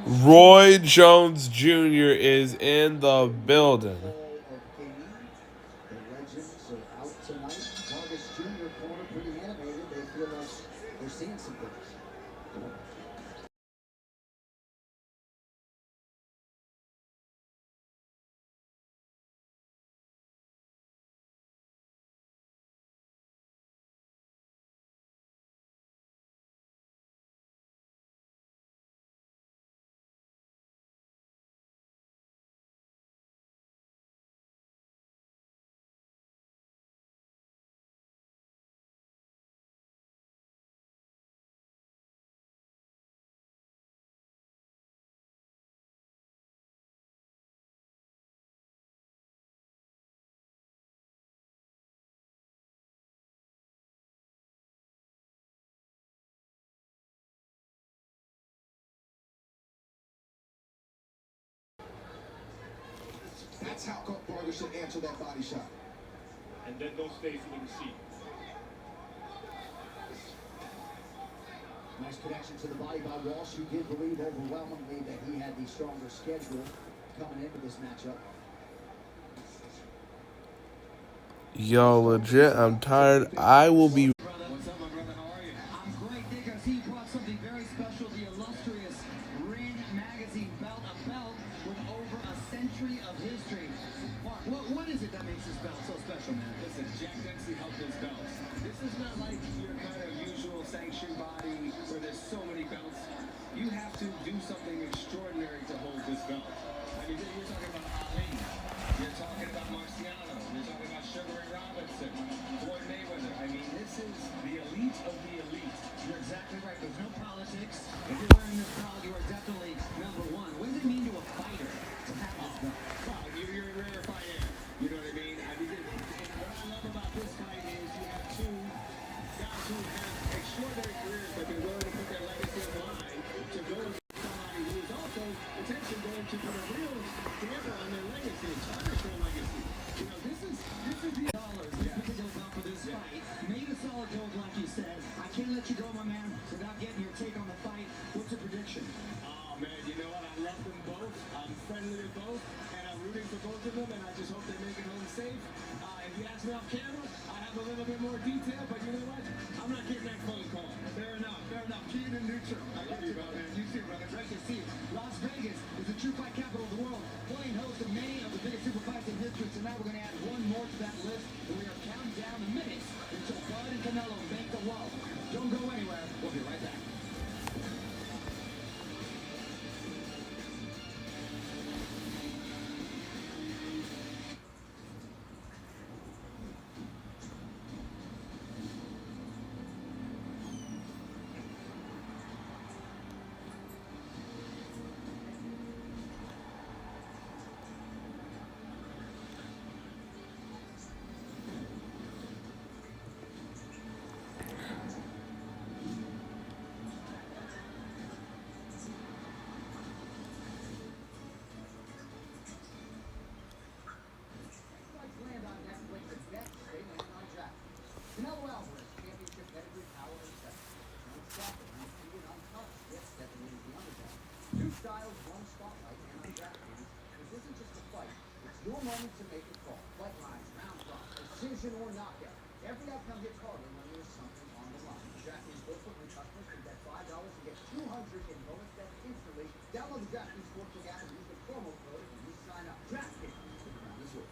Roy Jones Jr. is in the building. The legends are out tonight. Vargas Jr. corner pretty animated. They feel like they're seeing some things. That's how Vargas should answer that body shot. And then don't stay for the receipt. Nice connection to the body by Walsh, who did believe overwhelmingly that he had the stronger schedule coming into this matchup. Yo, legit, I'm tired. I will be... What's up, my brother? How are you? I'm great, Dick. I see you brought something very special, the illustrious Ring Magazine belt, a belt with over a century of history. Mark, what is it that makes this belt so special, man? Listen, Jack Dempsey helped this belt. This is not like your kind of usual sanctioned body where there's so many belts. You have to do something extraordinary to hold this belt. I mean, you're talking about Ali. You're talking about Marciano. You're talking about Sugar Ray Robinson, Floyd Mayweather. I mean, this is the elite of the elite. You're exactly right. There's no politics. If you're wearing this belt, you are definitely number one. What does it mean to a fighter to have this belt? Wow, you're a rare fighter. to put a real damper on their legacy, tarnish their legacy. You know, this is the dollars to go out for this fight. Made a solid gold, like you said. I can't let you go, my man, without getting your take on the fight. What's your prediction? Oh man, you know what? I love them both. I'm friendly with both, and I'm rooting for both of them, and I just hope they make it home safe. If you ask me off camera, I have a little bit more detail, but you know what? I'm not getting that phone call. Fair enough, fair enough. Keep it neutral. I love you, brother. You too, brother. Great to see you. Las Vegas is the true fight capital of the world, playing host to many of the biggest super fights in history. Tonight we're going to add one more to that list, and we are counting down the minutes until Bud and Canelo make the wall. Don't go anywhere. We'll be right back. Canelo Alvarez, championship pedigree, power, and sex. Crawford, undefeated, untouched, yet stepping into the underdog. Two styles, one spotlight, and on DraftKings, this isn't just a fight. It's your moment to make a call. Fight lines, round drop, decision, or knockout. Every outcome gets harder when there's something on the line. DraftKings Sportsbook new customers can bet $5 and get $200 in bonus bets instantly. Download the DraftKings Sportsbook app and use the promo code when you sign up. DraftKings, the crown is yours.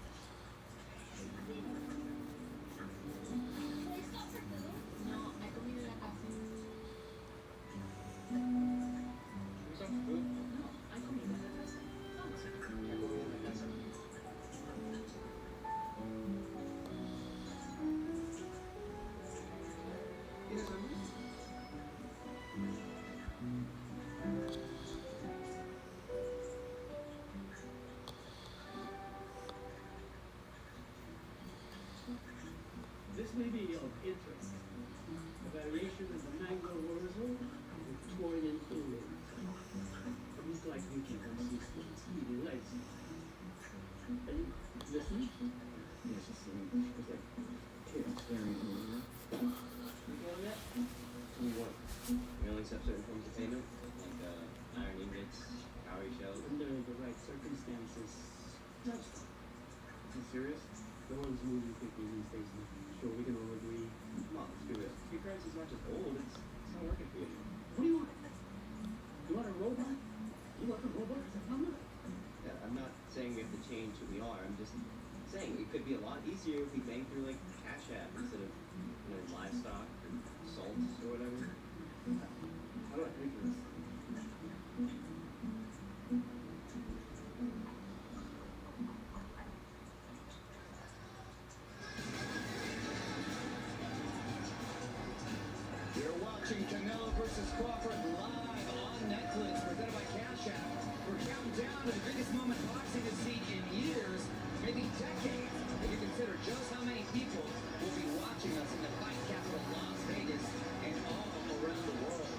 This may be of interest. The variation of the mango horizon with touring and cooling. It looks like we can see speedy legs. Are you listening? Yes, it's like kids staring at me. You got that? What? We only accept certain forms of payment? Like iron ingots, cowrie shells? Under the right circumstances. That's fine. Is this serious? The one's moving quickly these days. Sure, we can all agree. Come on, let's do this. Your currency's not just old, it's not working for you. What do you want? You want a robot? You want a robot as a plumber? Yeah, I'm not saying we have to change who we are. I'm just saying it could be a lot easier if we bank through like Cash App instead of, you know, livestock or salts or whatever. How do I pay for this? You're watching Canelo versus Crawford live on Netflix, presented by Cash App. We're counting down to the biggest moment boxing has seen in years, maybe decades, if you consider just how many people will be watching us in the fight capital of Las Vegas and all around the world.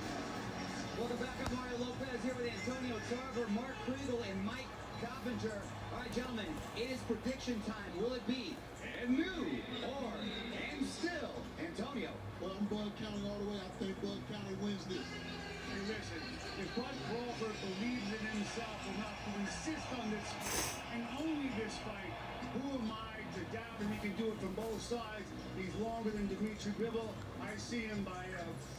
Welcome back. I'm Mario Lopez here with Antonio Tarver, Mark Kriegel, and Mike Coppinger. All right, gentlemen, it is prediction time. Will it be and new or and still? Antonio. Well, I'm Bud County all the way. I think Bud County wins this. Hey, listen, if Bud Crawford believes in himself enough to insist on this and only this fight, who am I to doubt him? He can do it from both sides. He's longer than Dimitri Bivol. I see him by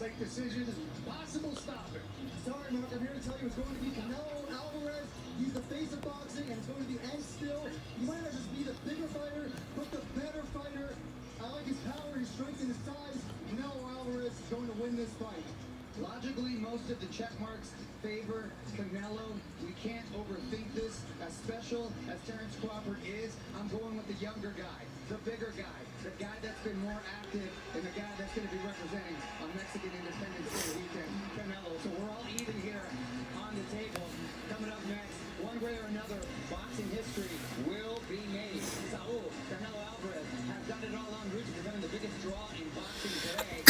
late decision. Possible stopping. Sorry, Mark, I'm here to tell you it's going to be Canelo Alvarez. He's the face of boxing, and it's going to be and still. He might not just be the bigger fighter, but the better fighter. I like his power, his strength, and his size. Canelo Alvarez is going to win this fight. Logically, most of the check marks favor Canelo. We can't overthink this. As special as Terrence Crawford is, I'm going with the younger guy, the bigger guy, the guy that's been more active, and the guy that's going to be representing on Mexican Independence Day weekend, Canelo. So we're all even here on the table. Coming up next, one way or another, boxing history will be made. Saul Canelo Alvarez has done it all on route to becoming the biggest draw in boxing today.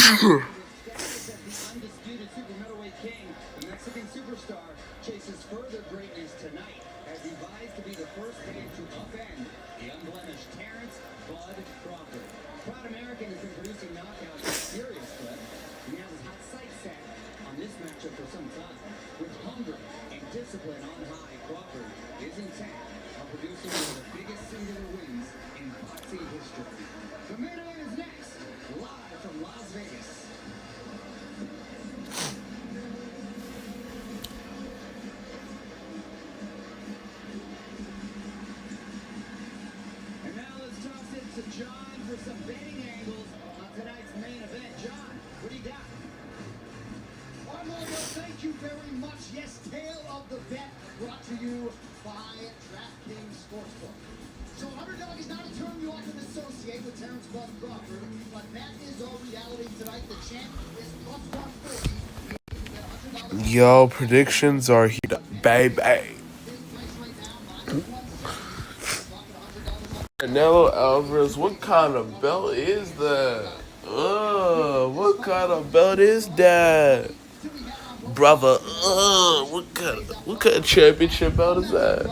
Status as the undisputed super middleweight king, the Mexican superstar chases further greatness tonight as he vies to be the first man to upend the unblemished Terrence Bud Crawford. Proud American has been producing knockouts with serious threat. He has his hot sights set on this matchup for some time. With hunger and discipline on high, Crawford is intent on producing one of the biggest singular wins in boxing history. The main event is next, live from Las Vegas. And now let's toss it to John for some betting angles on tonight's main event. John, what do you got? Armando, thank you very much. Yes, Tale of the Bet brought to you by DraftKings Sportsbook. So underdog is not a term you often associate with Terrence Bud Crawford, but that is our reality tonight. The champ is plus 140. Yo, predictions are here, baby. Canelo Alvarez, what kind of belt is that? What kind of belt is that? Brother, what kind of championship belt is that?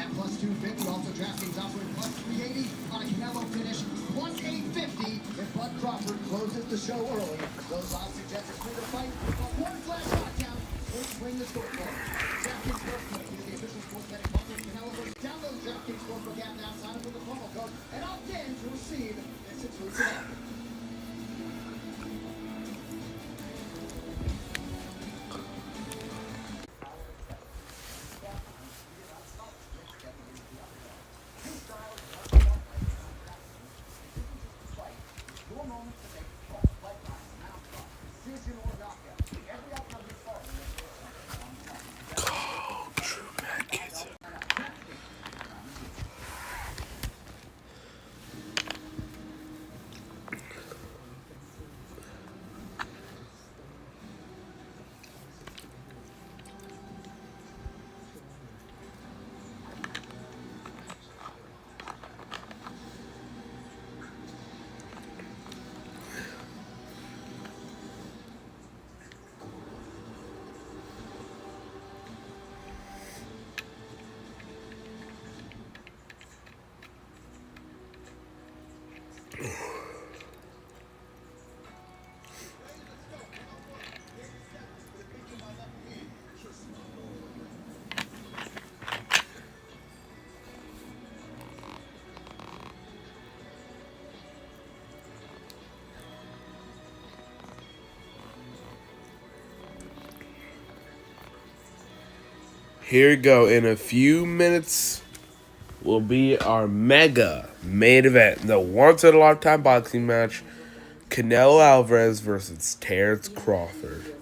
At plus 250, also DraftKings offering plus 380 on a Canelo finish, plus 850 if Bud Crawford closes the show early. Those odds suggest it's through the fight, but one flash knockdown will swing the scoreboard. DraftKings Sportsbook is the official sports betting partner of Canelo. Download the DraftKings Sportsbook app now, sign up with the promo code, and opt in to receive this exclusive offer. Here we go. In a few minutes will be our mega main event. The once-in-a-lifetime boxing match. Canelo Alvarez versus Terrence Crawford.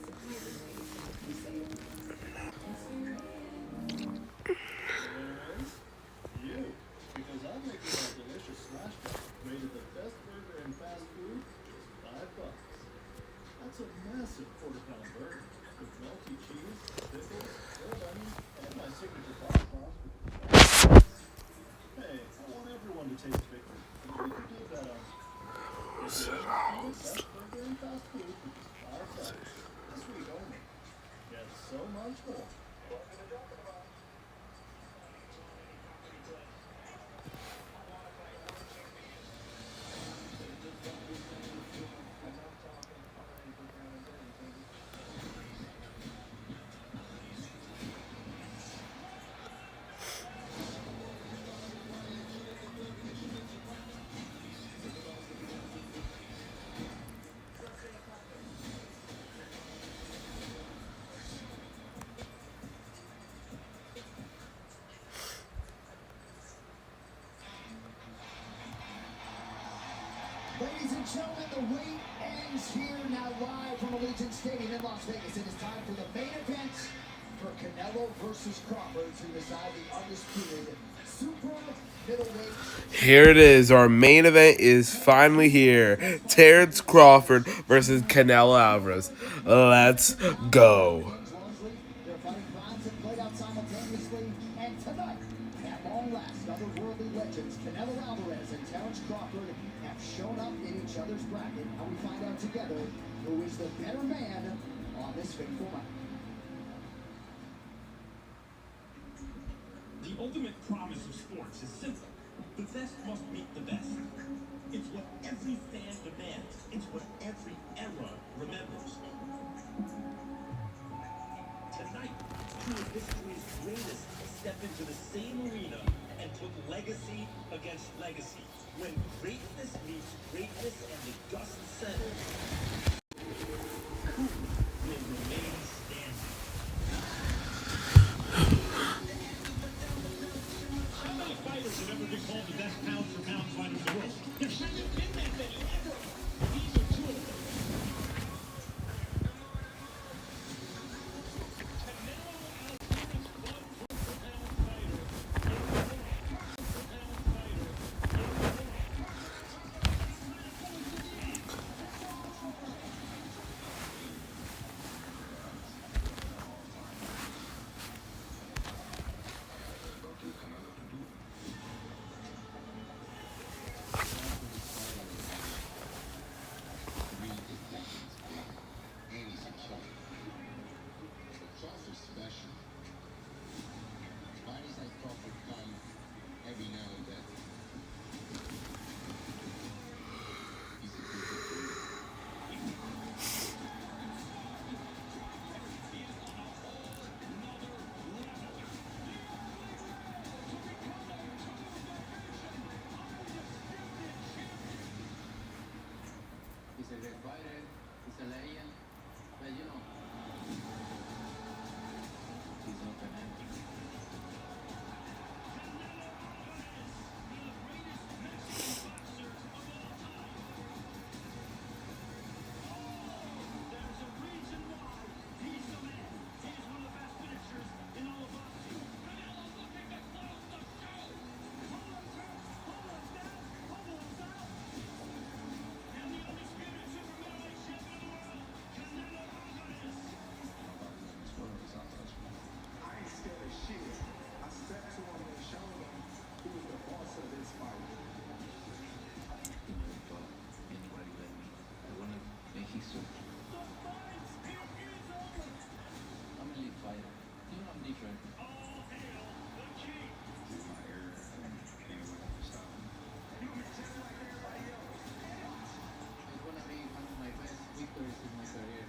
Ladies and gentlemen, the wait ends here now live from Allegiant Stadium in Las Vegas. It is time for the main event for Canelo versus Crawford to decide the undisputed super middleweight. Here it is. Our main event is finally here. Terrence Crawford versus Canelo Alvarez. Let's go. Their fighting crimes have played out simultaneously, and tonight, at long last, otherworldly legends Canelo Alvarez and Terrence Crawford have shown up in each other's bracket. Now we find out together who is the better man on this fateful night. The ultimate promise of sports is simple. The best must meet the best. It's what every fan demands. It's what every era remembers. Tonight, two of history's greatest step into the same arena and put legacy against legacy. When greatness meets greatness and the dust settles, who will remain standing? How many fighters have ever been called the best pound-for-pound fighter in the world? There hasn't been that many ever. These are two of them. He's a great fighter, he's a legend, but you know, he's not Canelo. I'm a elite fighter. You know I'm different. It's gonna be one of my best victories in my career.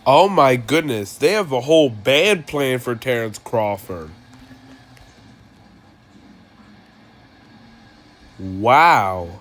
Oh my goodness, they have a whole band planned for Terrence Crawford. Wow.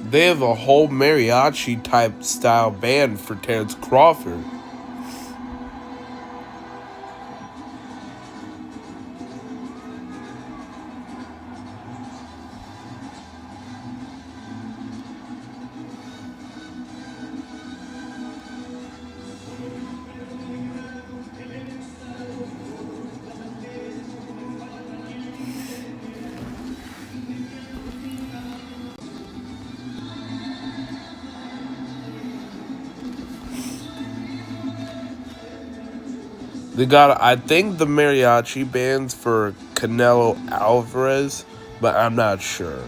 They have a whole mariachi type style band for Terrence Crawford. They got, I think, the mariachi band's for Canelo Alvarez, but I'm not sure.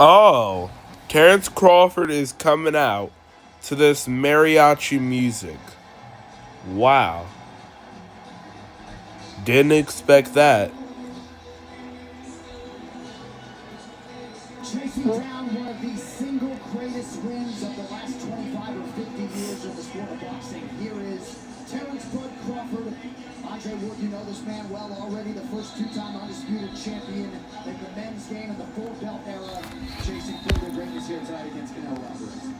Oh, Terrence Crawford is coming out to this mariachi music. Wow. Didn't expect that. Chasing down one of the single greatest wins of the last 25 or 50 years in the sport of boxing. Here is Terrence Bud Crawford. Andre Wood, you know this man well already, the first two-time undisputed champion in the men's game in the full belt era, chasing further greatness here tonight against Canelo Alvarez.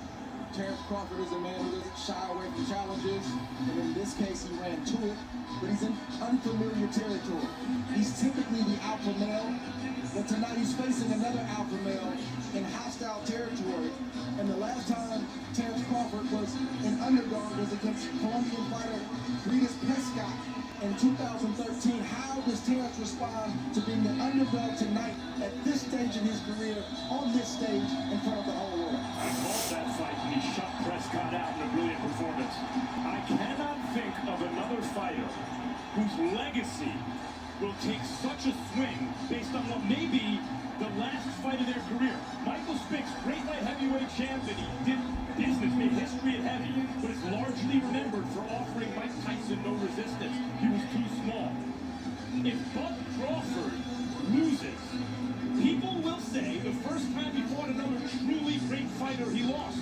Terrence Crawford is a man who doesn't shy away from challenges, and in this case he ran to it, but he's in unfamiliar territory. He's typically the alpha male, but tonight he's facing another alpha male in hostile territory, and the last time Terrence Crawford was an underdog was against Colombian fighter Britas Pescott in 2013. How does Terrence respond to being the underdog tonight at this stage in his career, on this stage, in front of the whole world? I called that fight and he shut Prescott out in a brilliant performance. I cannot think of another fighter whose legacy will take such a swing based on what may be the last fight largely remembered for offering Mike Tyson no resistance. He was too small. If Bud Crawford loses, people will say the first time he fought another truly great fighter, he lost.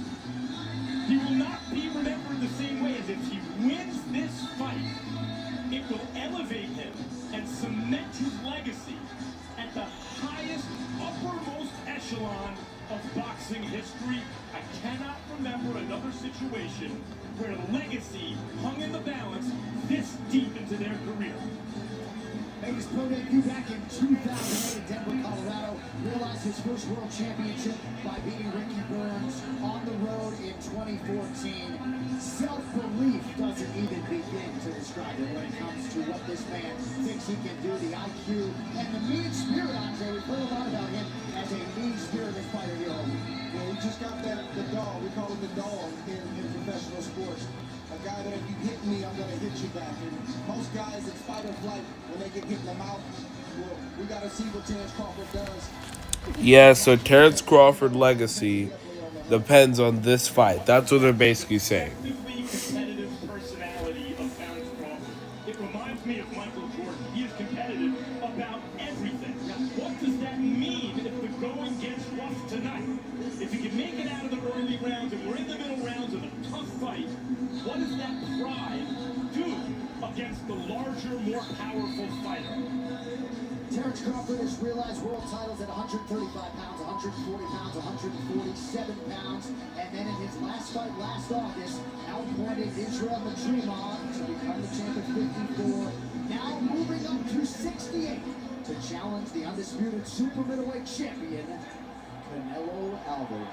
He will not be remembered the same way as if he wins this fight. It will elevate him and cement his legacy at the highest, uppermost echelon of boxing history. I cannot remember another situation where legacy hung in the balance this deep into their career. Made his pro debut back in 2008 in Denver, Colorado. Realized his first world championship by beating Ricky Burns on the road in 2014. Self-belief doesn't even begin to describe it when it comes to what this man thinks he can do. The IQ and the mean spirit, Andre. We've heard a lot about him as a mean-spirited fighter here. Well, we just got the dog. We call it the dog in professional sports. A guy that if you hit me, I'm going to hit you back. And most guys, it's fight or flight. When they get hit in the mouth, well, we got to see what Terence Crawford does. Yeah, so Terence Crawford legacy depends on this fight. That's what they're basically saying. Competitive personality of Terence Crawford. It reminds me of Michael Jordan. He is competitive about everything. Now, what does that mean if the going gets rough tonight? If he can make it out of the early rounds and we're in the middle rounds of a tough fight, what does that pride do against the larger, more powerful fighter? Terence Crawford has realized world titles at 135 pounds, 140 pounds, 147 pounds, and then in his last fight last August, outpointed Israel Madrimov to become the champ at 54. Now moving up to 68 to challenge the undisputed super middleweight champion, Canelo Alvarez.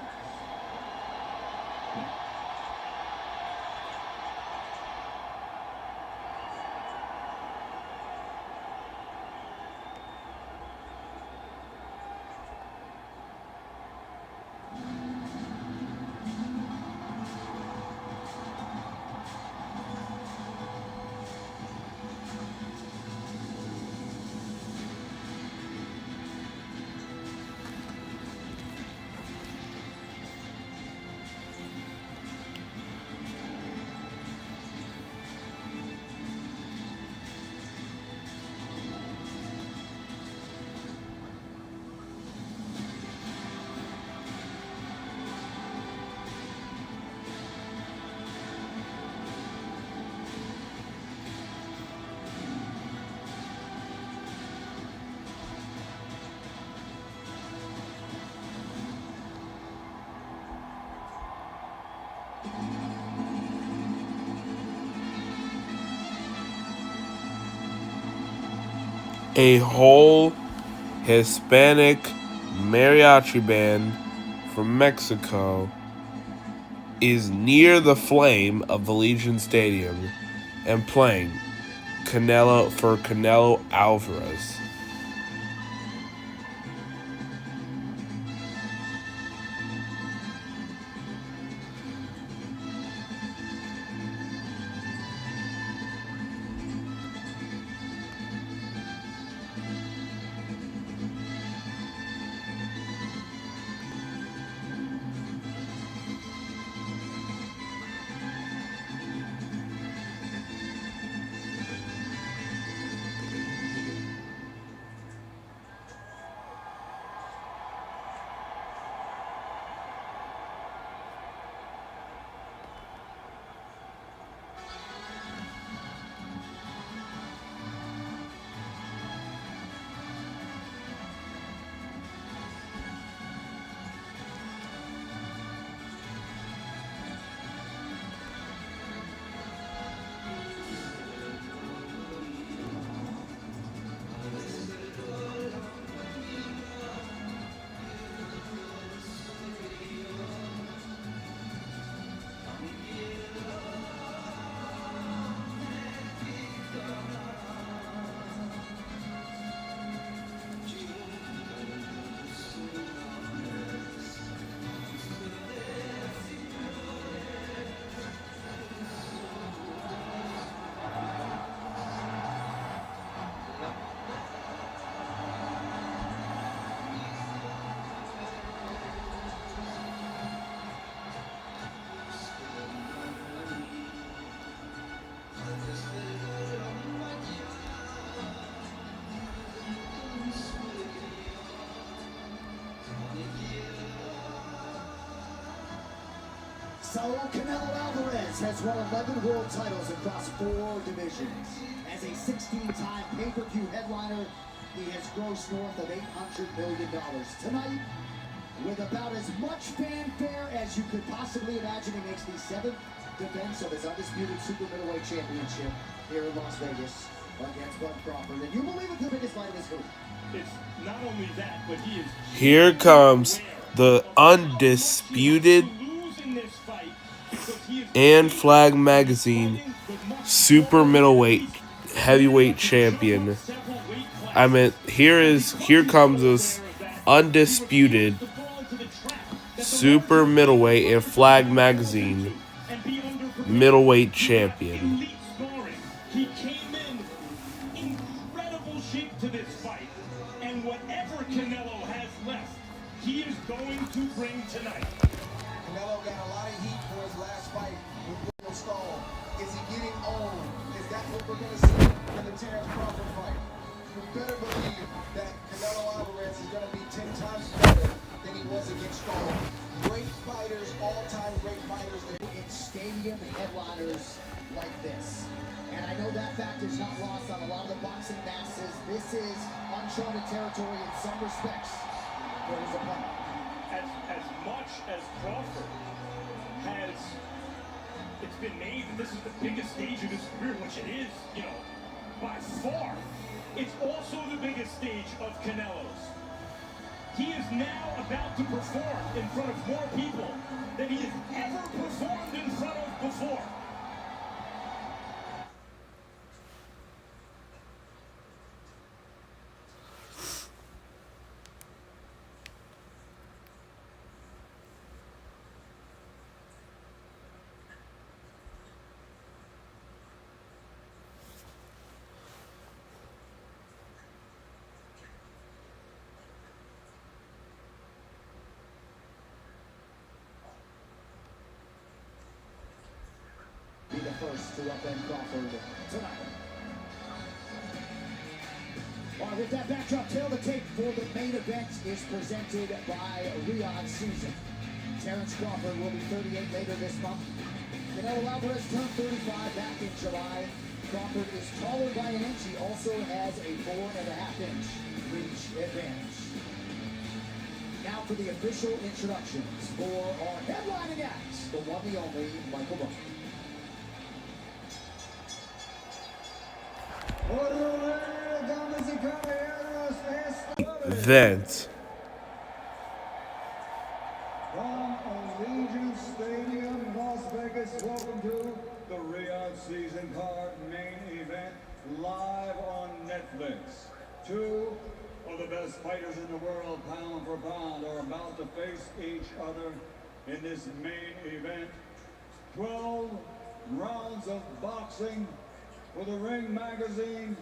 A whole Hispanic mariachi band from Mexico is near the flame of the Legion Stadium and playing Canelo Alvarez. So Canelo Alvarez has won 11 world titles across 4 divisions. As a 16-time pay-per-view headliner, he has grossed north of $800 million. Tonight, with about as much fanfare as you could possibly imagine, he makes the 7th defense of his undisputed super middleweight championship here in Las Vegas against Bud Crawford. And you believe it, the biggest fight of his career. It's not only that, but he is Here comes the undisputed and Flag Magazine super middleweight heavyweight champion. I meant here comes this undisputed super middleweight and Flag Magazine middleweight champion. He came in incredible shape to this fight, and whatever Canelo has left, he is going to bring tonight. Canelo got a lot of heat for his last fight with William Stall. Is he getting old? Is that what we're going to see in the Terrence Crawford fight? You better believe that Canelo Alvarez is going to be 10 times better than he was against Stall. Great fighters, all-time great fighters. In stadium headliners like this. And I know that fact is not lost on a lot of the boxing masses. This is uncharted territory in some respects for his opponent. As much as Crawford has, it's been made that this is the biggest stage of his career, which it is, by far. It's also the biggest stage of Canelo's. He is now about to perform in front of more people than he has ever performed in front of before. Be the first to upend Crawford tonight. All right, with that backdrop, tail the tape for the main event is presented by Riyadh Season. Terrence Crawford will be 38 later this month. Canelo Alvarez turned 35 back in July. Crawford is taller by an inch. He also has a 4.5-inch reach advantage. Now for the official introductions for our headlining acts, the one, the only, Michael Buffer. Vent. From Allegiant Stadium, Las Vegas, welcome to the Riyadh Season Card main event live on Netflix. 2 of the best fighters in the world, pound for pound, are about to face each other in this main event. 12 rounds of boxing for the Ring Magazine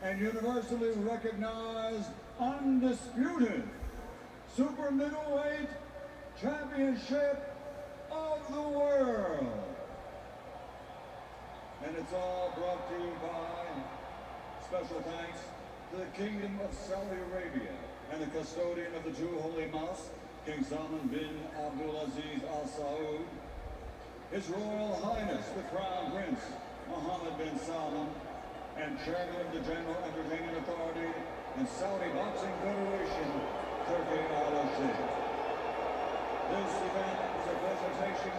and universally recognized undisputed super middleweight championship of the world. And it's all brought to you by special thanks to the Kingdom of Saudi Arabia and the custodian of the two holy mosques, King Salman bin Abdulaziz Al Saud, His Royal Highness the Crown Prince Mohammed bin Salman, and Chairman of the General Entertainment Authority and Saudi Boxing Federation, Turki Al-Sheikh. This event is a presentation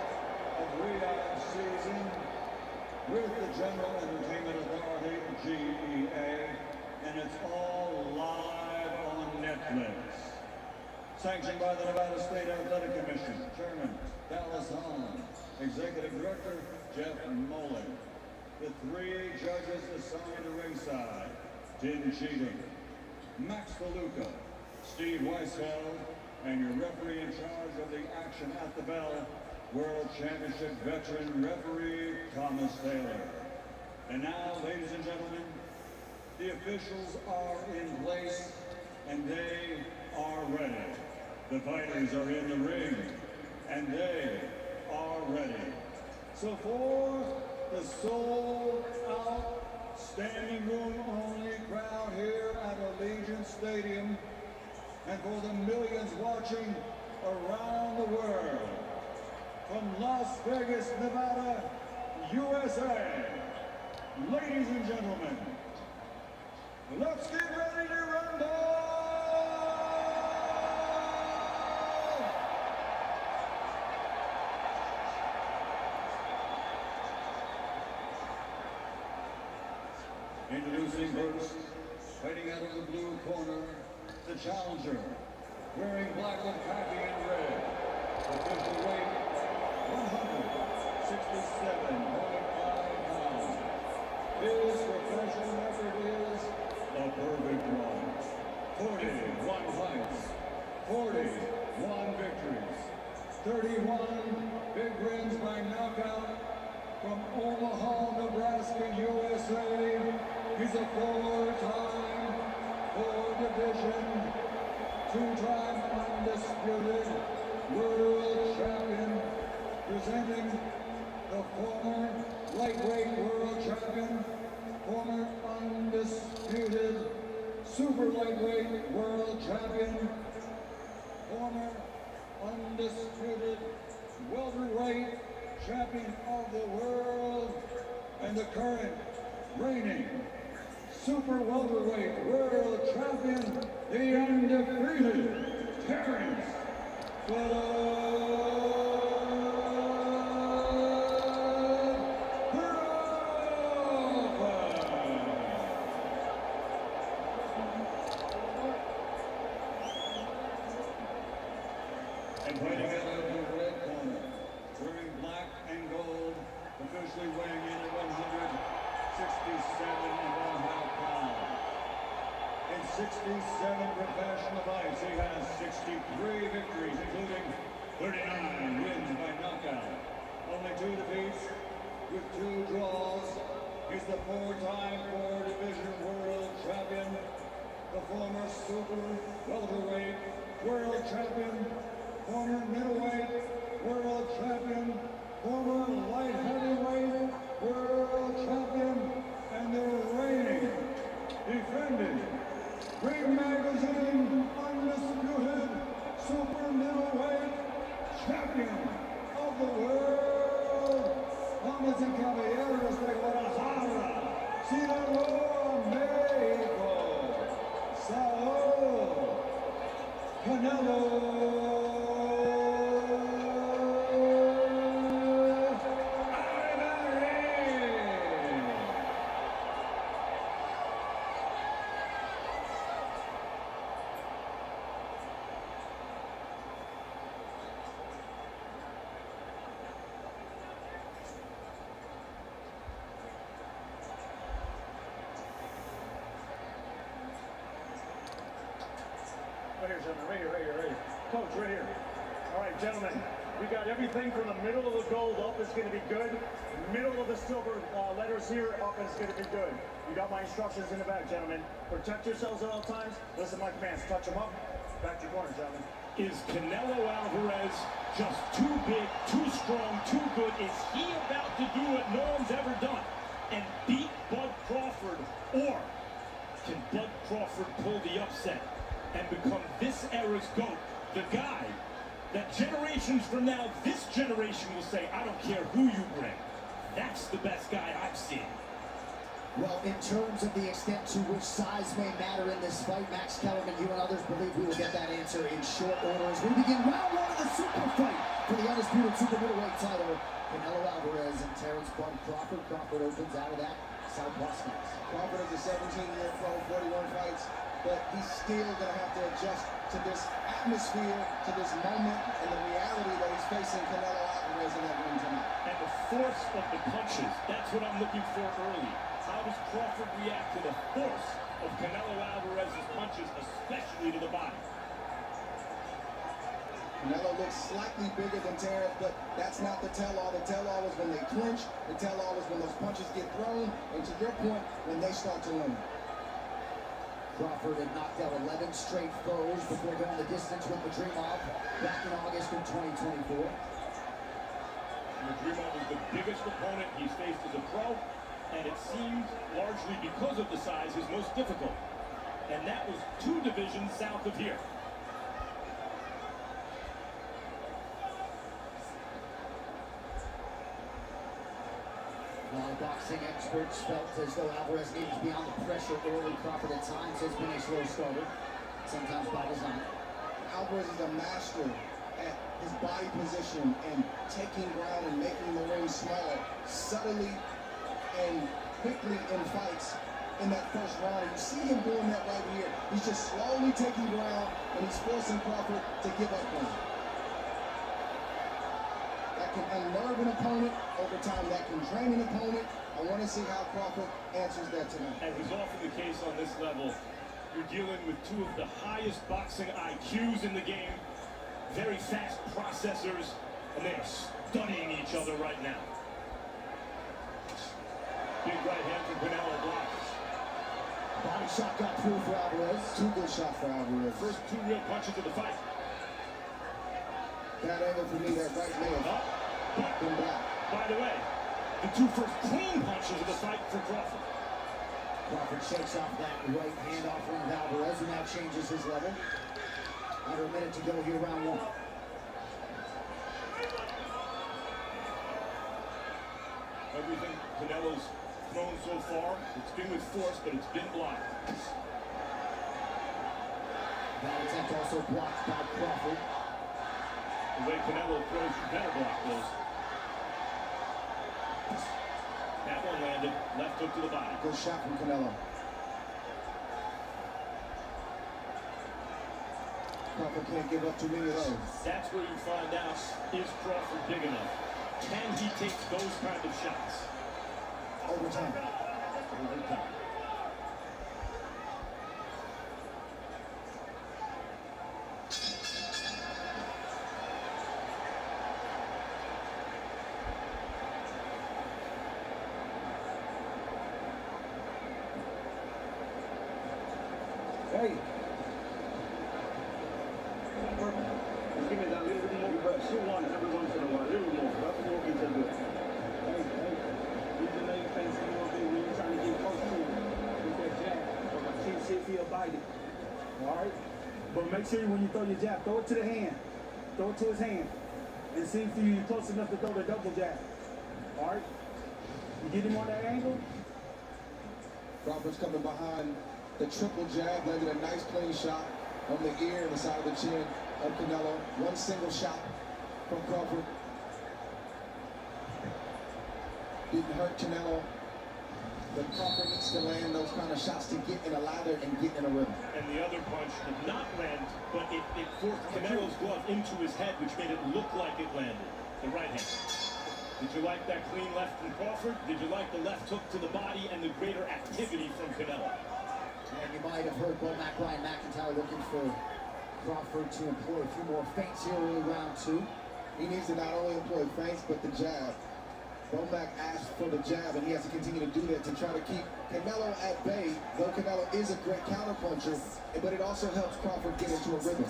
of Riyadh Season with the General Entertainment Authority, GEA, and it's all live on Netflix. Sanctioned by the Nevada State Athletic Commission, Chairman Dallas Hahn, Executive Director Jeff Molin. The 3 judges assigned to ringside: Tim Cheatham, Max DeLuca, Steve Weisfeld, and your referee in charge of the action at the bell, World Championship veteran referee Thomas Taylor. And now, ladies and gentlemen, the officials are in place and they are ready. The fighters are in the ring and they are ready. So for the sold-out, standing room only crowd here at Allegiant Stadium, and for the millions watching around the world, from from Las Vegas, Nevada, USA. Ladies and gentlemen, let's get ready to rumble! Introducing first, fighting out of the blue corner, the challenger, wearing black and khaki and red, official weight 167.5 pounds. His professional record is a perfect one. 41 fights, 41 victories, 31 big wins by knockout. From Omaha, Nebraska, USA, he's a four-time, four-division, two-time undisputed world champion, presenting the former lightweight world champion, former undisputed super lightweight world champion, former undisputed welterweight champion of the world, and the current reigning super welterweight world champion, the undefeated Terrence and fighting out of the red corner, wearing black and gold, officially weighing in at 167.5 pounds. In 67 professional fights, he has 63 victories, including 39 wins by knockout. Only 2 defeats with 2 draws. He's the four-time four-division world champion, the former super welterweight world champion, former middleweight world champion, former light heavyweight world champion, and the reigning, defending, Ring Magazine undisputed super middleweight champion of the world. Damas y caballeros de Guadalajara, Sinaloa, México, Saúl Canelo. Right here, gentlemen, right here. Coach, right here. All right, gentlemen, we got everything from the middle of the gold up is going to be good. Middle of the silver letters here up is going to be good. You got my instructions in the back, gentlemen. Protect yourselves at all times. Listen to my commands. Touch them up. Back to your corner, gentlemen. Is Canelo Alvarez just too big, too strong, too good? Is he about to do what no one's ever done and beat Bud Crawford? Or can Bud Crawford pull the upset and become this era's GOAT, the guy that generations from now, this generation will say, I don't care who you bring. That's the best guy I've seen. Well, in terms of the extent to which size may matter in this fight, Max Kellerman, you and others believe we will get that answer in short order as we begin round 1 of the super fight for the undisputed super middleweight title. Canelo Alvarez and Terrence Bud Crawford. Crawford opens out of that Southwest next. Crawford is a 17-year pro, 41 fights, but he's still going to have to adjust to this atmosphere, to this moment, and the reality that he's facing Canelo Alvarez in that ring tonight. And the force of the punches, that's what I'm looking for early. How does Crawford react to the force of Canelo Alvarez's punches, especially to the body? Canelo looks slightly bigger than Terrence, but that's not the tell-all. The tell-all is when they clinch. The tell-all is when those punches get thrown. And to your point, when they start to lean. Crawford had knocked out 11 straight foes before going the distance with Madrimov back in August of 2024. Madrimov is the biggest opponent he's faced as a pro, and it seems largely because of the size his most difficult. And that was 2 divisions south of here. While boxing experts felt as though Alvarez needed to be on the pressure early, Crawford at times has been a slow starter, sometimes by design. Alvarez is a master at his body position and taking ground and making the ring smaller, subtly and quickly in fights. In that first round, you see him doing that right here. He's just slowly taking ground and he's forcing Crawford to give up on him. That can unnerve an opponent over time. That can drain an opponent. I want to see how Crawford answers that tonight. As is often the case on this level, you're dealing with two of the highest boxing IQs in the game, very fast processors, and they are studying each other right now. Big right hand from Canelo blocks. Body shot got through for Alvarez. Two good shots for Alvarez. First two real punches of the fight. That angle for me, that right leg. Been blocked. By the way, the two first clean punches of the fight for Crawford. Crawford shakes off that right hand offering of Alvarez, who now changes his level. Under a minute to go here, round one. Everything Canelo's thrown so far, it's been with force, but it's been blocked. That attempt also blocked by Crawford. The way Canelo throws, you better block those. That one landed, left hook to the body. Good shot from Canelo. Crawford can't give up too many of those. That's where you find out, is Crawford big enough? Can he take those kind of shots? Overtime. Overtime. Hey. Give me that little bit more, but she wants every once in a while. Little more, but that's more into it. Hey, you just know you face a little bit when you're trying to get close to him with that jab. But my team shit feel biting. Alright? But make sure when you throw your jab, throw it to the hand. Throw it to his hand. And see if you're close enough to throw the double jab. Alright? You get him on that angle? Crawford's coming behind the triple jab, landed a nice clean shot on the ear and the side of the chin of Canelo. One single shot from Crawford. Didn't hurt Canelo, but Crawford needs to land those kind of shots to get in a lather and get in a rhythm. And the other punch did not land, but it forced Canelo's glove into his head, which made it look like it landed. The right hand. Did you like that clean left from Crawford? Did you like the left hook to the body and the greater activity from Canelo? And you might have heard Ryan McIntyre looking for Crawford to employ a few more feints here early round two. He needs to not only employ feints, but the jab. Bomac asked for the jab, and he has to continue to do that to try to keep Canelo at bay, though Canelo is a great counterpuncher, but it also helps Crawford get into a rhythm.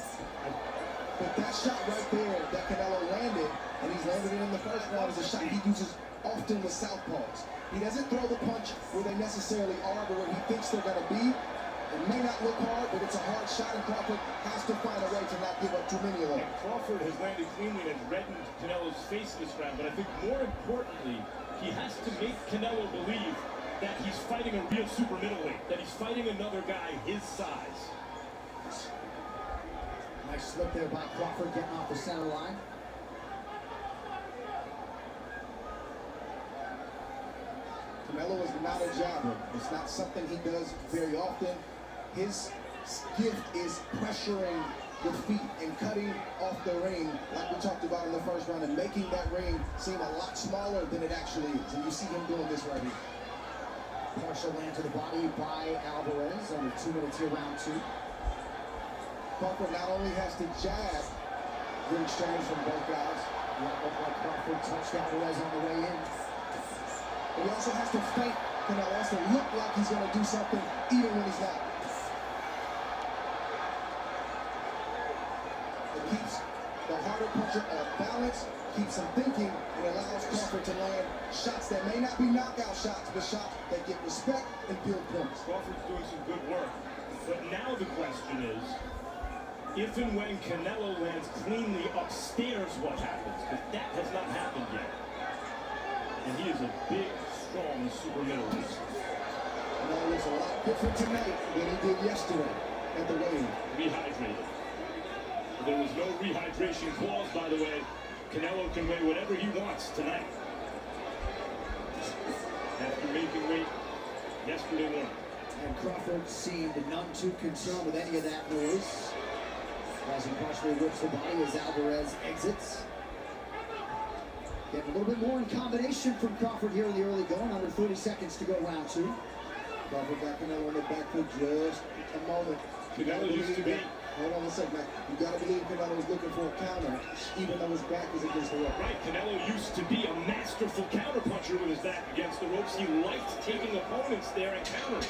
But that shot right there that Canelo landed, and he's landed it in the first round, is a shot he uses often with southpaws. He doesn't throw the punch where they necessarily are, but where he thinks they're going to be. It may not look hard, but it's a hard shot, and Crawford has to find a way to not give up too many of them. And Crawford has landed cleanly and reddened Canelo's face this round, but I think more importantly, he has to make Canelo believe that he's fighting a real super middleweight, that he's fighting another guy his size. Nice slip there by Crawford, getting off the center line. Canelo is not a jabber. It's not something he does very often. His gift is pressuring with feet and cutting off the ring, like we talked about in the first round, and making that ring seem a lot smaller than it actually is. And you see him doing this right here. Partial land to the body by Alvarez. Under 2 minutes here, round two. Crawford not only has to jab, good exchange from both guys. Looked like Crawford touched Alvarez on the way in. But he also has to feint. Canelo has to look like he's going to do something, even when he's not. It keeps the harder puncher off balance, keeps him thinking, and allows Crawford to land shots that may not be knockout shots, but shots that get respect and build points. Crawford's doing some good work. But now the question is, if and when Canelo lands cleanly upstairs, what happens? Because that has not happened yet. And he is a big, strong super middleweight. Canelo looks a lot different tonight than he did yesterday at the weigh-in. Rehydrated. There was no rehydration clause, by the way. Canelo can weigh whatever he wants tonight. After making weight yesterday morning. And Crawford seemed none too concerned with any of that noise as he partially whips the body as Alvarez exits. Getting a little bit more in combination from Crawford here in the early going. Under 30 seconds to go round two. Crawford got Canelo on the back foot just a moment. Canelo used to be. Hold on a second, man. You gotta believe Canelo was looking for a counter, even though his back is against the rope. Right, Canelo used to be a masterful counterpuncher with his back against the ropes. He liked taking opponents there and countering.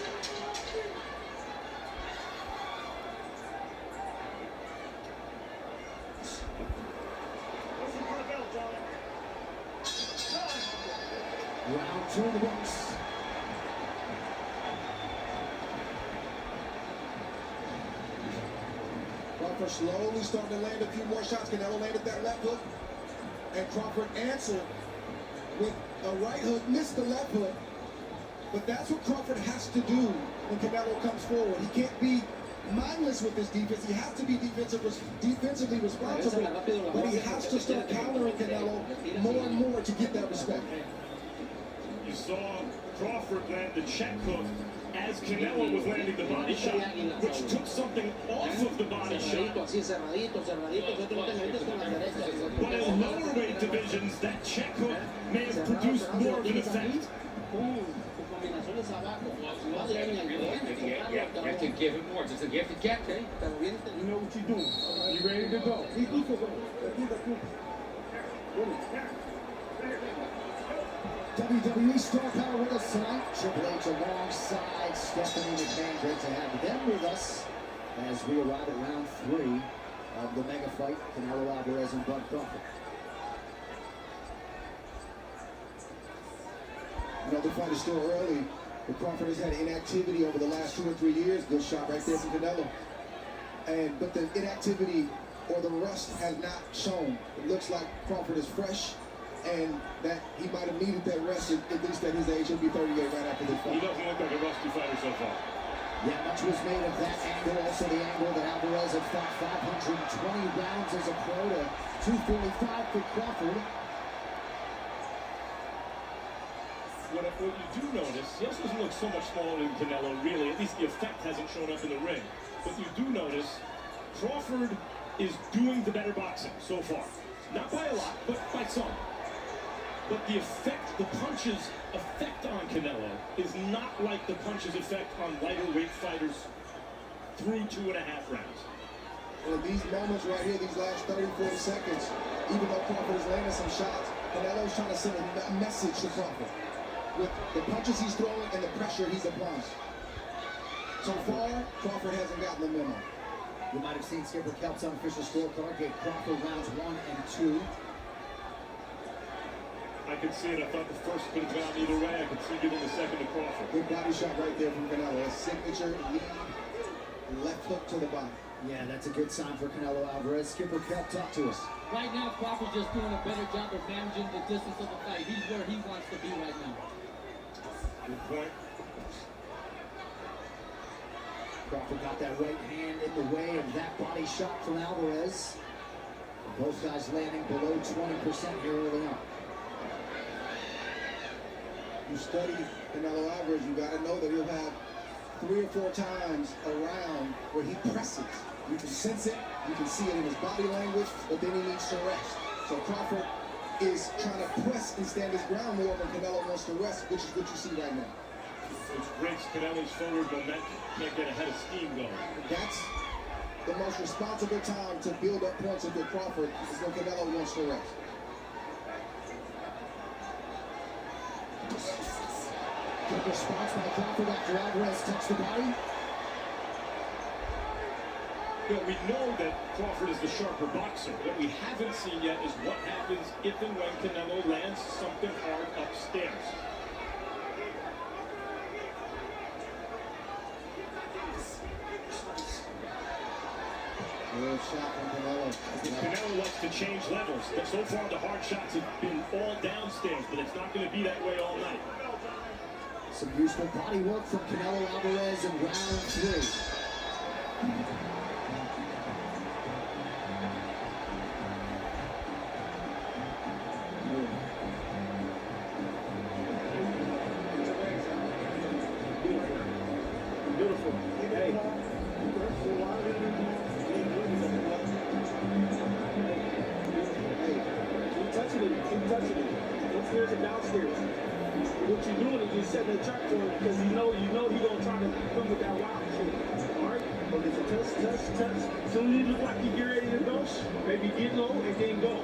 Round two in the books. Crawford slowly starting to land a few more shots. Canelo landed that left hook, and Crawford answered with a right hook, missed the left hook. But that's what Crawford has to do when Canelo comes forward. He can't be mindless with his defense. He has to be defensively responsible, but he has to start countering Canelo more and more to get that respect. You saw Crawford land the check hook as Canelo was landing the body shot, which took something off of the body shot. But in lower weight divisions, that check hook may have produced more of an effect. You have to give it more. Just a gift to get, okay? You know what you're doing. You ready to go? WWE Star Power with us tonight. Triple H alongside Stephanie McMahon. Great to have them with us as we arrive at round three of the mega fight. Canelo Alvarez and Bud Crawford. You know, the fight is still early, but Crawford has had inactivity over the last 2 or 3 years. Good shot right there from Canelo. But the inactivity or the rust has not shown. It looks like Crawford is fresh, and that he might have needed that rest, at least at his age. He'll be 38 right after this fight. He doesn't look like a rusty fighter so far. Yeah, much was made of that angle. Also the angle that Alvarez had fought 520 rounds as a pro to 245 for Crawford. What you do notice, he also doesn't look so much smaller than Canelo, really. At least the effect hasn't shown up in the ring. But you do notice Crawford is doing the better boxing so far. Not by a lot, but by some. But the effect, the punches' effect on Canelo is not like the punches' effect on lighter weight fighters through 2.5 rounds. Well, these moments right here, these last 30, 40 seconds, even though Crawford is landing some shots, Canelo's trying to send a message to Crawford with the punches he's throwing and the pressure he's applying. So far, Crawford hasn't gotten the memo. You might have seen Skipper Kelp's unofficial scorecard gave Crawford rounds 1 and 2. I could see it. I thought the first could have gone either way. I could see giving the second to Crawford. Good body shot right there from Canelo. A signature lead left hook to the body. Yeah, that's a good sign for Canelo Alvarez. Skipper Kelp, talk to us. Right now, Crawford's just doing a better job of managing the distance of the fight. He's where he wants to be right now. Good point. Crawford got that right hand in the way of that body shot from Alvarez. Both guys landing below 20% here early on. You study Canelo Alvarez, you got to know that he'll have 3 or 4 times around where he presses. You can sense it, you can see it in his body language, but then he needs to rest. So Crawford is trying to press and stand his ground more when Canelo wants to rest, which is what you see right now. Which breaks Canelo's forward momentum. Can't get ahead of steam going. That's the most responsible time to build up points with Crawford is when Canelo wants to rest. Good response by Crawford after Alvarez touched the body. But we know that Crawford is the sharper boxer. What we haven't seen yet is what happens if and when Canelo lands something hard upstairs. Good shot from Canelo. Canelo likes to change levels. So far, the hard shots have been all downstairs, but it's not going to be that way all night. Some useful body work from Canelo Alvarez in round 3. Beautiful. Hey. Keep touching it. Keep touching it. Upstairs and downstairs. What you're doing is you're setting a trap for him because you know he's gonna try to come with that wild shit. Alright? But it's a touch. As soon as you look like you get ready to go, maybe get low and then go.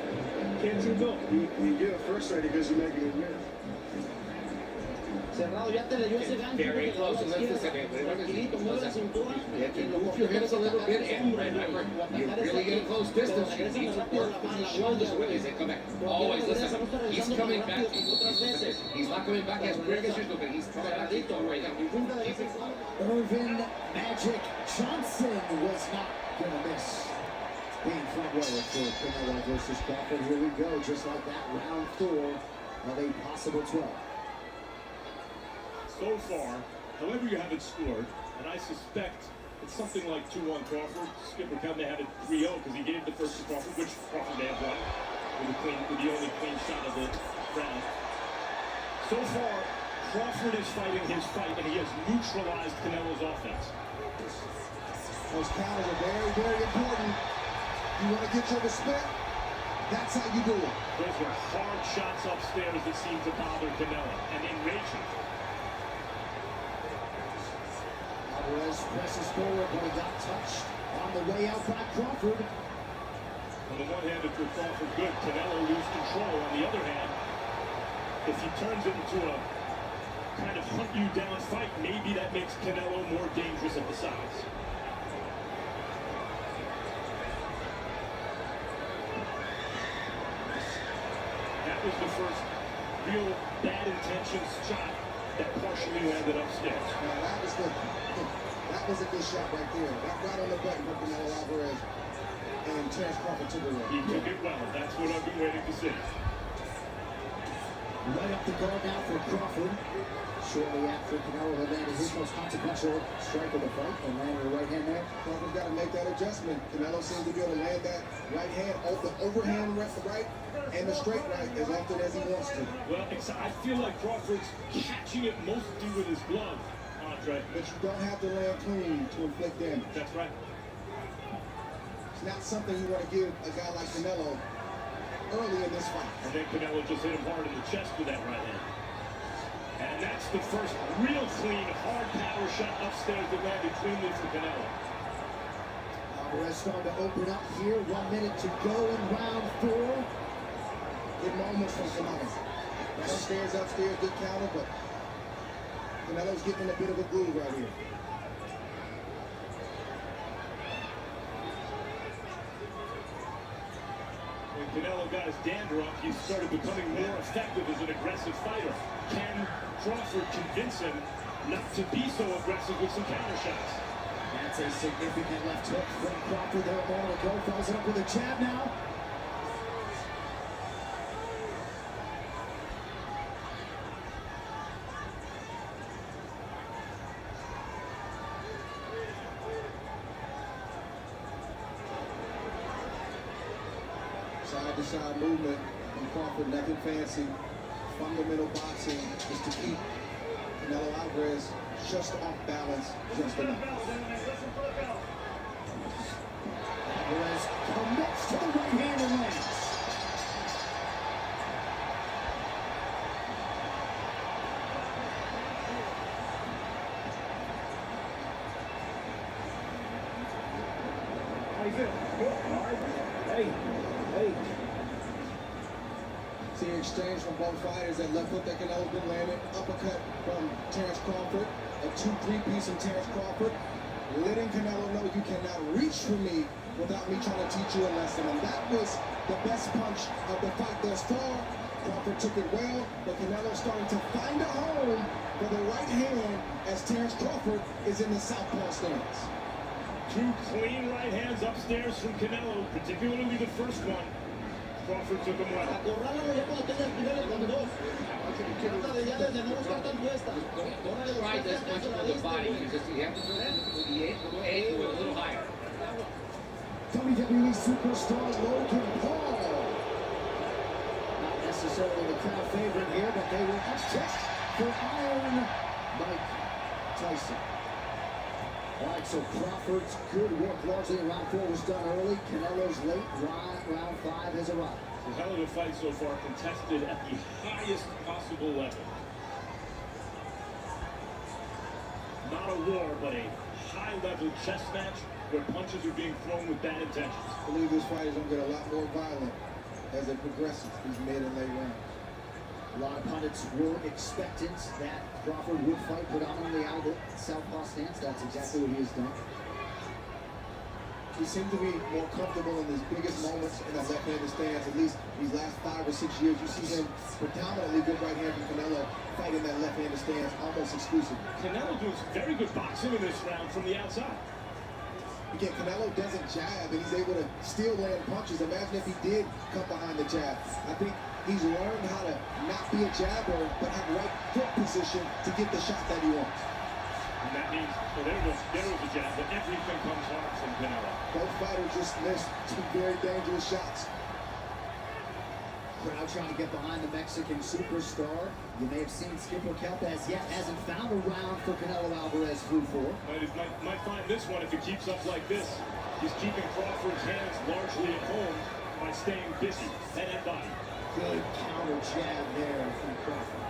Can't you go? You get frustrated because you're making it miss. Cerrado, ya te leyó ese gancho. Very close, and that's the second. If you move your hips a little bit and remember, you're really getting close distance. You need to work with your shoulders with it. They come back. Always listen. He's coming back. He's not coming back as quick as usual, but he's coming back right now. Keep it. Irvin Magic Johnson was not gonna miss being front rower for Canelo versus Crawford. Here we go, just like that, round 4 of a possible 12. So far, however you have it scored, and I suspect it's something like 2-1 Crawford. Skipper Cub may have it 3-0 because he gave the first to Crawford, which Crawford may have won with the only clean shot of the round. So far, Crawford is fighting his fight, and he has neutralized Canelo's offense. Those counters are very, very important. You want to get your respect? That's how you do it. Those were hard shots upstairs that seemed to bother Canelo and enrage him. Alvarez presses forward, but he got touched on the way out by Crawford. On the one hand, if you're Crawford good, Canelo lose control. On the other hand, if he turns it into a kind of hunt you down fight, maybe that makes Canelo more dangerous at the sides. That was the first real bad intentions shot that partially landed upstairs. That was a good shot right there. That right on the button for Canelo Alvarez. And Terence Crawford took it away. He took it well. That's what I've been waiting to see. Right up the guard now for Crawford. Shortly after Canelo had landed his most consequential strike of the fight and landed a right hand there. Crawford's got to make that adjustment. Canelo seems to be able to land that right hand, the overhand right and the straight right as often as he wants to. Well, I feel like Crawford's catching it mostly with his glove, Andre. But you don't have to land clean to inflict damage. That's right. It's not something you want to give a guy like Canelo early in this fight. And then Canelo just hit him hard in the chest with that right hand. And that's the first real clean, hard power shot upstairs that landed cleanly for Canelo. Alvarez starting to open up here. 1 minute to go in round 4. Good moments from Canelo. Upstairs, good counter, but Canelo's getting in a bit of a groove right here. When Canelo got his dander up, he started becoming more effective as an aggressive fighter. Can Crawford convince him not to be so aggressive with some counter shots? That's a significant left hook from Crawford there a moment ago. Follows it up with a jab now. Side-to-side movement from Crawford, nothing fancy. Fundamental boxing is to keep Canelo Alvarez just off balance, just enough. Alvarez commits to the right hand and lands. How you feel? Hey. See an exchange from both fighters. That left hook that Canelo's been landing. Uppercut from Terence Crawford. A 2-3 piece from Terence Crawford. Letting Canelo know you cannot reach for me without me trying to teach you a lesson. And that was the best punch of the fight thus far. Crawford took it well, but Canelo's starting to find a home for the right hand as Terence Crawford is in the southpaw stance. 2 clean right hands upstairs from Canelo, particularly the first one. Crawford took him well. Try this much with the body. You just you have to go the ankle a little higher. WWE superstar Logan Paul. Not necessarily the crowd favorite here, but they will uptick for Iron Mike Tyson. All right, so Crawford's good work largely in round 4 was done early. Canelo's late round 5 has arrived. A hell of a fight so far, contested at the highest possible level. Not a war, but a high-level chess match where punches are being thrown with bad intentions. I believe this fight is going to get a lot more violent as it progresses these mid and late rounds. A lot of pundits were expectant that Crawford would fight predominantly out of the southpaw stance. That's exactly what he has done. He seemed to be more comfortable in his biggest moments in that left-handed stance. At least these last 5 or 6 years, you see him predominantly good right hand from Canelo fighting that left-handed stance almost exclusively. Canelo doing some very good boxing in this round from the outside. Again, Canelo doesn't jab, and he's able to still land punches. Imagine if he did come behind the jab. I think he's learned how to not be a jabber, but have right foot position to get the shot that he wants. And that means, well, there was a jab, but everything comes hard from Canelo. Both fighters just missed 2 very dangerous shots. Crowd trying to get behind the Mexican superstar. You may have seen Skipper Kelpaz yet hasn't found a round for Canelo Alvarez through 4. Might find this one if it keeps up like this. He's keeping Crawford's hands largely at home by staying busy, head and body. Good counter jab there from Crawford.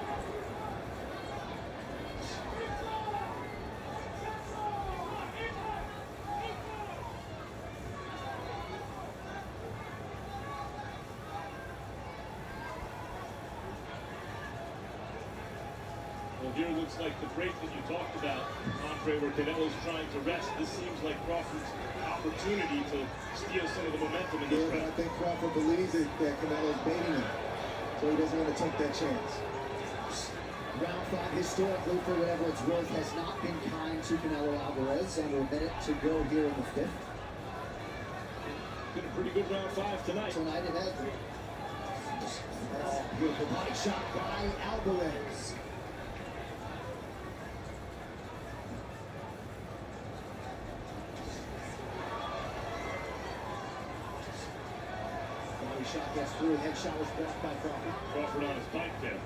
Well, here looks like the break that you talked about, Andre, where Canelo's trying to rest. This seems like Crawford's opportunity to steal some of the momentum in this round. I think Crawford believes that Canelo's baiting him, so he doesn't want to take that chance. Round 5 historically, for whatever it's worth, has not been kind to Canelo Alvarez. Under a minute to go here in the 5th. Been a pretty good round 5 tonight. Tonight it has been. Beautiful body shot by Alvarez. Shot gets through, headshot was blocked by Crawford. Crawford on his bike there.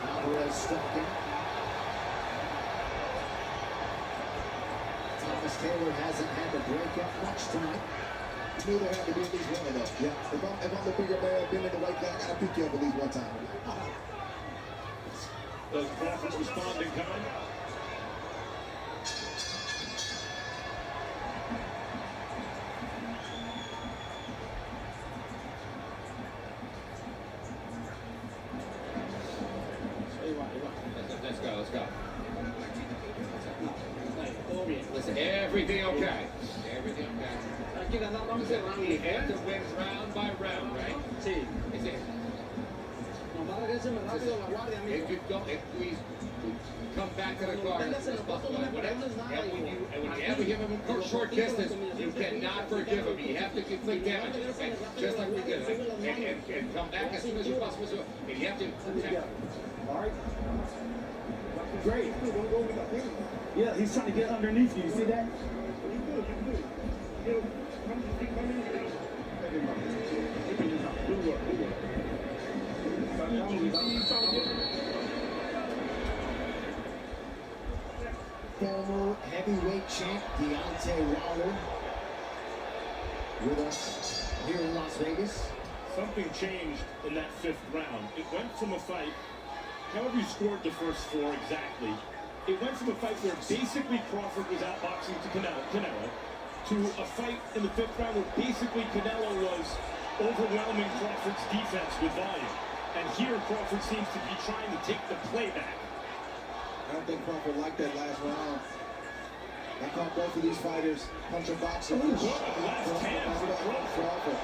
Alvarez stalking. Thomas Taylor hasn't had to break up much tonight. Knew there had to be at least one of those. Yeah. If I'm the bigger man, been in the white flag, I gotta pick you up at least one time. Does Crawford respond in kind? Let's go. Listen, everything okay. Everything okay. Listen, we have to win round by round, right? Sí. Is it? If you don't, if we come back to the guard, and when you ever give him a short distance, you cannot forgive him. You have to inflict damage, and just like we did, and come back as soon as you possibly do. And you have to protect him. All right. Great. Yeah, he's trying to get underneath you. You see that? Former heavyweight champ Deontay Wilder with us here in Las Vegas. Something changed in that 5th round. It went from a fight, however you scored the first 4 exactly, it went from a fight where basically Crawford was outboxing to Canelo to a fight in the 5th round where basically Canelo was overwhelming Crawford's defense with volume. And here Crawford seems to be trying to take the play back. I don't think Crawford liked that last round. I caught both of these fighters punching boxing. What a left hand for Crawford.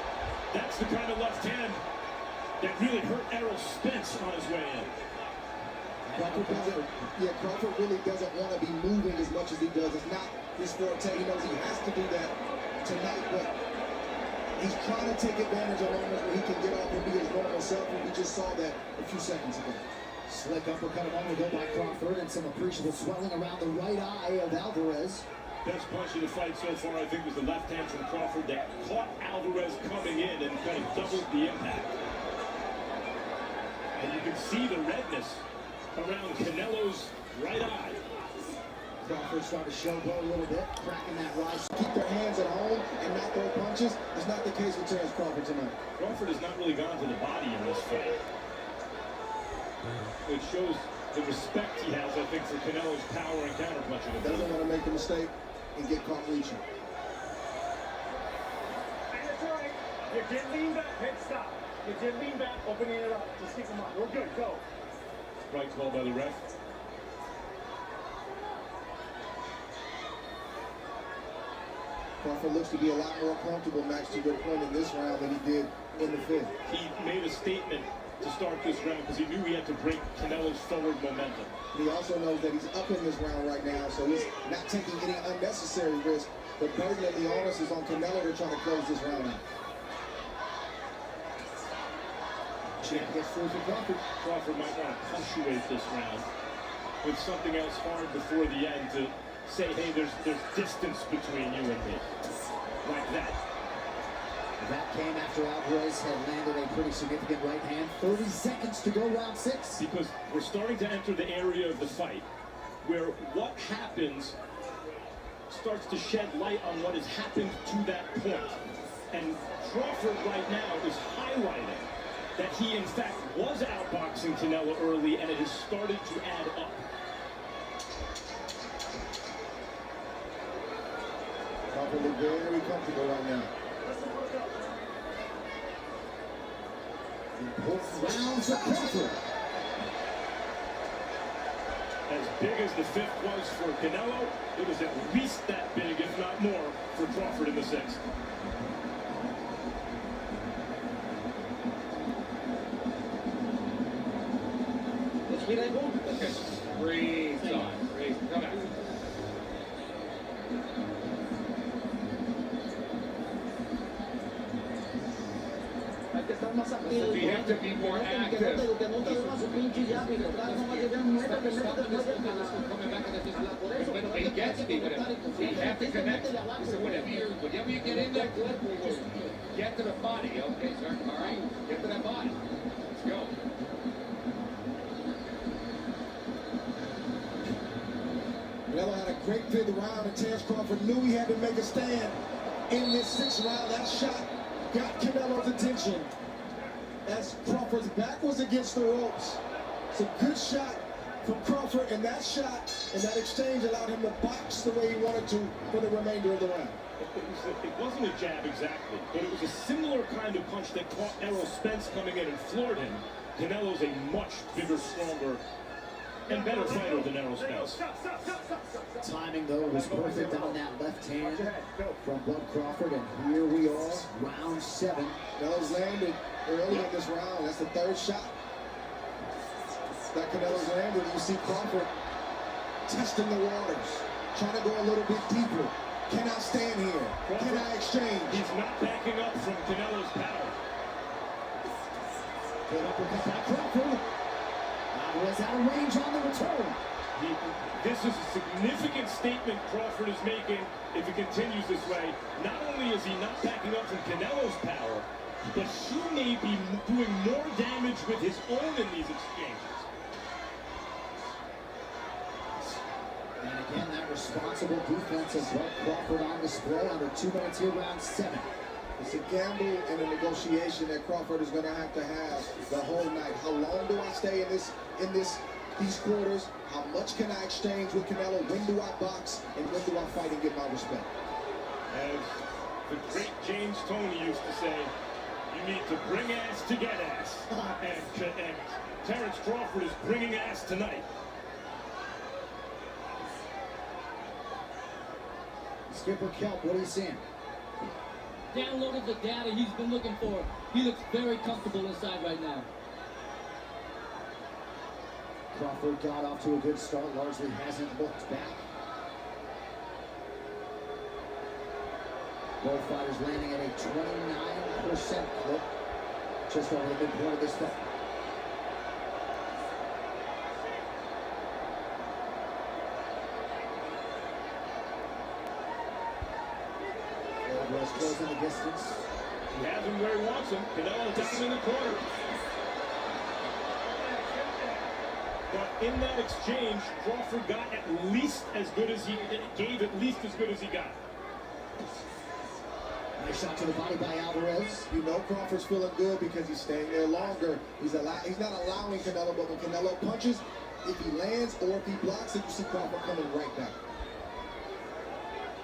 That's the kind of left hand that really hurt Errol Spence on his way in. Crawford really doesn't want to be moving as much as he does. It's not his forte. He knows he has to do that tonight, but he's trying to take advantage of moments where he can get off and be his normal self, and we just saw that a few seconds ago. Slick uppercut a moment ago by Crawford, and some appreciable swelling around the right eye of Alvarez. Best punch of the fight so far, I think, was the left hand from Crawford that caught Alvarez coming in and kind of doubled the impact. And you can see the redness around Canelo's right eye. Crawford starting to showboat a little bit, cracking that rise. Keep their hands at home and not throw punches. That's not the case with Terence Crawford tonight. Crawford has not really gone to the body in this fight, which shows the respect he has, I think, for Canelo's power and counterpunching. Doesn't want to make the mistake and get caught reaching. And that's right. You did lean back, head stop. You did lean back, opening it up. Just keep them up. We're good, go. Strike called by the ref. Crawford looks to be a lot more comfortable, Max, to your point, in this round than he did in the fifth. He made a statement to start this round because he knew he had to break Canelo's forward momentum. He also knows that he's up in this round right now, so he's not taking any unnecessary risk. The burden of the onus is on Canelo to try to close this round out. Champ gets through for Crawford. Crawford might want to punctuate this round with something else hard before the end to say, hey, there's distance between you and me. Like that. That came after Alvarez had landed a pretty significant right hand. 30 seconds to go, round 6. Because we're starting to enter the area of the fight where what happens starts to shed light on what has happened to that point. And Crawford right now is highlighting that he, in fact, was outboxing Canelo early, and it has started to add up. Crawford looks very comfortable right now. Important round for Crawford. As big as the fifth was for Canelo, it was at least that big, if not more, for Crawford in the sixth. Breathe, son. Breathe. Come back. We have to be more active. He gets me, but we have to connect. So whenever you get in there, get to the body. Okay, sir. All right. Get to that body. Let's go. Canelo had a great fifth round, and Terence Crawford knew he had to make a stand in this sixth round. That shot got Canelo's attention as Crawford's back was against the ropes. It's a good shot from Crawford, and that shot and that exchange allowed him to box the way he wanted to for the remainder of the round. It wasn't a jab exactly, but it was a similar kind of punch that caught Errol Spence coming in and floored him. Canelo's a much bigger, stronger, and better fighter than Errol Spence. Timing, though, was perfect on that left hand from Bud Crawford, and here we are, round 7. Canelo's landed early in this round. That's the third shot that Canelo's landed. You see Crawford testing the waters, trying to go a little bit deeper. Can I stand here? Can I exchange? He's not backing up from Canelo's power. Good uppercut by Crawford. Alvarez out of range on the return. This is a significant statement Crawford is making if he continues this way. Not only is he not backing up from Canelo's power, but he may be doing more damage with his own in these exchanges. And again, that responsible defense of Bud Crawford on display under 2 minutes here, round 7. It's a gamble and a negotiation that Crawford is going to have the whole night. How long do I stay in these quarters? How much can I exchange with Canelo? When do I box? And when do I fight and get my respect? As the great James Toney used to say, you need to bring ass to get ass. And Terence Crawford is bringing ass tonight. Skipper Kelp, what are you seeing? Downloaded the data he's been looking for. He looks very comfortable inside right now. Crawford got off to a good start, largely hasn't looked back. Both fighters landing at a 29% clip, just over the midpoint of this fight. Alvarez closing the distance. He has him where he wants him. Canelo down in the corner. But in that exchange, Crawford got at least as good as he gave, at least as good as he got. Nice shot to the body by Alvarez. You know Crawford's feeling good because he's staying there longer. He's not allowing Canelo, but when Canelo punches, if he lands or if he blocks it, you see Crawford coming right back.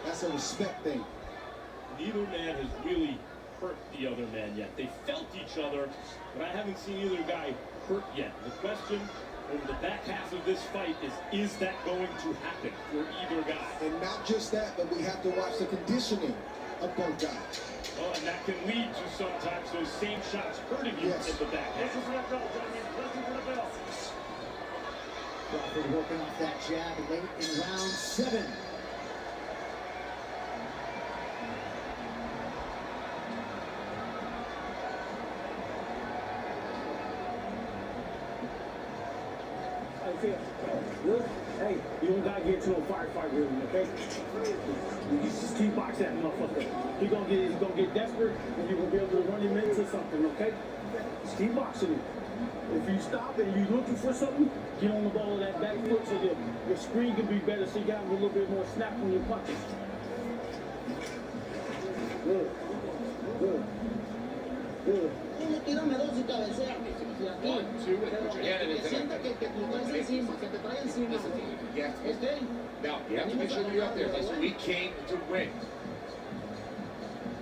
That's a respect thing. Neither man has really hurt the other man yet. They felt each other, but I haven't seen either guy hurt yet. The question over the back half of this fight is that going to happen for either guy? And not just that, but we have to watch the conditioning of both guys. Oh, and that can lead to sometimes those same shots hurting you in the back half. Crawford working off that jab late in round 7. Look, hey, you don't gotta get into a firefight with him, okay? You just keep boxing that motherfucker. He gonna get desperate, and you're gonna be able to run him into something, okay? Just keep boxing him. If you stop and you're looking for something, get on the ball of that back foot so your screen can be better, so you got a little bit more snap when you're punching. Good. Good. Good. Tírame dos y cabecea. Y aquí. Pero sienta que te traes encima, que te trae encima. Okay? Now, you have to make sure you're up there. Listen, we came to win.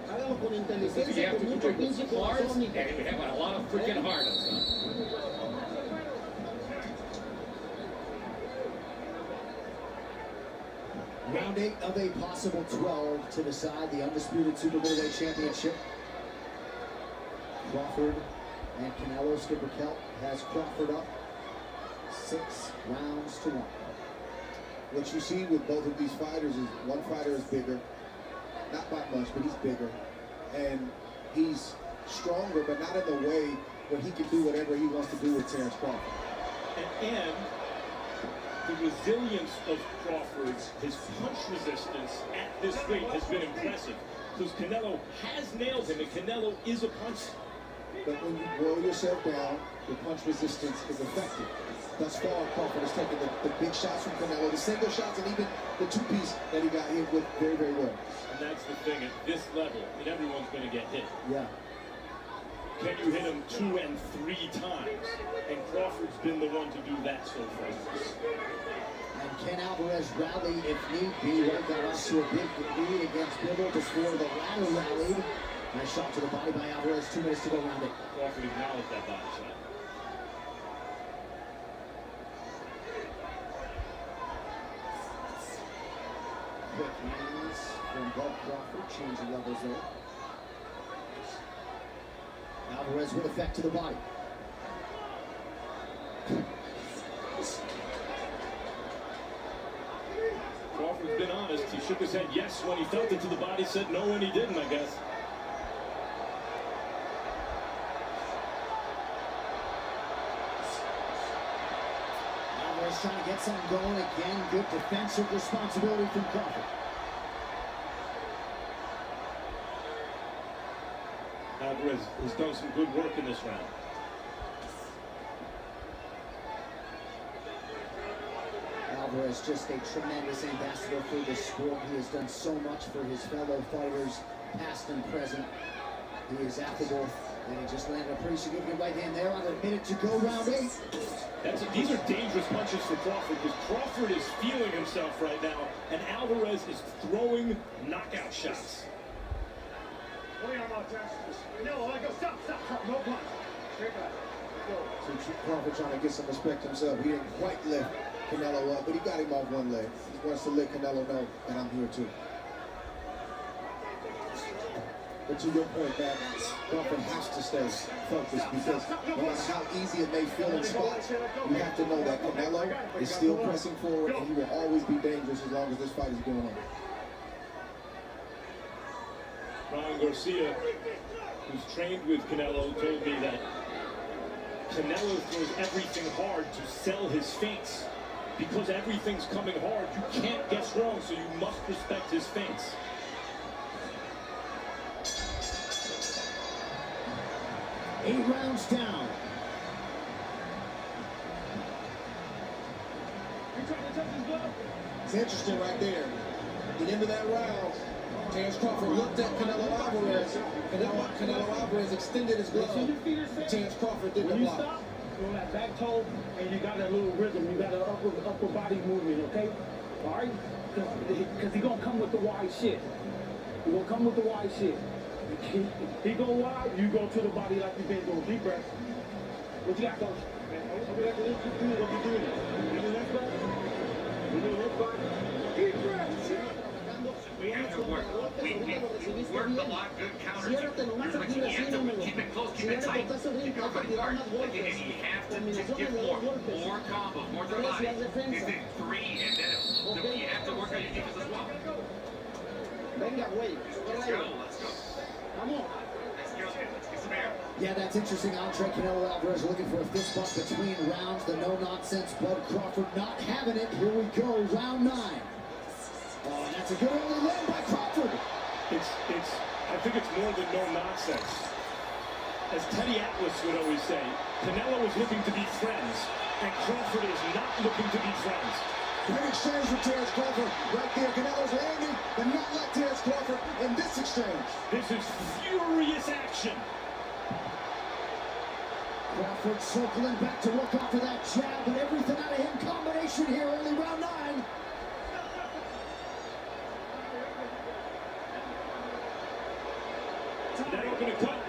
Hágalo con You inteligencia, have con to mucho do it pinche with cards, corazón. and we have a lot of freaking heart on us. Round 8 of a possible 12 to decide the undisputed super middleweight championship. Crawford and Canelo. Skipper Kelp has Crawford up 6 rounds to 1. What you see with both of these fighters is one fighter is bigger, not by much, but he's bigger, and he's stronger, but not in the way where he can do whatever he wants to do with Terrence Crawford. And the resilience of Crawford, his punch resistance at this weight has been impressive. Because Canelo has nailed him, and Canelo is a puncher. But when you boil yourself down, the punch resistance is effective. Thus far, Crawford has taken the big shots from Canelo, the single shots, and even the two-piece that he got hit with very, very well. And that's the thing, at this level, I mean, everyone's going to get hit. Yeah. Can you hit him 2 and 3 times? And Crawford's been the one to do that so far. And can Alvarez rally if need be? Right, got off to a big lead against Bibble before the latter rallied. Nice shot to the body by Alvarez. 2 minutes to go round 8. Crawford acknowledged that body shot. Quick hands from Bud Crawford, changing levels there. Alvarez with effect to the body. Crawford's been honest. He shook his head yes when he felt it to the body, said no when he didn't, I guess. Alvarez trying to get something going again. Good defensive responsibility from Crawford. Alvarez has done some good work in this round. Alvarez, just a tremendous ambassador for the sport. He has done so much for his fellow fighters, past and present. He is affable, and he just landed a pretty significant right hand there on a minute to go, round 8. These are dangerous punches for Crawford, because Crawford is feeling himself right now, and Alvarez is throwing knockout shots. No punch. Straight back. So Crawford trying to get some respect himself. He didn't quite lift Canelo up, but he got him off one leg. He wants to let Canelo know that I'm here too. But to your point, Matt, Crawford has to stay focused because no matter how easy it may feel in spots, you have to know that Canelo is still pressing forward and he will always be dangerous as long as this fight is going on. Ryan Garcia, who's trained with Canelo, told me that Canelo throws everything hard to sell his feints. Because everything's coming hard, you can't guess wrong, so you must respect his feints. 8 rounds down. It's interesting right there. At the end of that round, Terence Crawford looked at Canelo Alvarez, and Canelo Alvarez extended his glove. Terence Crawford didn't block. Stop on that back toe, and you got that little rhythm. You got an upper body movement, okay? All right? Because he's going to come with the wide shit. He's going to come with the wide shit. He go wide, you go to the body like you've been doing. Deep breath. What you got, coach? What you doing? You do next breath? You do next breath? Deep breath. We have to work. We worked a lot, good counters. But you have to keep it close, keep it tight. Keep your fight hard. And you have to give more combos, more to the body. You did 3, and then you have to work on your defense as well. Let's go. Come on. Let's go. Let's get some air. Yeah, that's interesting. Andre Canelo Alvarez looking for a fist bump between rounds. The no-nonsense Bud Crawford not having it. Here we go, round 9. Oh, and that's a good early win by Crawford. I think it's more than no nonsense. As Teddy Atlas would always say, Canelo is looking to be friends, and Crawford is not looking to be friends. Great exchange with Terence Crawford. Right there, Canelo's landing, but not like Terence Crawford in this exchange. This is furious action. Crawford circling back to work off of that jab, but everything out of him. Combination here, early round 9. That open a cut.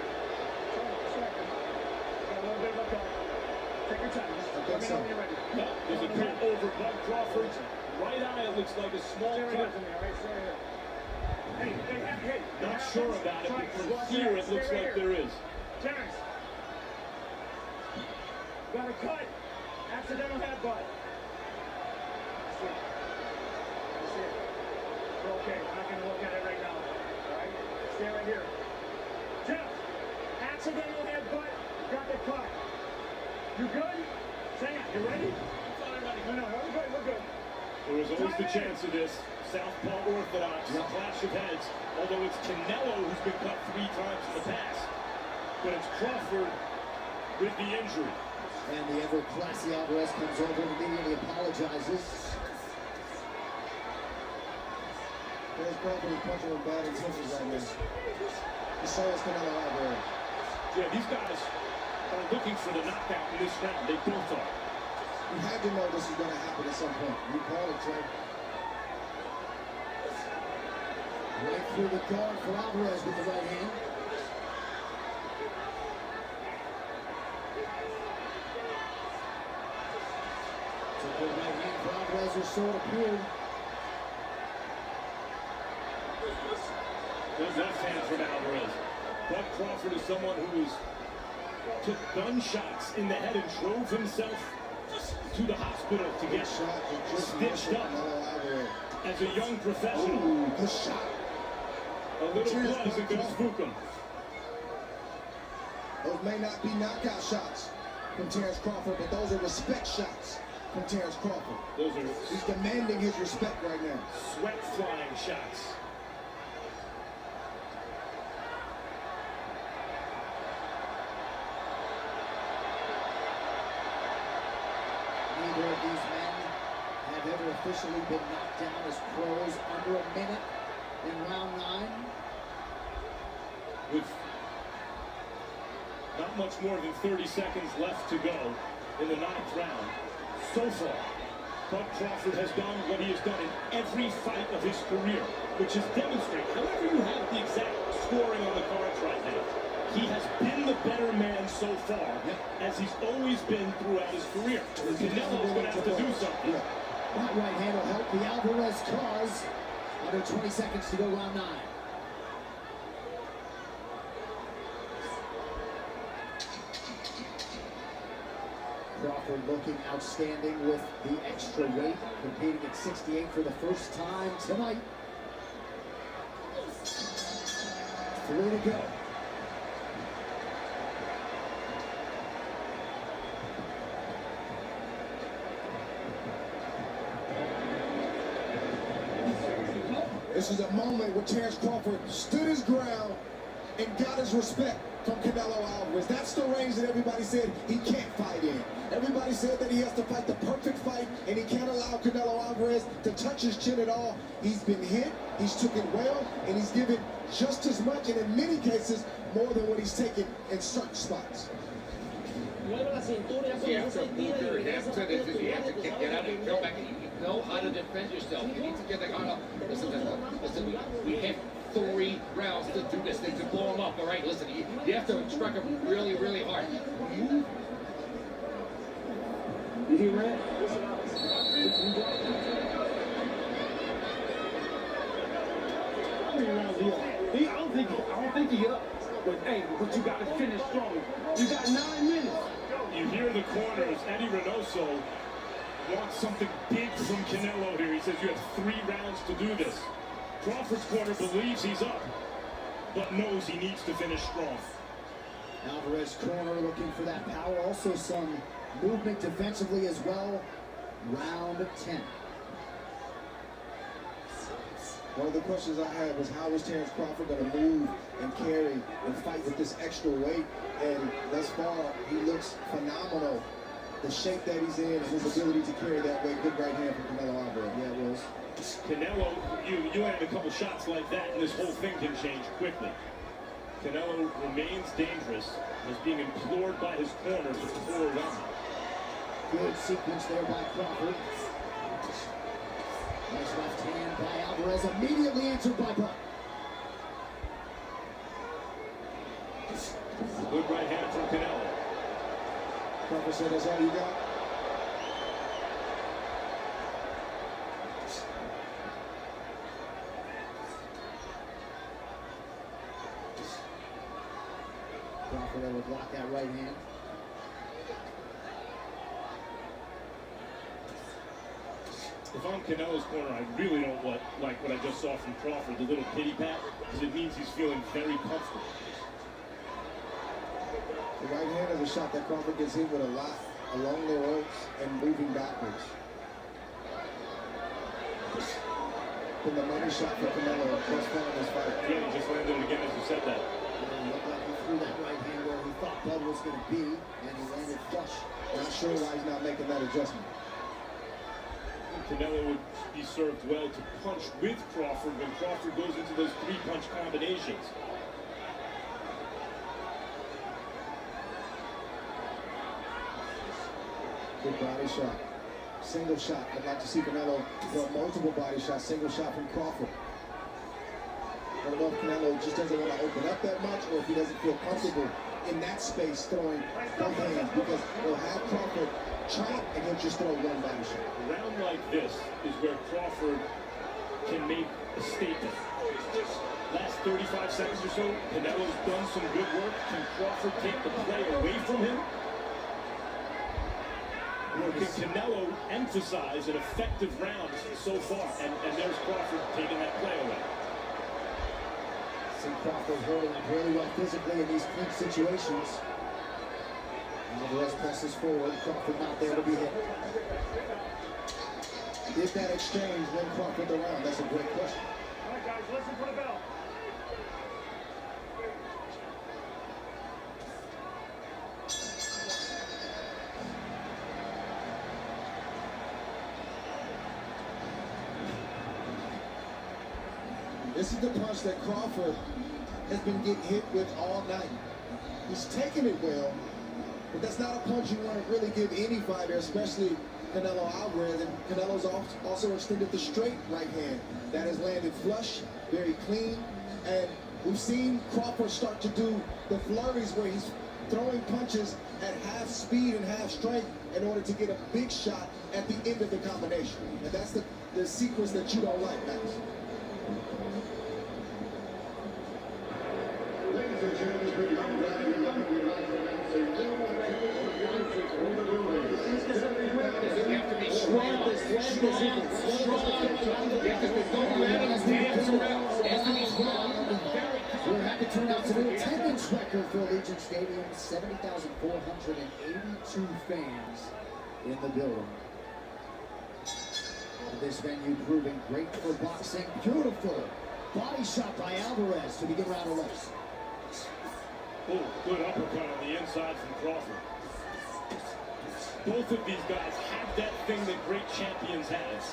Take your time. I think so. No, there's a cut over Bud Crawford's right eye. It looks like a small cut. Hey. Not sure about it, but from here it looks like there is. Terence. Got a cut. Accidental headbutt. That's it. We're okay. We're not going to look at it right now. All right? Stay right here. Jeff, accidental headbutt. Got the cut. You good? Hang on. You ready? No, we're good. We're good. There was always the chance of this. Southpaw orthodox, clash of heads. Although it's Canelo who's been cut 3 times in the past. But it's Crawford with the injury. And the ever-classy Alvarez comes over and immediately apologizes. Terence Crawford is punching him bad in switches right now. He saw us Canelo Alvarez. Yeah, these guys are looking for the knockout in this round. They both are. You had to know this was going to happen at some point. You called it, Trey. Right through the guard for Alvarez with the right hand. Took the right hand for Alvarez, or so it appeared. Good left hand from Alvarez. Bud Crawford is someone who took gunshots in the head and drove himself to the hospital to get stitched up as a young professional. Good shot. A little blood isn't going to spook him. Those may not be knockout shots from Terence Crawford, but those are respect shots from Terence Crawford. He's demanding his respect right now. Sweat flying shots. Neither of these men have ever officially been knocked down as pros under a minute in round 9. With not much more than 30 seconds left to go in the 9th round. So far, Bud Crawford has done what he has done in every fight of his career, which is demonstrate, however you have the exact scoring on the cards right now, he has been the better man so far, as he's always been throughout his career. Canelo's going to have to do something. That right hand will help the Alvarez cause. Under 20 seconds to go, round 9. Crawford looking outstanding with the extra weight, competing at 68 for the first time tonight. 3 to go. This is a moment where Terrence Crawford stood his ground and got his respect from Canelo Alvarez. That's the range that everybody said he can't fight in. Everybody said that he has to fight the perfect fight, and he can't allow Canelo Alvarez to touch his chin at all. He's been hit, he's took it well, and he's given just as much, and in many cases, more than what he's taken in certain spots. You have to move your hips, and you have to get out and come back. You know how to defend yourself. You need to get the guard up. Listen, we have 3 rounds to do this thing, to blow him up, all right? Listen, you have to strike him really, really hard. Did he ran? How many rounds he up? I don't think he up. But hey, but you got to finish strong. You got 9 minutes. You hear the corners. Eddie Reynoso wants something big from Canelo here. He says you have 3 rounds to do this. Crawford's corner believes he's up, but knows he needs to finish strong. Alvarez corner looking for that power. Also some movement defensively as well. Round 10. One of the questions I had was, how is Terrence Crawford going to move and carry and fight with this extra weight? And thus far, he looks phenomenal. The shape that he's in and his ability to carry that weight. Good right hand from Canelo Alvarez. Yeah, it was. Canelo, you add a couple shots like that, and this whole thing can change quickly. Canelo remains dangerous and is being implored by his corner to pour it on. Good sequence there by Crawford. Nice left hand by Alvarez, immediately answered by Buck. Good right hand from Canelo. Crawford said, that's all you got? Crawford would block that right hand. If I'm Canelo's corner, I really don't like what I just saw from Crawford, the little pity pat, because it means he's feeling very comfortable. The right hand is a shot that Crawford gets hit with a lot along the ropes and moving backwards. Been the money shot for Canelo first far in this fight. Yeah, he just landed it again as you said that. It looked like he threw that right hand where he thought Bud was going to be, and he landed flush. Not sure why he's not making that adjustment. Canelo would be served well to punch with Crawford when Crawford goes into those 3-punch combinations. Good body shot. Single shot. I'd like to see Canelo throw multiple body shots. Single shot from Crawford. I don't know if Canelo just doesn't want to open up that much, or if he doesn't feel comfortable in that space throwing both hands, because he'll have Crawford chop and he'll just throw one body shot. A round like this is where Crawford can make a statement. Last 35 seconds or so, Canelo's done some good work. Can Crawford take the play away from him? Or can Canelo emphasize an effective round so far? And there's Crawford taking that play away. See Crawford holding up really well physically in these clinch situations. Alvarez presses forward. Crawford not there to be hit. Did that exchange win Crawford the round? That's a great question. All right, guys, listen for the bell. This is the punch that Crawford has been getting hit with all night. He's taking it well, but that's not a punch you want to really give any fighter, especially Canelo Alvarez. And Canelo's also extended the straight right hand. That has landed flush, very clean. And we've seen Crawford start to do the flurries where he's throwing punches at half speed and half strength in order to get a big shot at the end of the combination. And that's the sequence that you don't like, Max. We're happy to announce a new attendance record for Allegiant Stadium. 70,482 fans in the building. This venue proving great for boxing. Beautiful body shot by Alvarez to begin round 11. Oh, good uppercut on the inside from Crawford. Both of these guys have that thing that great champions has,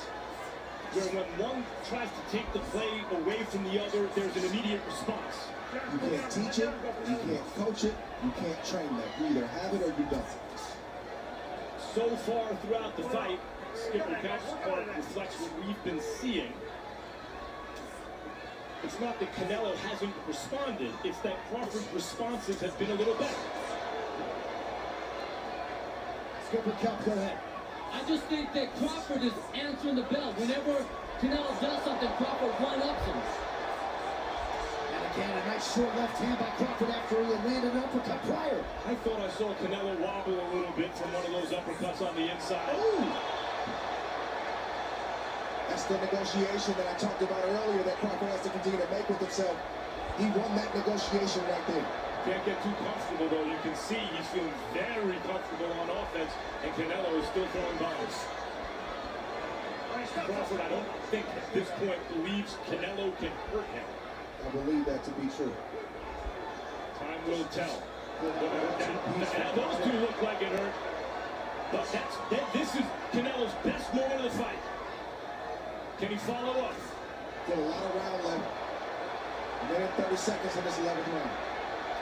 where when one tries to take the play away from the other, there's an immediate response. You can't teach it, you can't coach it, you can't train that. You either have it or you don't. So far throughout the fight, Skipper Catch's part reflects what we've been seeing. It's not that Canelo hasn't responded, it's that Crawford's responses have been a little better. Skipper Cup, go ahead. I just think that Crawford is answering the bell. Whenever Canelo does something, Crawford one-ups him. And again, a nice short left hand by Crawford after he had landed an uppercut prior. I thought I saw Canelo wobble a little bit from one of those uppercuts on the inside. Ooh. That's the negotiation that I talked about earlier that Crawford has to continue to make with himself. He won that negotiation right there. Can't get too comfortable, though. You can see he's feeling very comfortable on offense, and Canelo is still throwing bombs. Crawford, I don't think at this point believes Canelo can hurt him. I believe that to be true. Time will tell. Now, those two look like it hurt, but this is Canelo's best moment of the fight. Can he follow up? Got a lot of round left. A minute 30 seconds in this 11th round.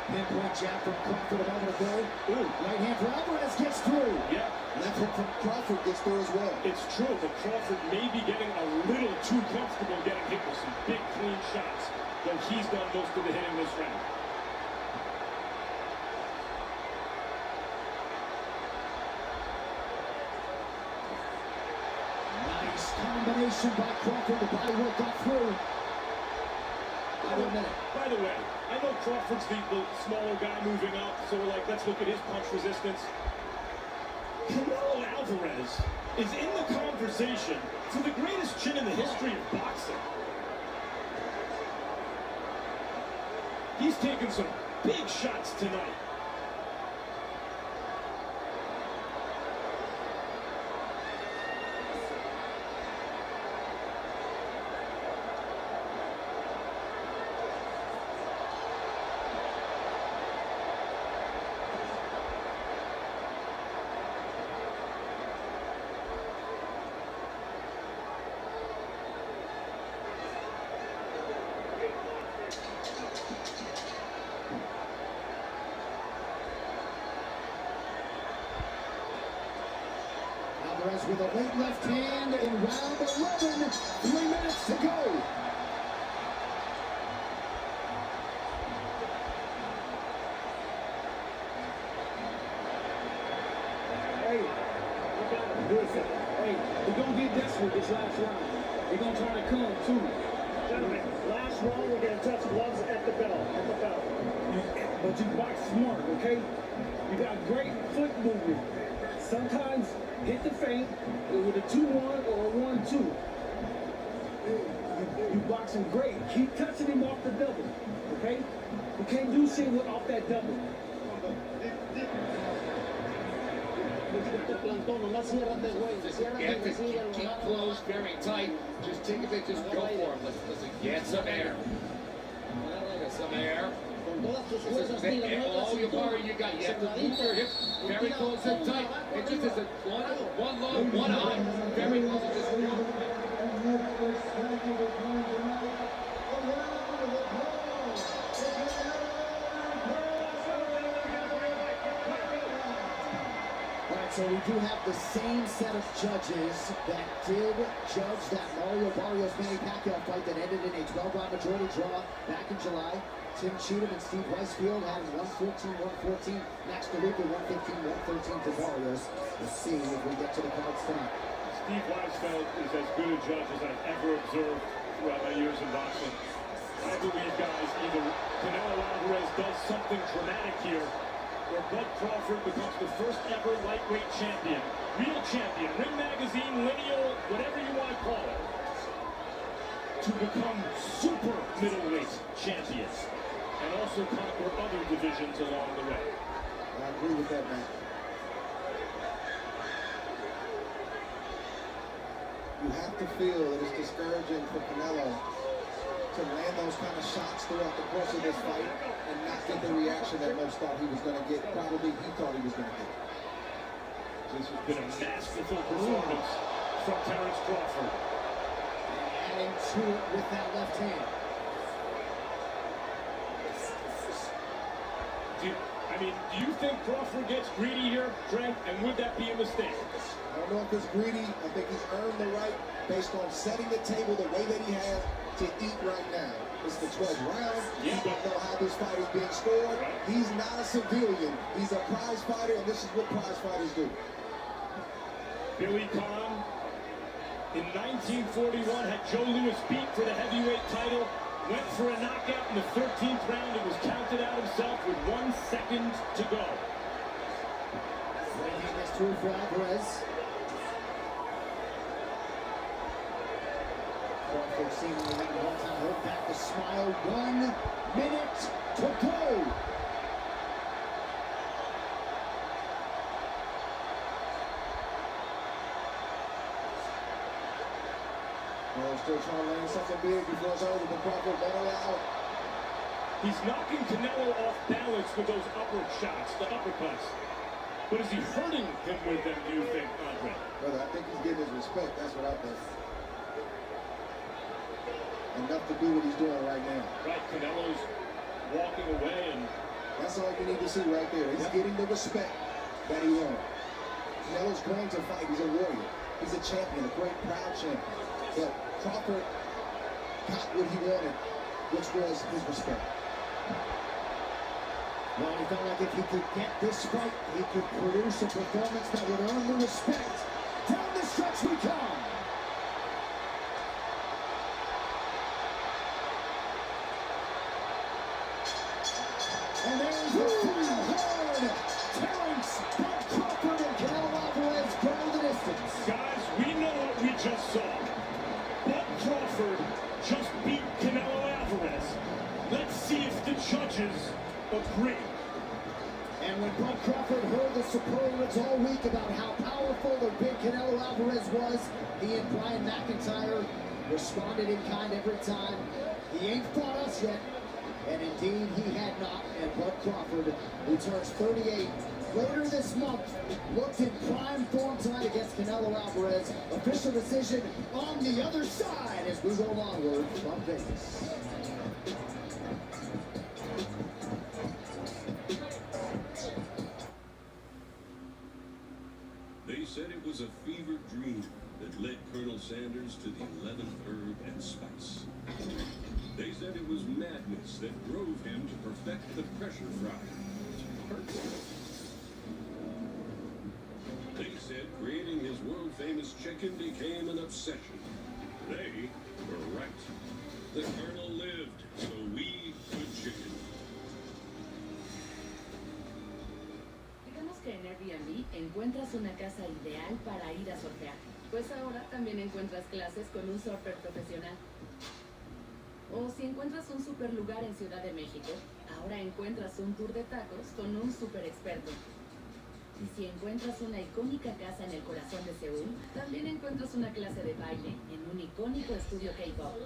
Pinpoint jab from Crawford a moment ago. Ooh, right hand for Alvarez gets through. Yeah. Left hook from Crawford gets through as well. It's true, but Crawford may be getting a little too comfortable getting hit with some big, clean shots, though he's done most of the hitting this round. Nice combination by Crawford. The body work got through. By the way, I know Crawford's the smaller guy moving up, so we're like, let's look at his punch resistance. Canelo Alvarez is in the conversation for the greatest chin in the history of boxing. He's taken some big shots tonight. Alvarez with a late left hand in round 11. 3 minutes to go. Hey, listen. Hey, we're going to get desperate this last round. We're going to try to come, too. Gentlemen, last round, we're going to touch gloves at the bell. But you box smart, okay? You got great foot movement. Sometimes hit the feint with a 2-1 or a 1-2. You boxing great. Keep touching him off the double, okay? You can't do shit off that double. Keep close, very tight. Just take a bit, just go for it. Listen, get some air. Get some air. All your power you got. You have to move your hips very close and tight. It just is one low, one high. Very close and just So we do have the same set of judges that did judge that Mario Barrios Manny Pacquiao fight that ended in a 12-round majority draw back in July. Tim Cheatham and Steve Weisfield had 114-114. Max DeLuca 115-113 for Barrios. We'll see if we get to the cards tonight. Steve Weisfield is as good a judge as I've ever observed throughout my years in boxing. I believe, guys, either Canelo Alvarez does something dramatic here, where Bud Crawford becomes the first ever lightweight champion. Real champion, Ring Magazine, lineal, whatever you want to call it. To become super middleweight champions. And also conquer other divisions along the way. I agree with that, man. You have to feel that it's discouraging for Canelo to land those kind of shots throughout the course of this fight and not get the reaction that most thought he was going to get. Probably he thought he was going to get. This has been a masterful performance from Terence Crawford. Adding to it with that left hand. Do you think Crawford gets greedy here, Trent? And would that be a mistake? I don't know if it's greedy. I think he's earned the right based on setting the table the way that he has to eat right now. It's the 12th round. You don't know how this fight is being scored. He's not a civilian. He's a prize fighter, and this is what prize fighters do. Billy Conn, in 1941, had Joe Louis beat for the heavyweight title. Went for a knockout in the 13th round and was counted out himself with 1 second to go. Right hand is through for Alvarez. Crawford seemingly having a hard time holding back the smile. 1 minute to go. Still trying to land something big before it's over, but Crawford won't allow it. He's knocking Canelo off balance with those upward shots, the uppercuts. But is he hurting him with them, do you think, Andre? Brother, I think he's getting his respect. That's what I think. Enough to do what he's doing right now. Right, Canelo's walking away, and that's all you need to see right there. He's getting the respect that he wants. Canelo's going to fight. He's a warrior. He's a champion, a great, proud champion. But Crawford got what he wanted, which was his respect. Well, he felt like if he could get this fight, he could produce a performance that would earn the respect. Down the stretch we come. And there's the final horn. Terence Bud Crawford and Canelo Alvarez go the distance. Guys, we know what we just saw. Bud Crawford just beat Canelo Alvarez. Let's see if the judges agree. And when Bud Crawford heard the superlatives all week about how powerful the big Canelo Alvarez was, he and Brian McIntyre responded in kind every time. He ain't fought us yet, and indeed he had not. And Bud Crawford, who turns 38 later this month, looked in prime form tonight against Canelo Alvarez. Official decision on the other side as we roll onward from Vegas. They said it was a fever dream that led Colonel Sanders to the 11th herb and spice. They said it was madness that drove him to perfect the pressure fryer. They said creating his world-famous chicken became an obsession. They were right. The Colonel lived, so we could chicken. Digamos que en Airbnb encuentras una casa ideal para ir a surfear. Pues ahora también encuentras clases con un surfer profesional. O si encuentras un super lugar en Ciudad de México, ahora encuentras un tour de tacos con un super experto. Y si encuentras una icónica casa en el corazón de Seúl, también encuentras una clase de baile en un icónico estudio K-pop.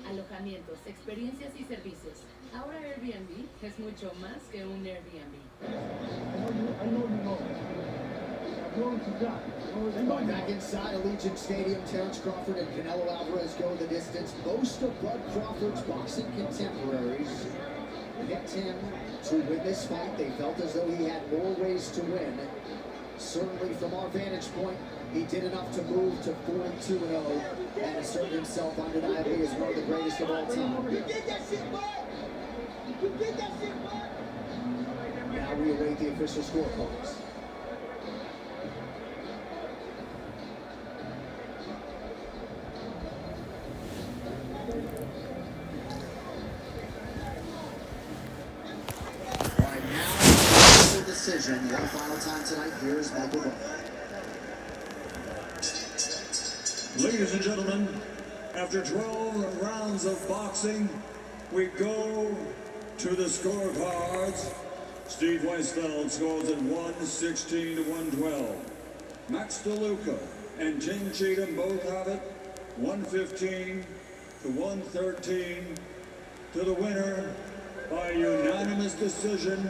Alojamientos, experiencias y servicios. Ahora Airbnb es mucho más que un Airbnb. And back inside Allegiant Stadium, Terence Crawford and Canelo Alvarez go the distance. Most of Bud Crawford's boxing contemporaries picked him to win this fight. They felt as though he had more ways to win. Certainly from our vantage point, he did enough to move to 42-0 and assert himself undeniably as one of the greatest of all time. You did that shit, bud! You did that shit, bud! Now we await the official scorecards. Here's Michael Butler. Ladies and gentlemen, after 12 rounds of boxing, we go to the scorecards. Steve Weisfeld scores at 116 to 112. Max DeLuca and Tim Cheatham both have it 115 to 113 to the winner by unanimous decision,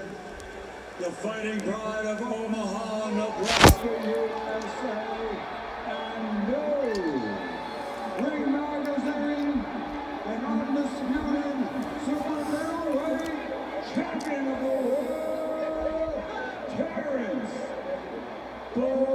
the Fighting Pride of Omaha, Nebraska, USA, and no ring magazine and undisputed super middleweight champion of the world, Terrence Bud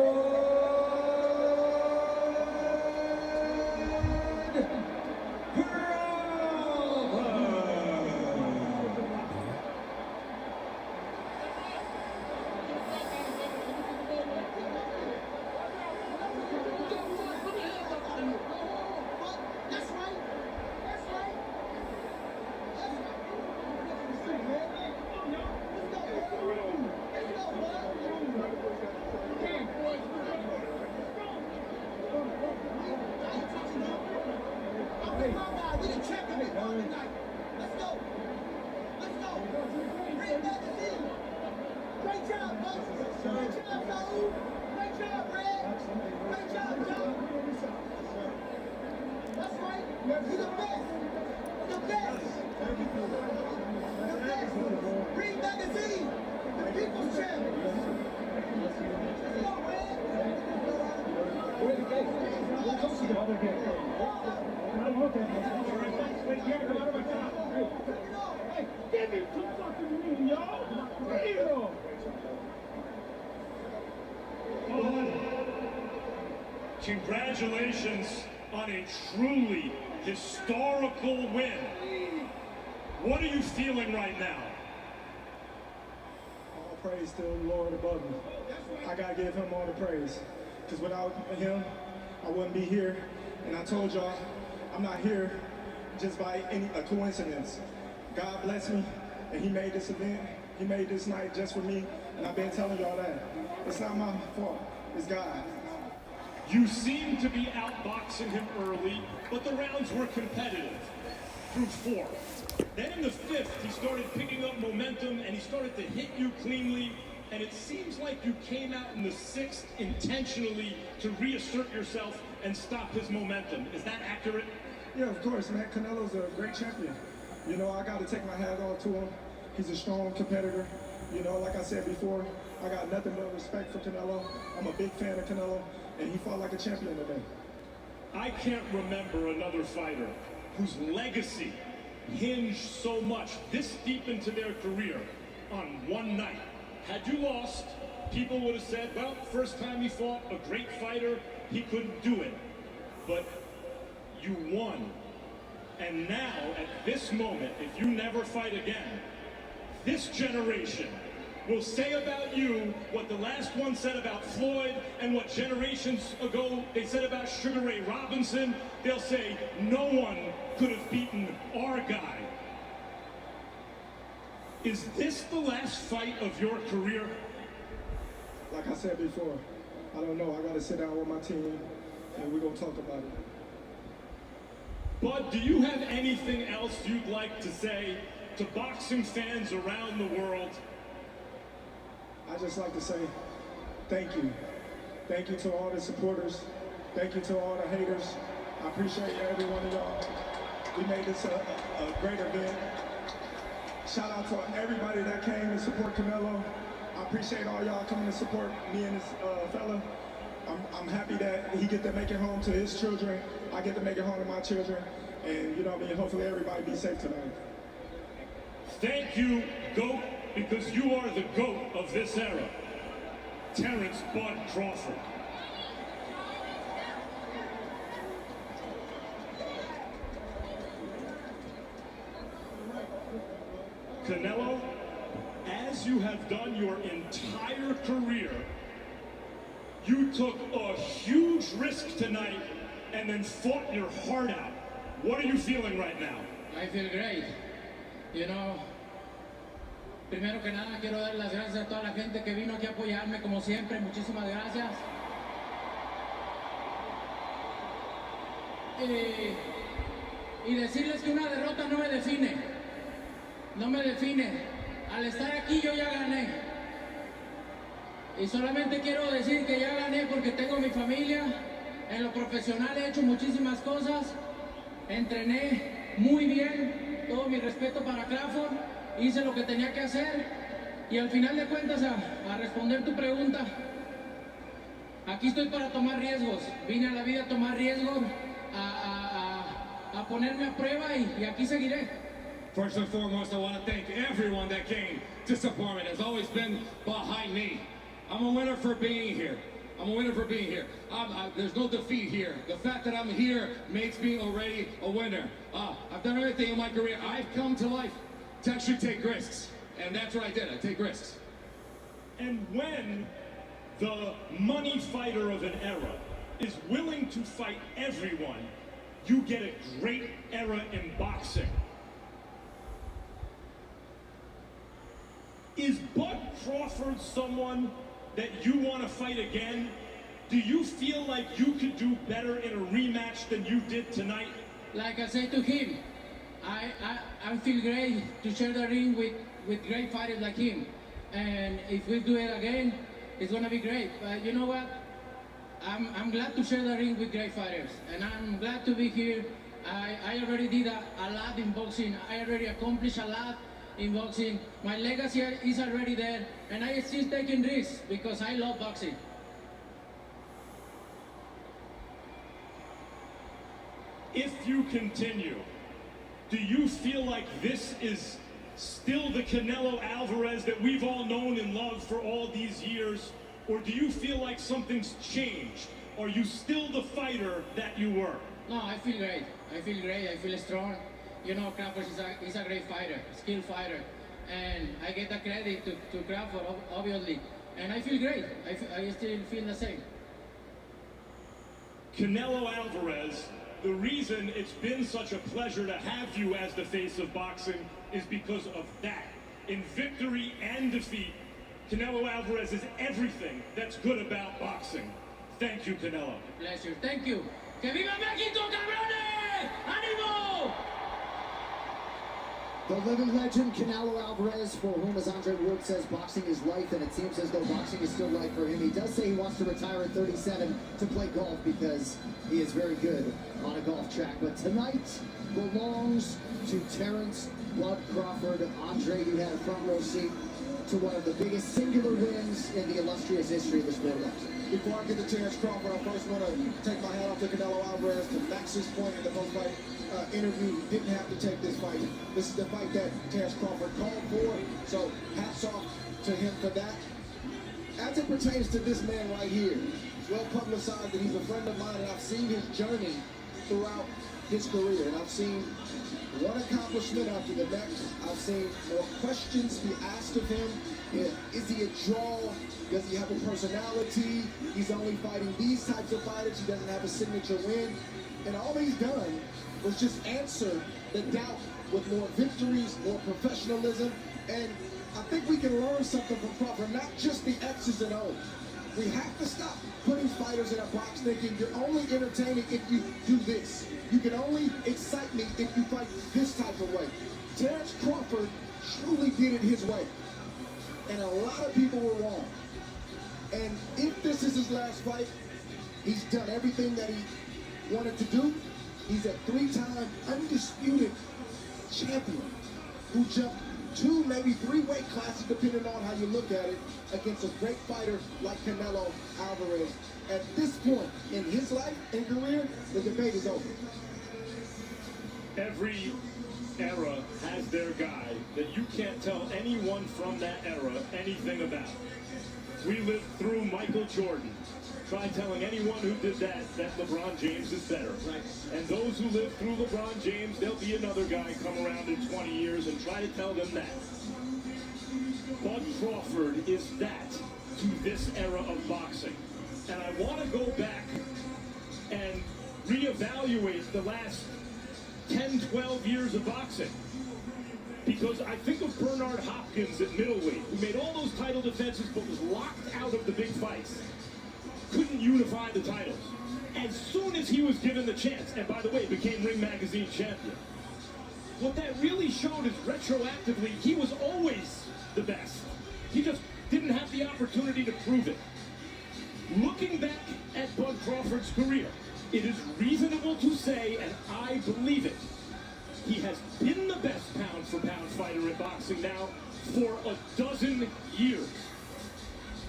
Congratulations on a truly historical win. What are you feeling right now? All praise to the Lord above me. I gotta give him all the praise, because without him, I wouldn't be here. And I told y'all, I'm not here just by a coincidence. God bless me, and he made this event. He made this night just for me, and I've been telling y'all that. It's not my fault, it's God. You seemed to be outboxing him early, but the rounds were competitive through 4. Then in the 5th, he started picking up momentum and he started to hit you cleanly. And it seems like you came out in the 6th intentionally to reassert yourself and stop his momentum. Is that accurate? Yeah, of course, man. Canelo's a great champion. You know, I got to take my hat off to him. He's a strong competitor. You know, like I said before, I got nothing but respect for Canelo. I'm a big fan of Canelo, and he fought like a champion today. I can't remember another fighter whose legacy hinged so much this deep into their career on one night. Had you lost, people would have said, well, first time he fought, a great fighter, he couldn't do it. But you won. And now, at this moment, if you never fight again, this generation will say about you what the last one said about Floyd and what generations ago they said about Sugar Ray Robinson. They'll say, no one could have beaten our guy. Is this the last fight of your career? Like I said before, I don't know. I got to sit down with my team, and we're going to talk about it. Bud, do you have anything else you'd like to say to boxing fans around the world? I just like to say thank you. Thank you to all the supporters. Thank you to all the haters. I appreciate every one of y'all. We made this a great event. Shout out to everybody that came to support Canelo. I appreciate all y'all coming to support me and this fella. I'm happy that he get to make it home to his children. I get to make it home to my children. And, you know what I mean, hopefully everybody be safe tonight. Thank you, GOAT, because you are the GOAT of this era. Terrence Bud Crawford. Canelo, as you have done your entire career, you took a huge risk tonight and then fought your heart out. What are you feeling right now? I feel great. You know, Primero que nada quiero dar las gracias a toda la gente que vino aquí a apoyarme como siempre. Muchísimas gracias. Y decirles que una derrota no me define. No me define. Al estar aquí yo ya gané. Y solamente quiero decir que ya gané porque tengo mi familia. En lo profesional he hecho muchísimas cosas. Entrené muy bien. Todo mi respeto para Crawford. Hice lo que tenía que hacer. Y al final de cuentas, a responder tu pregunta, aquí estoy para tomar riesgos. Vine a la vida a tomar riesgos, a ponerme a prueba y aquí seguiré. First and foremost, I want to thank everyone that came to support me. Has always been behind me. I'm a winner for being here. I'm a winner for being here. There's no defeat here. The fact that I'm here makes me already a winner. I've done everything in my career. I've come to life to actually take risks. And that's what I did. I take risks. And when the money fighter of an era is willing to fight everyone, you get a great era in boxing. Is Bud Crawford someone that you want to fight again? Do you feel like you could do better in a rematch than you did tonight? Like I said to him, I feel great to share the ring with great fighters like him. And if we do it again, it's gonna be great. But you know what? I'm glad to share the ring with great fighters. And I'm glad to be here. I already did a lot in boxing. I already accomplished a lot in boxing. My legacy is already there. And I still taking risks because I love boxing. If you continue, do you feel like this is still the Canelo Alvarez that we've all known and loved for all these years? Or do you feel like something's changed? Are you still the fighter that you were? No, I feel great. I feel great. I feel strong. You know, Crawford is a great fighter, skilled fighter. And I get the credit to Crawford, obviously. And I feel great. I still feel the same. Canelo Alvarez, the reason it's been such a pleasure to have you as the face of boxing is because of that. In victory and defeat, Canelo Alvarez is everything that's good about boxing. Thank you, Canelo. Pleasure. Thank you. ¡Que viva México, cabrones! ¡Ánimo! The living legend, Canelo Alvarez, for whom, as Andre Ward says, boxing is life, and it seems as though boxing is still life for him. He does say he wants to retire at 37 to play golf because he is very good on a golf track. But tonight belongs to Terrence Bud Crawford. Andre, you had a front row seat to one of the biggest singular wins in the illustrious history of the sport of boxing. Before I get to Terrence Crawford, I first want to take my hat off to Canelo Alvarez. To Max's point in the post-fight interview, he didn't have to take this fight. This is the fight that Terrence Crawford called for, so hats off to him for that. As it pertains to this man right here, it's well publicized that he's a friend of mine, and I've seen his journey throughout his career, and I've seen one accomplishment after the next. I've seen more questions be asked of him. Is he a draw? Does he have a personality? He's only fighting these types of fighters. He doesn't have a signature win. And all he's done was just answer the doubt with more victories, more professionalism. And I think we can learn something from Crawford, not just the X's and O's. We have to stop putting fighters in a box thinking you're only entertaining if you do this. You can only excite me if you fight this type of way. Terrence Crawford truly did it his way. And a lot of people were wrong. And if this is his last fight, he's done everything that he wanted to do. He's a three-time undisputed champion who jumped 2, maybe 3 weight classes, depending on how you look at it, against a great fighter like Canelo Alvarez. At this point in his life and career, the debate is over. Every era has their guy that you can't tell anyone from that era anything about. We lived through Michael Jordan. Try telling anyone who did that LeBron James is better. Right. And those who live through LeBron James, there'll be another guy come around in 20 years and try to tell them that. Bud Crawford is that to this era of boxing. And I want to go back and reevaluate the last 10, 12 years of boxing. Because I think of Bernard Hopkins at middleweight, who made all those title defenses but was locked out of the big fights. Couldn't unify the titles. As soon as he was given the chance, and by the way, became Ring Magazine champion. What that really showed is retroactively, he was always the best. He just didn't have the opportunity to prove it. Looking back at Bud Crawford's career, it is reasonable to say, and I believe it, he has been the best pound-for-pound fighter in boxing now for a dozen years.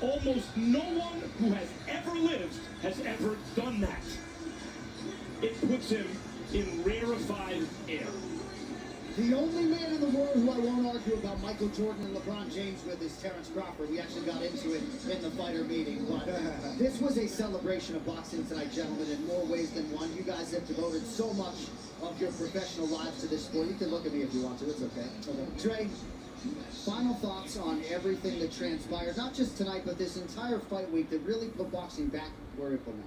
Almost no one who has ever lived has ever done that. It puts him in rarefied air. The only man in the world who I won't argue about Michael Jordan and LeBron James with is Terrence Crawford. We actually got into it in the fighter meeting. But this was a celebration of boxing tonight, gentlemen, in more ways than one. You guys have devoted so much of your professional lives to this sport. You can look at me if you want to. It's okay. Trey, final thoughts on everything that transpired, not just tonight, but this entire fight week that really put boxing back where it belongs.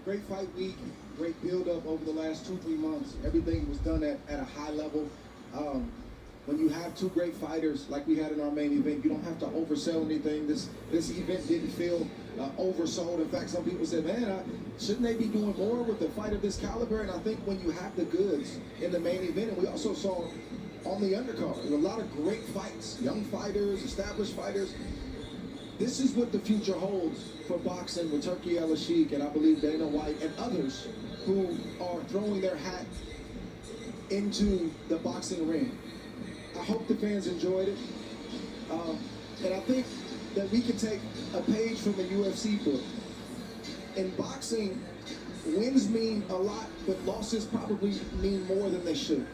Great fight week, great build-up over the last 2-3 months. Everything was done at a high level. When you have two great fighters like we had in our main event, you don't have to oversell anything. This event didn't feel oversold. In fact, some people said, man, shouldn't they be doing more with a fight of this caliber? And I think when you have the goods in the main event, and we also saw on the undercard, there were a lot of great fights, young fighters, established fighters. This is what the future holds for boxing with Turki Al-Sheikh and I believe Dana White and others who are throwing their hat into the boxing ring. I hope the fans enjoyed it. And I think that we can take a page from the UFC book. In boxing, wins mean a lot, but losses probably mean more than they should.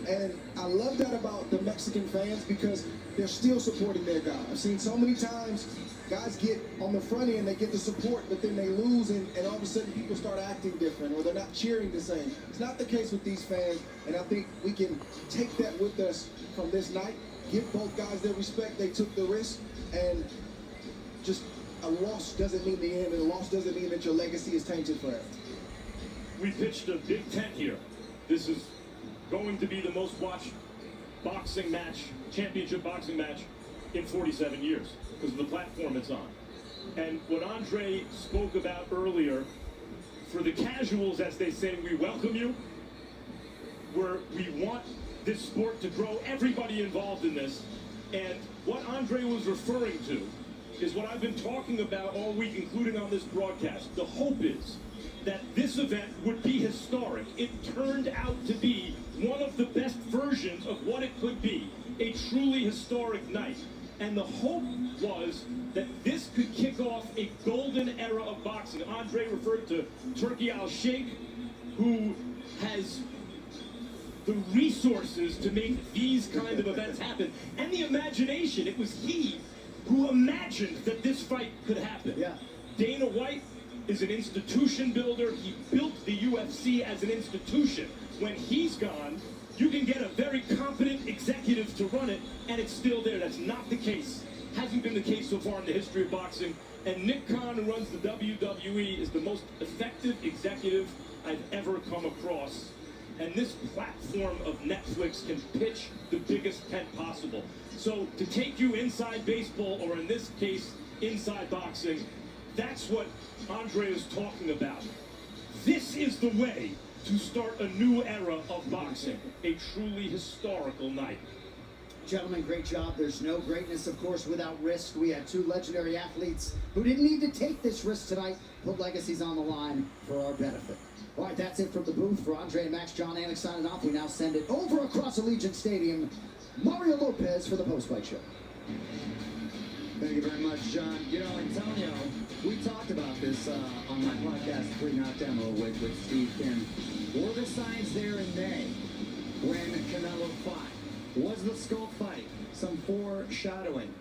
And I love that about the Mexican fans because they're still supporting their guy. I've seen so many times guys get on the front end, they get the support, but then they lose and all of a sudden people start acting different or they're not cheering the same. It's not the case with these fans, and I think we can take that with us from this night, give both guys their respect, they took the risk, and just a loss doesn't mean the end, and a loss doesn't mean that your legacy is tainted forever. We pitched a big tent here. This is going to be the most watched boxing match, championship boxing match in 47 years because of the platform it's on. And what Andre spoke about earlier, for the casuals, as they say, we welcome you. We want this sport to grow, everybody involved in this. And what Andre was referring to is what I've been talking about all week, including on this broadcast. The hope is that this event would be historic. It turned out to be one of the best versions of what it could be, a truly historic night. And the hope was that this could kick off a golden era of boxing. Andre referred to Turki Al-Sheikh, who has the resources to make these kind of events happen, and the imagination. It was he who imagined that this fight could happen. Yeah. Dana White is an institution builder. He built the UFC as an institution. When he's gone, you can get a very competent executive to run it, and it's still there. That's not the case. Hasn't been the case so far in the history of boxing. And Nick Khan, who runs the WWE, is the most effective executive I've ever come across. And this platform of Netflix can pitch the biggest tent possible. So to take you inside baseball, or in this case, inside boxing, that's what Andre is talking about. This is the way to start a new era of boxing, a truly historical night. Gentlemen, great job. There's no greatness, of course, without risk. We had two legendary athletes who didn't need to take this risk tonight, put legacies on the line for our benefit. All right, that's it from the booth. For Andre and Max, John Anik signing off. We now send it over across Allegiant Stadium. Mario Lopez for the post-fight show. Thank you very much, John. You know, Antonio, we talked about this on my podcast, Pre-Knock Demo, with Steve Kim. Were the signs there in May when Canelo fought? Was the skull fight some foreshadowing?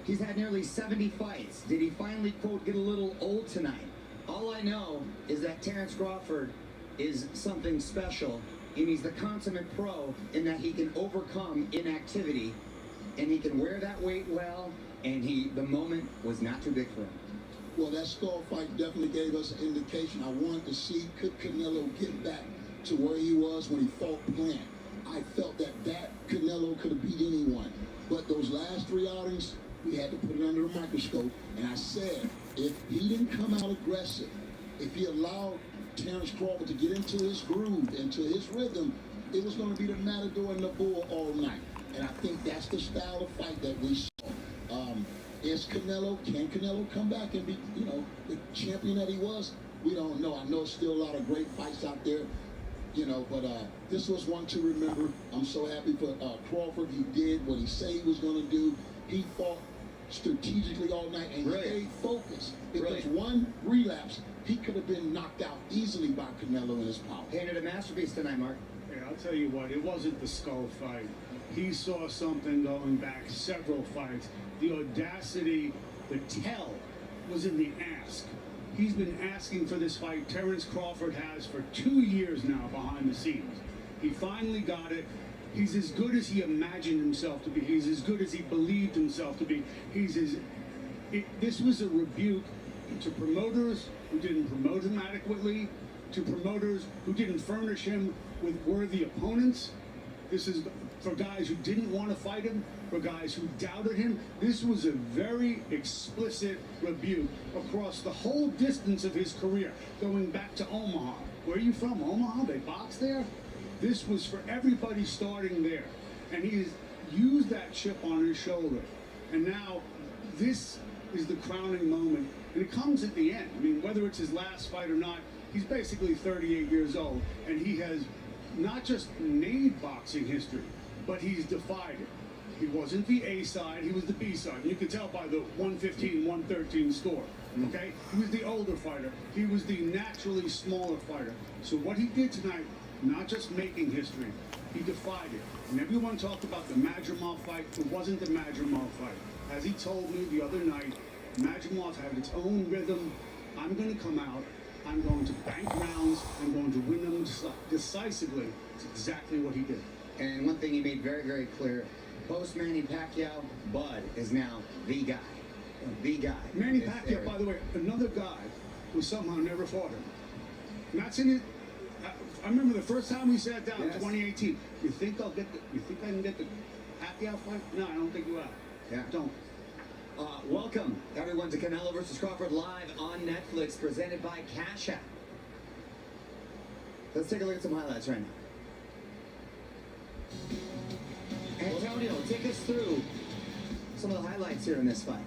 He's had nearly 70 fights. Did he finally, quote, get a little old tonight? All I know is that Terrence Crawford is something special, and he's the consummate pro in that he can overcome inactivity, and he can wear that weight well, and the moment was not too big for him. Well, that skull fight definitely gave us an indication. I wanted to see, could Canelo get back to where he was when he fought Plant? I felt that Canelo could have beat anyone. But those last 3 outings, we had to put it under a microscope. And I said, if he didn't come out aggressive, if he allowed Terrence Crawford to get into his groove, into his rhythm, it was going to be the Matador and the Bull all night. And I think that's the style of fight that we saw. Can Canelo come back and be, the champion that he was? We don't know. I know there's still a lot of great fights out there, but this was one to remember. I'm so happy for Crawford. He did what he said he was going to do. He fought strategically all night and stayed focused. Because one relapse, he could have been knocked out easily by Canelo in his power. Painted a masterpiece tonight, Mark. Yeah, I'll tell you what, it wasn't the skull fight. He saw something going back several fights. The audacity, the tell was in the ask. He's been asking for this fight. Terrence Crawford has for 2 years now behind the scenes. He finally got it. He's as good as he imagined himself to be. He's as good as he believed himself to be. This was a rebuke to promoters who didn't promote him adequately, to promoters who didn't furnish him with worthy opponents. This is for guys who didn't want to fight him, for guys who doubted him. This was a very explicit rebuke across the whole distance of his career, going back to Omaha. Where are you from, Omaha? They box there? This was for everybody starting there. And he's used that chip on his shoulder. And now this is the crowning moment. And it comes at the end. I mean, whether it's his last fight or not, he's basically 38 years old. And he has not just made boxing history, but he's defied it. He wasn't the A side, he was the B side. You could tell by the 115, 113 score. Okay? He was the older fighter. He was the naturally smaller fighter. So what he did tonight, not just making history, he defied it. And everyone talked about the Madrimov fight. It wasn't the Madrimov fight. As he told me the other night, Madrimov had its own rhythm. I'm going to come out. I'm going to bank rounds. I'm going to win them decisively. It's exactly what he did. And one thing he made very, very clear, post-Manny Pacquiao, Bud is now the guy. The guy. Manny Pacquiao, by the way, another guy who somehow never fought him. And that's in it. I remember the first time we sat down in 2018. You think I can get the Pacquiao fight? No, I don't think you will. Yeah. Don't. Welcome, everyone, to Canelo versus Crawford live on Netflix, presented by Cash App. Let's take a look at some highlights right now. Antonio, take us through some of the highlights here in this fight.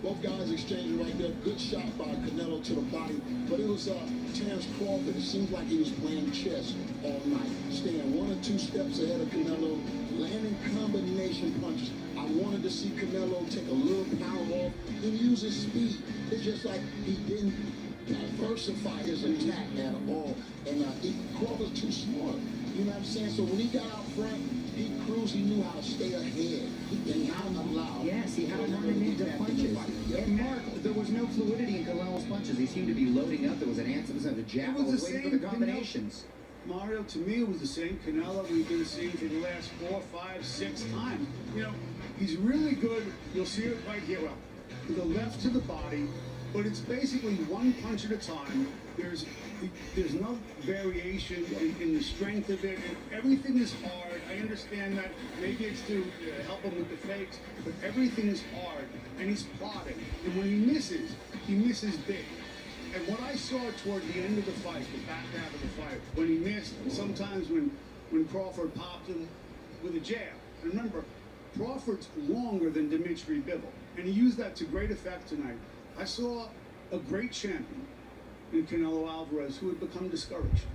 Both guys exchanging right there. Good shot by Canelo to the body. But it was Terrence Crawford. It seemed like he was playing chess all night. Staying 1 or 2 steps ahead of Canelo. Landing combination punches. I wanted to see Canelo take a little power off and use his speed. It's just like he didn't diversify his attack at all. And Crawford's too smart. You know what I'm saying? So when he got out front, he cruised, he knew how to stay ahead. He didn't allow. Yes, he had to run into punches. And Mark, there was no fluidity in Canelo's punches. He seemed to be loading up. There was an answer, there was a jab, It was the waiting same for the combinations. Mario, to me, it was the same Canelo we've been seeing for the last 4, 5, 6 times. You know, he's really good. You'll see it right here. Well, to the left to the body, but it's basically one punch at a time. There's no variation in the strength of it. And everything is hard. I understand that. Maybe it's to help him with the fakes, but everything is hard, and he's plotting. And when he misses big. And what I saw toward the end of the fight, the back half of the fight, when he missed, sometimes when Crawford popped him with a jab. And remember, Crawford's longer than Dimitri Bivol, and he used that to great effect tonight. I saw a great champion in Canelo Alvarez who had become discouraged.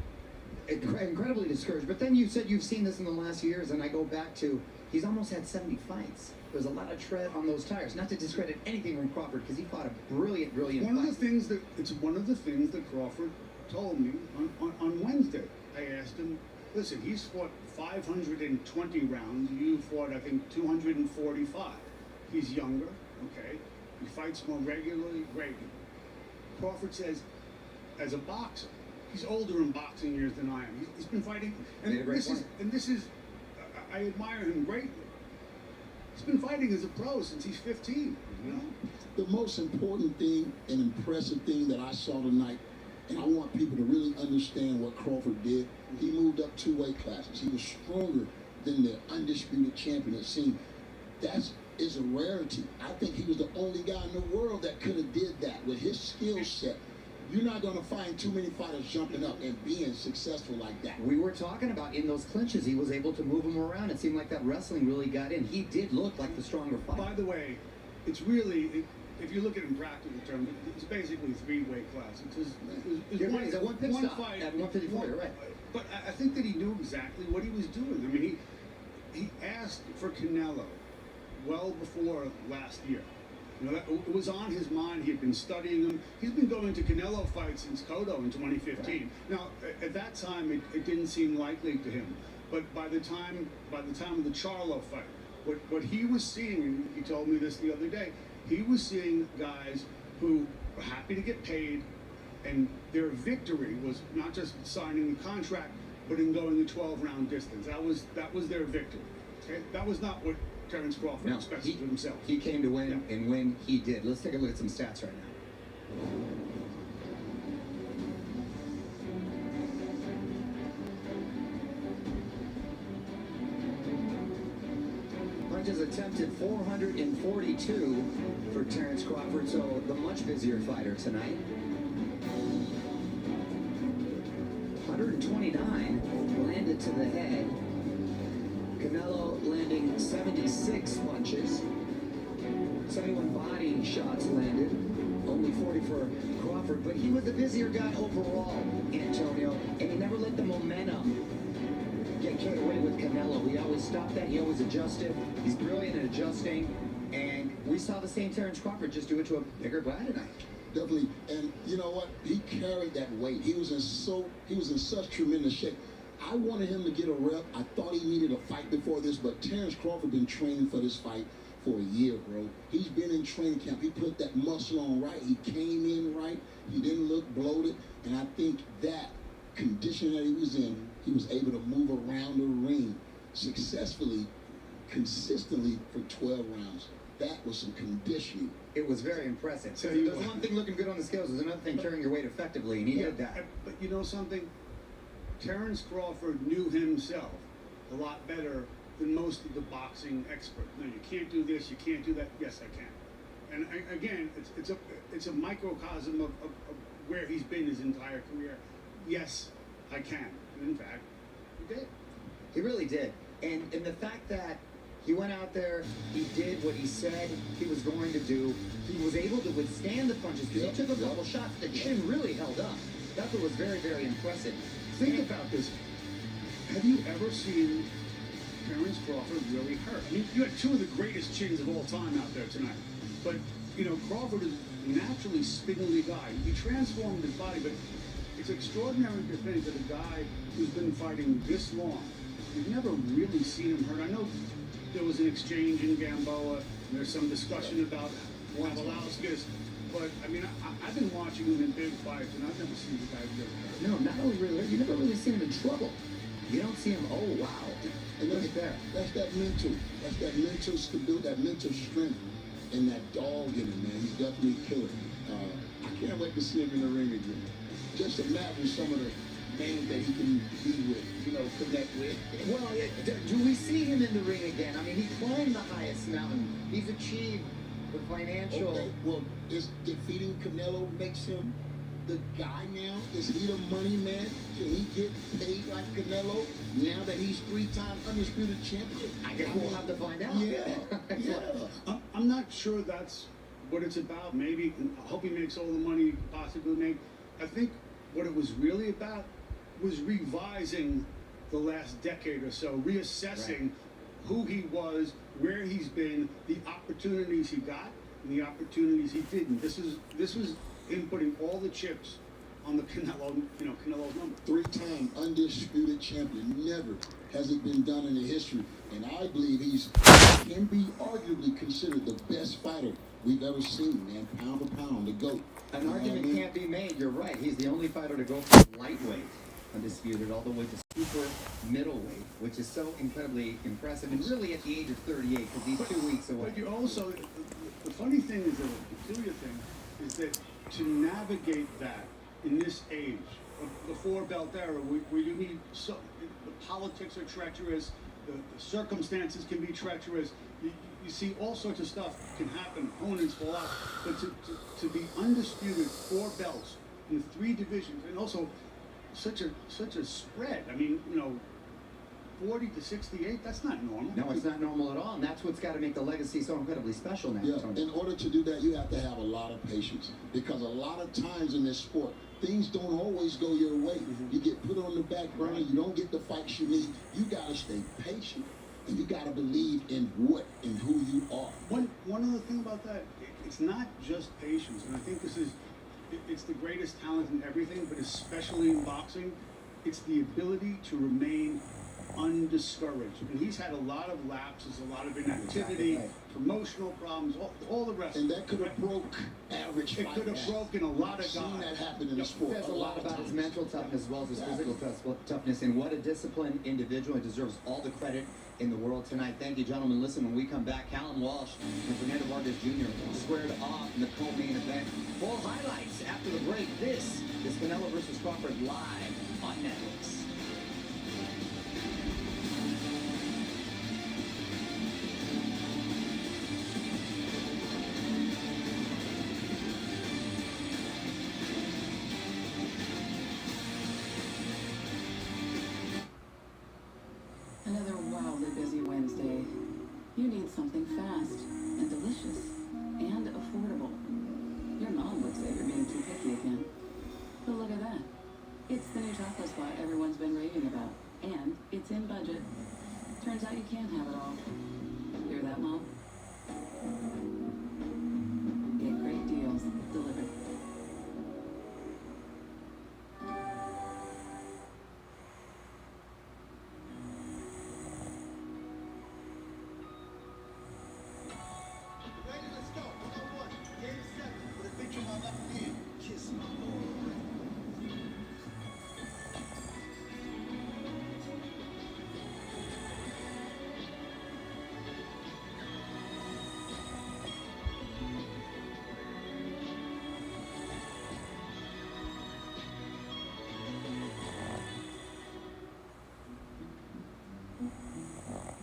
Incredibly discouraged. But then you said you've seen this in the last years, and I go back to, he's almost had 70 fights. There's a lot of tread on those tires. Not to discredit anything from Crawford, because he fought a brilliant fight. It's one of the things that Crawford told me on Wednesday. I asked him, listen, he's fought 520 rounds. You fought, I think, 245. He's younger, okay? He fights more regularly, great. Crawford says, as a boxer, he's older in boxing years than I am. He's been fighting, and this is, I admire him greatly. He's been fighting as a pro since he's 15. You know? The most important thing and impressive thing that I saw tonight, And I want people to really understand what Crawford did. He moved up 2 weight classes. He was stronger than the undisputed champion. It seemed that is a rarity. I think he was the only guy in the world that could have did that with his skill set. You're not going to find too many fighters jumping up and being successful like that. We were talking about in those clinches, he was able to move him around. It seemed like that wrestling really got in. He did look like the stronger fighter. By the way, it's really, if you look at it in practical terms, it's basically 3 weight classes. You're right, he's at one pit stop fight at 154, you're right. But I think that he knew exactly what he was doing. I mean, he asked for Canelo well before last year. You know, it was on his mind. He had been studying him. He's been going to Canelo fights since Cotto in 2015. Right. Now, at that time, it didn't seem likely to him. But by the time of the Charlo fight, what he was seeing, and he told me this the other day, he was seeing guys who were happy to get paid, and their victory was not just signing the contract, but in going the 12-round distance. That was their victory. Okay? That was not what Terence Crawford expected of himself. He came to win, and when he did. Let's take a look at some stats right now. Punches attempted 442 for Terence Crawford, so the much busier fighter tonight. 129 landed to the head. Canelo landing 76 punches, 71 body shots landed, only 40 for Crawford, but he was the busier guy overall, Antonio, and he never let the momentum get carried away with Canelo. He always stopped that, he always adjusted. He's brilliant at adjusting, and we saw the same Terence Crawford just do it to a bigger guy tonight. Definitely, and you know what? He carried that weight. He was in such tremendous shape. I wanted him to get a rep. I thought he needed a fight before this, but Terence Crawford been training for this fight for a year, bro. He's been in training camp. He put that muscle on right. He came in right. He didn't look bloated, and I think that condition that he was in, he was able to move around the ring successfully, consistently for 12 rounds. That was some conditioning. It was very impressive. So there's one thing looking good on the scales, there's another thing carrying your weight effectively, and he did that. But you know something? Terence Crawford knew himself a lot better than most of the boxing experts. No, you can't do this, you can't do that. Yes, I can. And again, it's a microcosm of where he's been his entire career. Yes, I can. And in fact, he did. He really did. And the fact that he went out there, he did what he said he was going to do. He was able to withstand the punches because he took a couple shots. The chin really held up. That's what was very, very impressive. Think about this. Have you ever seen Terence Crawford really hurt? I mean, you had 2 of the greatest chins of all time out there tonight. But, you know, Crawford is a naturally spindly guy. He transformed his body, but it's extraordinary to think that a guy who's been fighting this long, you've never really seen him hurt. I know there was an exchange in Gamboa, and there's some discussion about Wawalowskis. But, I mean, I've been watching him in big fights, and I've never seen the guy get hurt. No, not only really, you never really seen him in trouble. You don't see him, oh, wow. And look at that. That's that mental stability, that mental strength, and that dog in him, man. He's definitely a killer. I can't wait to see him in the ring again. Just imagine some of the names that he can be with, you know, connect with. Well, do we see him in the ring again? I mean, he climbed the highest mountain. He's achieved the financial... Okay, well, is defeating Canelo makes him the guy now? Is he the money man? Can he get paid like Canelo now that he's 3-time undisputed champion? I guess we'll have to find out. Yeah. I'm not sure that's what it's about. Maybe, I hope he makes all the money he could possibly make. I think what it was really about was revising the last decade or so, reassessing who he was, where he's been, the opportunities he got, and the opportunities he didn't. This was him putting all the chips on the Canelo, Canelo's number. 3-time undisputed champion. Never has it been done in the history. And I believe can be arguably considered the best fighter we've ever seen, man. Pound for pound, the GOAT. An argument can't be made. You're right. He's the only fighter to go from lightweight, undisputed, all the way to super middleweight, which is so incredibly impressive. And really at the age of 38, because he's 2 weeks away. But you also, the funny thing is, the peculiar thing, is that to navigate that in this age, of the four-belt era, where you need so, the politics are treacherous, the circumstances can be treacherous. You see all sorts of stuff can happen, opponents fall out, but to be undisputed 4 belts in 3 divisions, and also such a spread. I mean, 40 to 68, that's not normal. No, it's not normal at all, and that's what's got to make the legacy so incredibly special now. Yeah, in order to do that, you have to have a lot of patience, because a lot of times in this sport, things don't always go your way. You get put on the back burner, you don't get the fights you need. You got to stay patient, and you got to believe in what and who you are. One other thing about that, it's not just patience, and I think it's the greatest talent in everything, but especially in boxing, it's the ability to remain undiscouraged. And he's had a lot of lapses, a lot of inactivity, promotional problems, all the rest. And that could have broke average It could have broken a lot of guys. I've seen that happen in the sport. Says a lot about his mental toughness as well as his physical toughness, and what a disciplined individual. He deserves all the credit in the world tonight. Thank you, gentlemen. Listen, when we come back, Callum Walsh and Fernando Vargas Jr. squared off in the co-main event. Full highlights after the break. This is Canelo versus Crawford live on Netflix. Another wildly busy Wednesday. You need something fast and delicious and affordable. Your mom would say you're being too picky again. But look at that. It's the new taco spot everyone's been raving about. And it's in budget. Turns out you can have it all. Hear that, Mom? Get great deals delivered.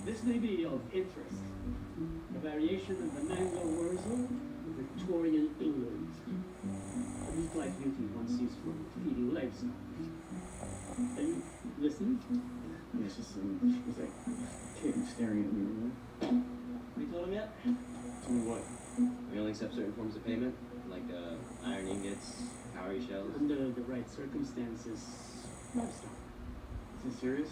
This may be of interest. A variation of the mango wurzel of Victorian England. A meat like beauty one sees from feeding livestock. Are you listening? Yes, it's like a kid staring at me. Have you told him yet? Tell me what? We only accept certain forms of payment, like iron ingots, cowrie shells. Under the right circumstances, livestock. Is this serious?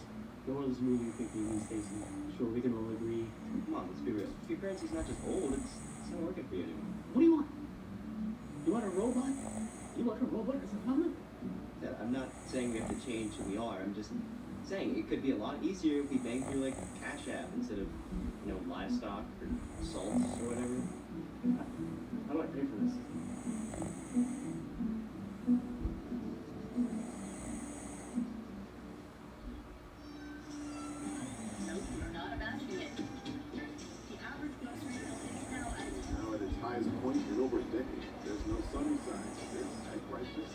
The world is moving quickly these days, and sure, we can all agree. Come on, let's be real. Your currency's not just old, it's not working for you anymore. What do you want? You want a robot? You want a robot as a farmer? Yeah, I'm not saying we have to change who we are. I'm just saying it could be a lot easier if we bank through like Cash App instead of, livestock or salts or whatever. How do I pay for this? Highest point in over a decade. There's no sunny side. There's high prices.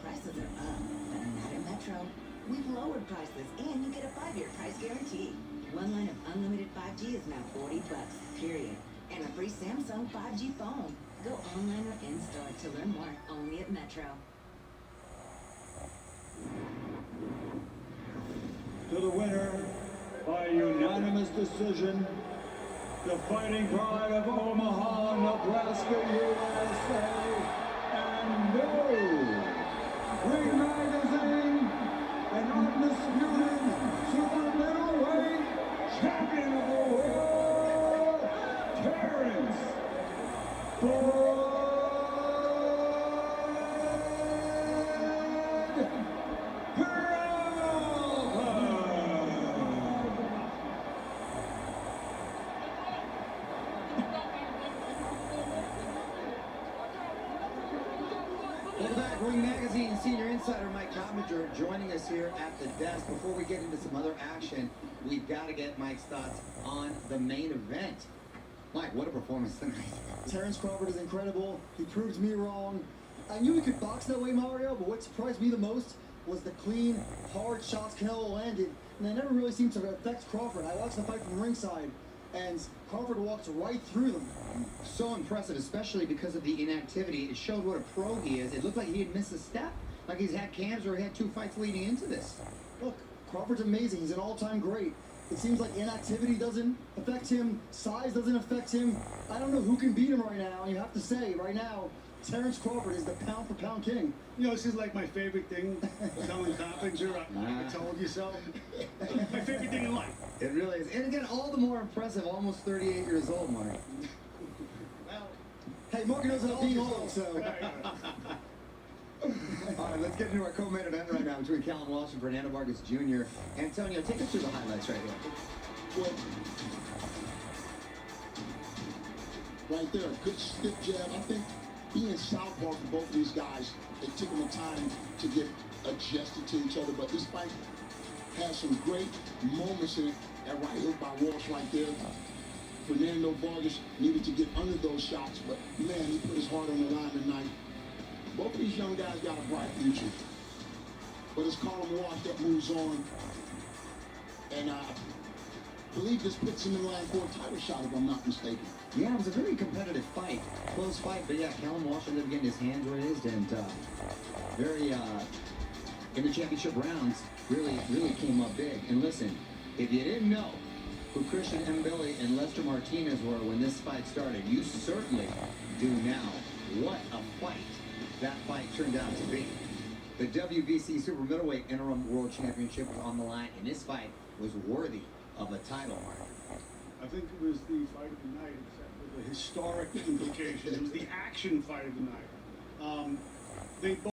Prices are up, but not at Metro. We've lowered prices, and you get a 5-year price guarantee. One line of unlimited 5G is now $40, period. And a free Samsung 5G phone. Go online or in-store to learn more, only at Metro. To the winner, by unanimous decision, the Fighting Pride of Omaha, Nebraska, USA, and no Ring Magazine, an undisputed super middleweight champion of the world, Terrence Ring Magazine senior insider Mike Coppinger joining us here at the desk. Before we get into some other action, we've got to get Mike's thoughts on the main event. Mike, what a performance tonight. Terrence Crawford is incredible. He proved me wrong. I knew he could box that way, Mario, but what surprised me the most was the clean, hard shots Canelo landed, and they never really seemed to affect Crawford. I watched the fight from ringside, and Crawford walked right through them. So impressive, especially because of the inactivity. It showed what a pro he is. It looked like he had missed a step, like he's had cams or he had 2 fights leading into this. Look, Crawford's amazing. He's an all-time great. It seems like inactivity doesn't affect him, size doesn't affect him. I don't know who can beat him right now. You have to say, right now, Terrence Crawford is the pound-for-pound king. You know, this is like my favorite thing, telling Coppinger, I told you so. My favorite thing in life. It really is. And again, all the more impressive, almost 38 years old, Mark. Well, hey, Mark knows how being old, so. All right, let's get into our co-main event right now between Callum Walsh and Fernando Vargas Jr. Antonio, take us through the highlights right here. Well, right there, a good stiff jab. I think being southpaw for both of these guys, it took them time to get adjusted to each other. But this fight has some great moments in it. That right hook by Walsh right there. Fernando Vargas needed to get under those shots, but man, he put his heart on the line tonight. Both of these young guys got a bright future. But it's Callum Walsh that moves on. And I believe this puts him in line for a title shot, if I'm not mistaken. Yeah, it was a very competitive fight. Close fight, but yeah, Callum Walsh ended up getting his hands raised and very, in the championship rounds, really came up big. And listen, if you didn't know who Christian Mbili and Lester Martinez were when this fight started, you certainly do now. What a fight that fight turned out to be. The WBC Super Middleweight Interim World Championship was on the line, and this fight was worthy of a title. I think it was the fight of the night, except for the historic implications. It was the action fight of the night. They both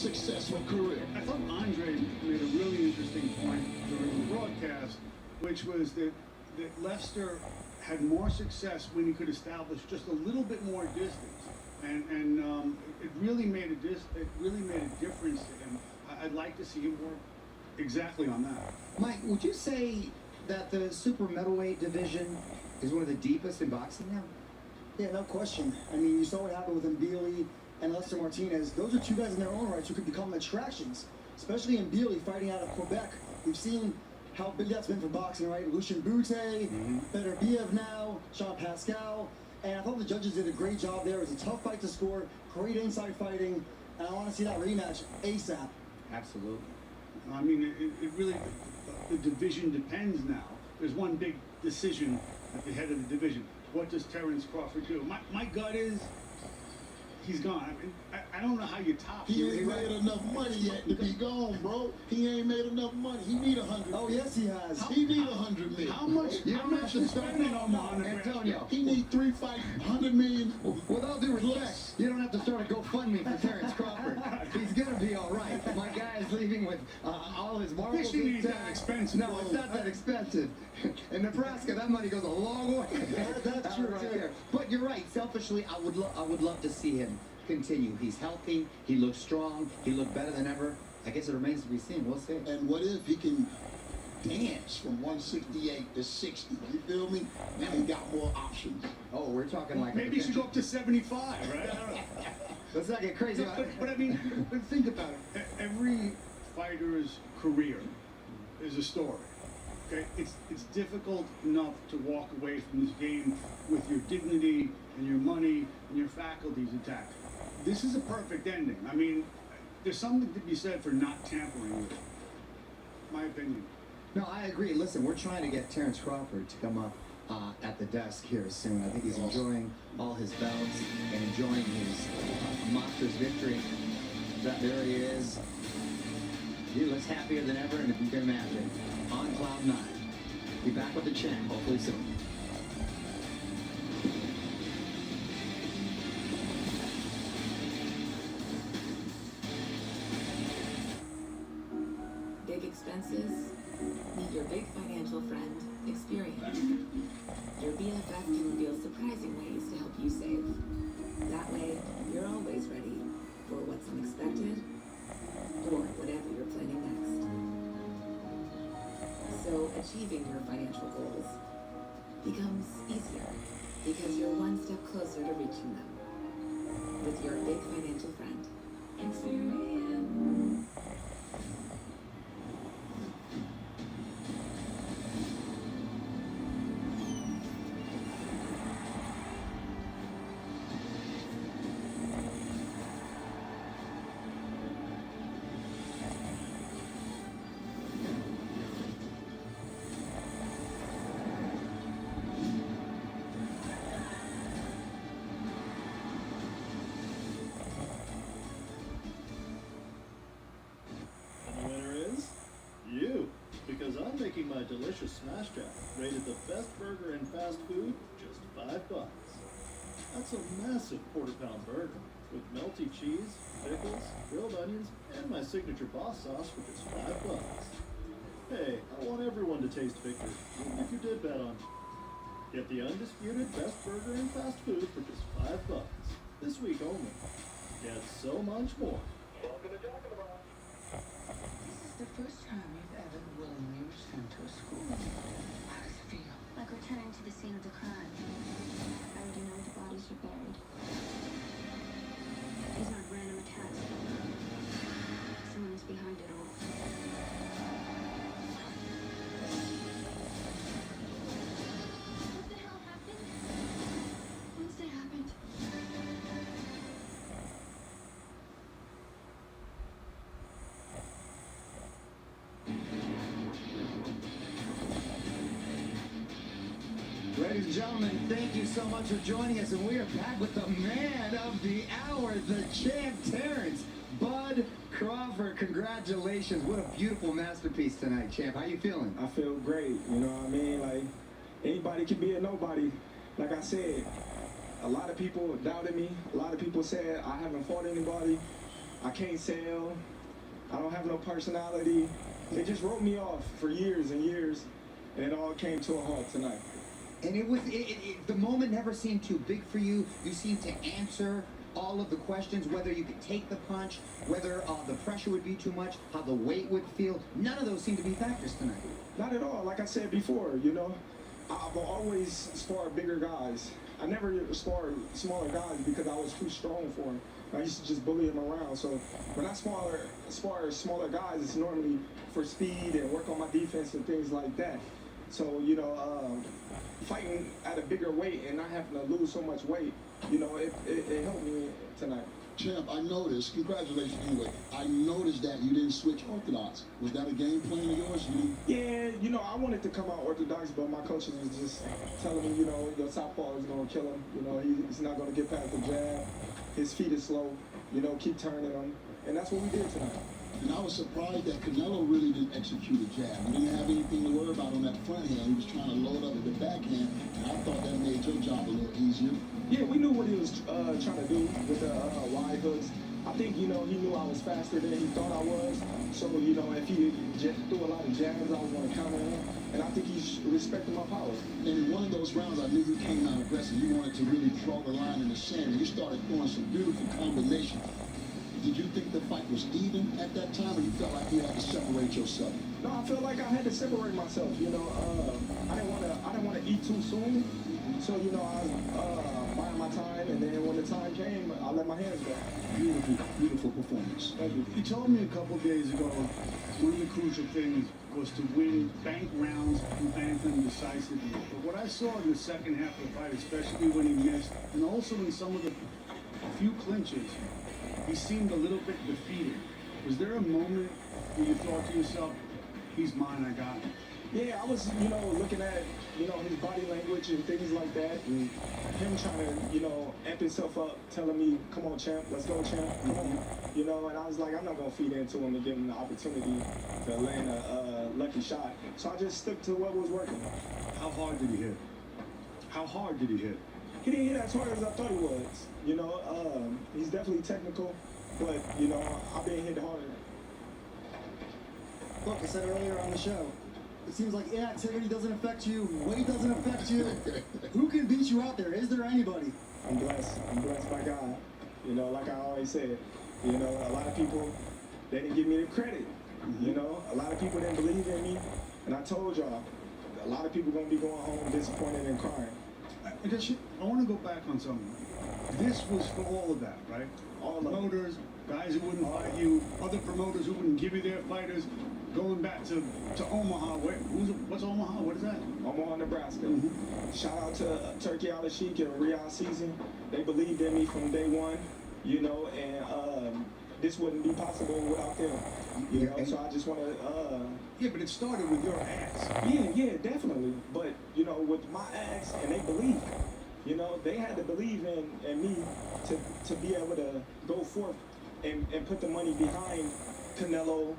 Successful career. I thought Andre made a really interesting point during the broadcast, which was that Lester had more success when he could establish just a little bit more distance, and it really made a difference to him. I'd like to see him work exactly on that. Mike, would you say that the super middleweight division is one of the deepest in boxing now? Yeah, no question. I mean, you saw what happened with Mbili and Lester Martinez. Those are two guys in their own rights who could become attractions, especially Mbili fighting out of Quebec. We've seen how big that's been for boxing, right? Lucien Boutte, Beterbiev now, Jean Pascal, and I thought the judges did a great job there. It was a tough fight to score, great inside fighting, and I want to see that rematch ASAP. Absolutely. I mean, it really, the division depends now. There's one big decision at the head of the division. What does Terrence Crawford do? My gut is he's gone. I mean, I don't know how you top him. He ain't made enough money yet to be gone, bro. He ain't made enough money. He need 100. Oh, yes, he has. He need 100 million. How much? You How don't much have to is start spending on on Antonio? He need 3 fights, 100 million. With all due respect, you don't have to start a GoFundMe for Terrence Crawford. He's gonna be all right. My guy is leaving with all his marbles. Fishing ain't that expensive. No, it's not that expensive. In Nebraska, that money goes a long way. That's true, right too. there. But you're right. Selfishly, I would love to see him continue. He's healthy. He looks strong. He looked better than ever. I guess it remains to be seen. We'll see. And what if he can dance from 168 to 60? You feel me? Then he got more options. Oh, we're talking like maybe he should go up to 75, right? Let's not get crazy. But I mean, but think about it. Every fighter's career is a story. Okay, it's difficult enough to walk away from this game with your dignity and your money and your faculties intact. This is a perfect ending. I mean, there's something to be said for not tampering with it. My opinion. No, I agree. Listen, we're trying to get Terrence Crawford to come up at the desk here soon. I think he's enjoying all his belts and enjoying his monstrous victory. There he is. He looks happier than ever, and if you can imagine, on cloud 9. Be back with the champ, hopefully soon. Big expenses? Meet your big financial friend, Experian. Your BFF can reveal surprising ways to help you save. That way, you're always ready for what's unexpected or whatever you're planning next. So achieving your financial goals becomes easier because you're one step closer to reaching them with your big financial friend, Experian. My delicious Smash Jack, rated the best burger in fast food, just $5. That's a massive quarter-pound burger with melty cheese, pickles, grilled onions, and my signature boss sauce for just $5. Hey, I want everyone to taste victory, even if you did bet on me. Get the undisputed best burger in fast food for just $5. This week only. Get so much more. Welcome to Jack in the Box. This is the first time you've ever willingly returned to a school. How does it feel? Like returning to the scene of the crime. I already know the bodies are buried. These aren't random attacks. Someone is behind it all. What the hell happened? Wednesday happened. Ladies and gentlemen, thank you so much for joining us, and we are back with the man of the hour, the champ, Terrence Bud Crawford. Congratulations. What a beautiful masterpiece tonight, champ. How you feeling? I feel great, you know what I mean? Like, anybody can be a nobody. Like I said, a lot of people doubted me. A lot of people said I haven't fought anybody. I can't sell. I don't have no personality. They just wrote me off for years and years, and it all came to a halt tonight. And the moment never seemed too big for you. You seemed to answer all of the questions, whether you could take the punch, whether the pressure would be too much, how the weight would feel. None of those seem to be factors tonight. Not at all. Like I said before, you know, I've always sparred bigger guys. I never sparred smaller guys because I was too strong for them. I used to just bully them around. So when I spar smaller guys, it's normally for speed and work on my defense and things like that. So, you know, fighting at a bigger weight and not having to lose so much weight, you know, it helped me tonight. Champ, I noticed, congratulations anyway, I noticed that you didn't switch orthodox. Was that a game plan of yours? Yeah, you know, I wanted to come out orthodox, but my coaches was just telling me, you know, your southpaw is going to kill him. You know, he's not going to get past the jab. His feet is slow. You know, keep turning him. And that's what we did tonight. And I was surprised that Canelo really didn't execute a jab. He didn't have anything to worry about on that front hand. He was trying to load up with the backhand, and I thought that made your job a little easier. Yeah, we knew what he was trying to do with the wide hooks. I think, you know, he knew I was faster than he thought I was. So, you know, if he threw a lot of jabs, I was going to counter him. And I think he respected my power. And in one of those rounds, I knew you came out aggressive. You wanted to really draw the line in the sand, and you started throwing some beautiful combinations. Did you think the fight was even at that time, or you felt like you had to separate yourself? No, I felt like I had to separate myself. You know, I didn't want to eat too soon. So, you know, I was buying my time, and then when the time came, I let my hands go. Beautiful, beautiful performance. You told me a couple days ago one of the crucial things was to win bank rounds and bank them decisively. But what I saw in the second half of the fight, especially when he missed, and also in some of the few clinches, he seemed a little bit defeated. Was there a moment where you thought to yourself, he's mine, I got him? Yeah, I was, looking at, his body language and things like that, and him trying to, amp himself up, telling me, come on, champ, let's go, champ, come on. And I was like, I'm not going to feed into him and give him the opportunity to land a lucky shot. So I just stuck to what was working. How hard did he hit? How hard did he hit? He didn't hit as hard as I thought he was. He's definitely technical, but, I've been hit hard. Look, I said earlier on the show, it seems like inactivity doesn't affect you, weight doesn't affect you. Who can beat you out there? Is there anybody? I'm blessed by God. Like I always said, a lot of people, they didn't give me the credit. A lot of people didn't believe in me. And I told y'all, a lot of people gonna be going home disappointed and crying. I want to go back on something. This was for all of that, right? All promoters, guys who wouldn't fight you, other promoters who wouldn't give you their fighters. Going back to Omaha, what's Omaha? What is that? Omaha, Nebraska. Shout out to Turkey Al-Sheikh and Riyadh Season. They believed in me from day one, and this wouldn't be possible without them. So I just want to... Yeah, but it started with your ass. Yeah, definitely. But, with my ass, and they believed. They had to believe in me to be able to go forth and put the money behind Canelo,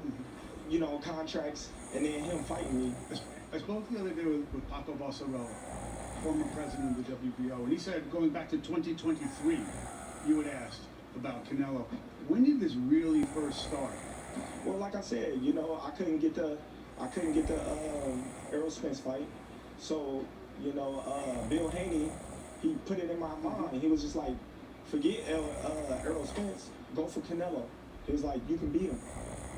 contracts, and then him fighting me. I spoke the other day with Paco Balsarella, former president of the WBO, and he said going back to 2023, you had asked about Canelo. When did this really first start? Well, like I said, I couldn't get the Errol Spence fight. So, Bill Haney, he put it in my mind. He was just like, forget Errol Spence, go for Canelo. He was like, you can beat him.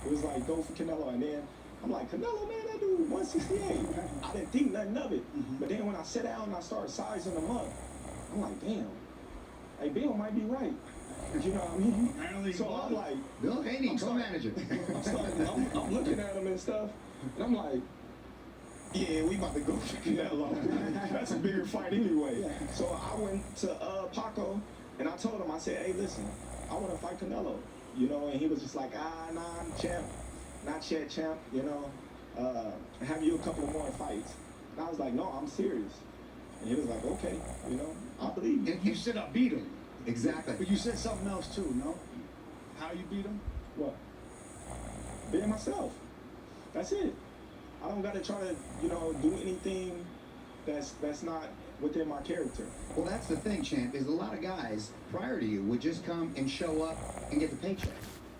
It was like, go for Canelo. And then I'm like, Canelo, man, that dude 168. I didn't think nothing of it. But then when I sat down and I started sizing him up, I'm like, damn, hey, Bill might be right. You know what I mean? So I'm like, Bill Haney, co-manager. I'm looking at him and stuff, and I'm like, yeah, we about to go for Canelo. That's a bigger fight anyway. So I went to Paco, and I told him, I said, hey, listen, I want to fight Canelo. And he was just like, nah, champ, not yet, champ, have you a couple more fights. And I was like, no, I'm serious. And he was like, okay, I believe you. And you said I beat him. Exactly. But you said something else too, no? How you beat him? What? Being myself. That's it. I don't got to try to, do anything that's not within my character. Well, that's the thing, champ, is a lot of guys prior to you would just come and show up and get the paycheck.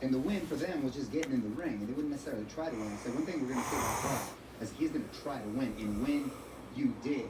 And the win for them was just getting in the ring, and they wouldn't necessarily try to win. So one thing we're going to say about Clark is he's going to try to win, and win you did.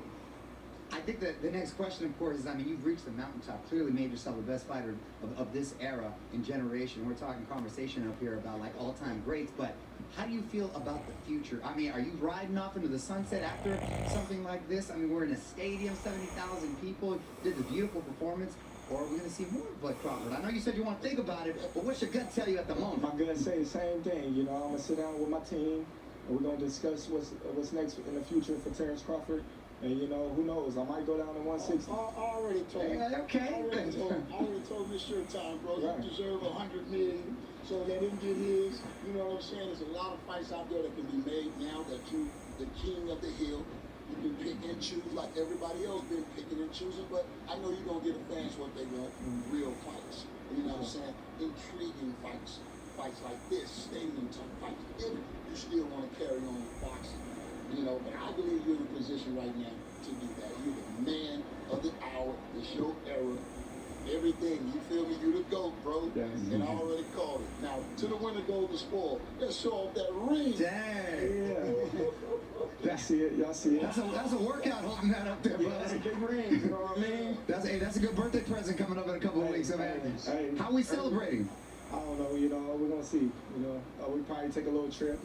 I think that the next question, of course, is, you've reached the mountaintop, clearly made yourself the best fighter of this era and generation. We're talking conversation up here about, all-time greats, but how do you feel about the future? Are you riding off into the sunset after something like this? We're in a stadium, 70,000 people, did the beautiful performance, or are we going to see more of Bud Crawford? I know you said you want to think about it, but what's your gut tell you at the moment? My gut say the same thing. I'm going to sit down with my team, and we're going to discuss what's next in the future for Terrence Crawford. And who knows? I might go down to 160. I already told him. Okay. I already told him it's your time, bro. You deserve $100 million. So let him get his. You know what I'm saying? There's a lot of fights out there that can be made now that you, the king of the hill, you can pick and choose like everybody else been picking and choosing. But I know you're gonna get the fans what they want, real fights. You know what I'm saying? Intriguing fights, fights like this, stadium type fights. If you still want to carry on with boxing. But I believe you're in a position right now to do that. You're the man of the hour. It's your era. Everything. You feel me? You're the GOAT, bro. Yes. And I already called it. Now, to the winner goes the spoil. Let's show off that ring. Dang. Yeah. Y'all see it. Y'all see it. That's a workout holding that up there, bro. Yeah, that's a big ring. You know what I mean? That's a good birthday present coming up in a couple of weeks. How are we celebrating? I don't know. We're going to see. We probably take a little trip.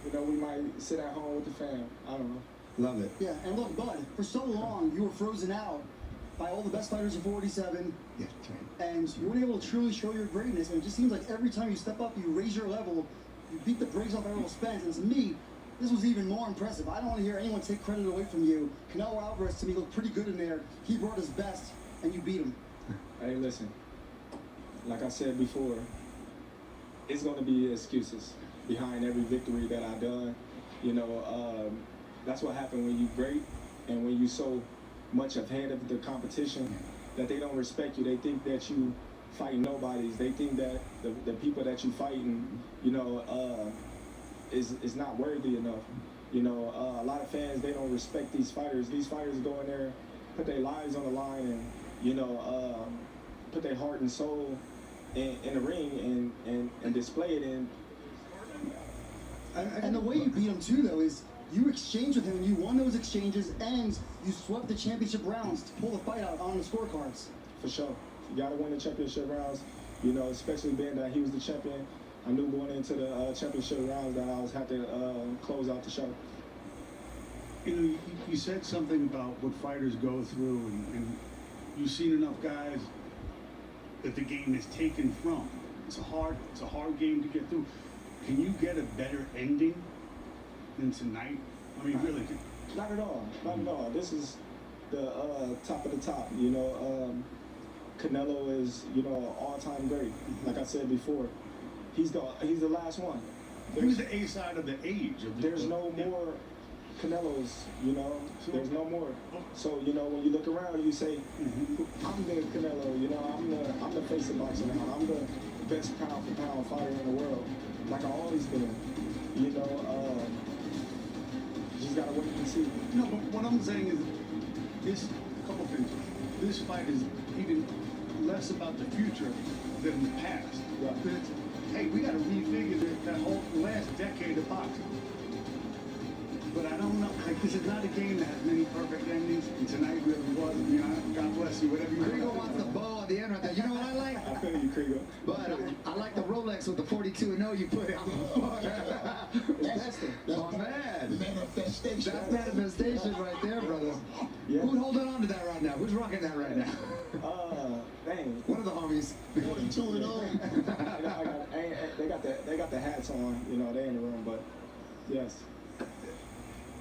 We might sit at home with the fam. I don't know. Love it. Yeah, and look, Bud, for so long, you were frozen out by all the best fighters of 47. Yeah, and you weren't able to truly show your greatness. And it just seems like every time you step up, you raise your level. You beat the brakes off Errol Spence, and to me, this was even more impressive. I don't want to hear anyone take credit away from you. Canelo Alvarez, to me, looked pretty good in there. He brought his best, and you beat him. Hey, listen. Like I said before, it's going to be excuses behind every victory that I've done. You know, that's what happened when you're great and when you're so much ahead of the competition that they don't respect you. They think that you fighting nobodies. They think that the people that you fighting, you know, is not worthy enough. You know, a lot of fans, they don't respect these fighters. These fighters go in there, put their lives on the line, and you know, put their heart and soul in the ring and display it. And the way you beat him too, though, is you exchanged with him, and you won those exchanges, and you swept the championship rounds to pull the fight out on the scorecards. For sure, you got to win the championship rounds. You know, especially being that he was the champion. I knew going into the championship rounds that I was have to close out the show. You know, you said something about what fighters go through, and you've seen enough guys that the game is taken from. It's a hard game to get through. Can you get a better ending than tonight? I mean, really? Not at all. Not at all. This is the top of the top. You know, Canelo is, you know, an all-time great. Like I said before, he's the last one. He was the A side of the age. There's no more Canelos, you know. There's no more. So, you know, when you look around, you say, I'm the Canelo. You know, I'm the face of boxing now. I'm the best pound for pound fighter in the world, like I've always been. You know, just gotta wait and see. No, but what I'm saying is, this a couple things. This fight is even less about the future than the past. Right. Hey, we got to refigure that whole last decade of boxing. But I don't know. This is not a game that has many perfect endings, and tonight really was. I mean, God bless you. Whatever you Krigo wants the bow at the end right there. You know what I like? I feel you, Krigo. But I like the Rolex with the 42-0 you put on the floor. That's man. Manifestation. That's manifestation right there, brother. Yeah. Who's holding on to that right now? Who's rocking that right now? Dang. One of the homies. 42-0. They got the hats on. You know, they in the room, but yes.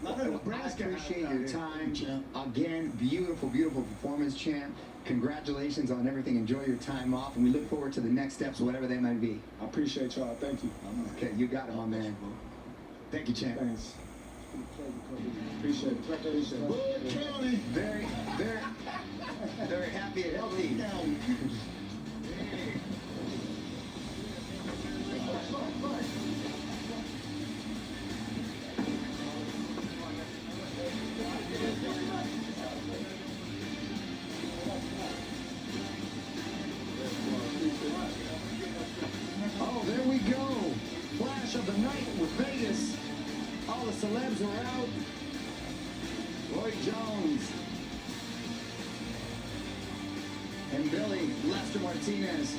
I appreciate your time. Again, beautiful, beautiful performance, champ. Congratulations on everything. Enjoy your time off, and we look forward to the next steps, whatever they might be. I appreciate y'all. Thank you. Okay, you got it, my man. Thank you, champ. Thanks. Appreciate it. Appreciate it. County. Very, very, very happy and healthy. Oh, there we go. Flash of the night with Vegas. All the celebs are out. Roy Jones. And Billy Lester Martinez.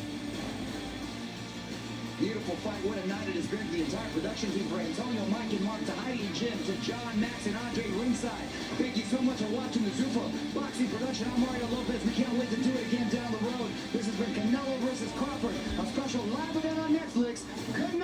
Beautiful fight. What a night it has been. The entire production team, for Antonio, Mike, and Mark, to Heidi and Jim, to John, Max, and Andre ringside. Thank you so much for watching the Zuffa Boxing Production. I'm Mario Lopez. We can't wait to do it again down the road. This has been Canelo versus Crawford, a special live event on Netflix. Good night.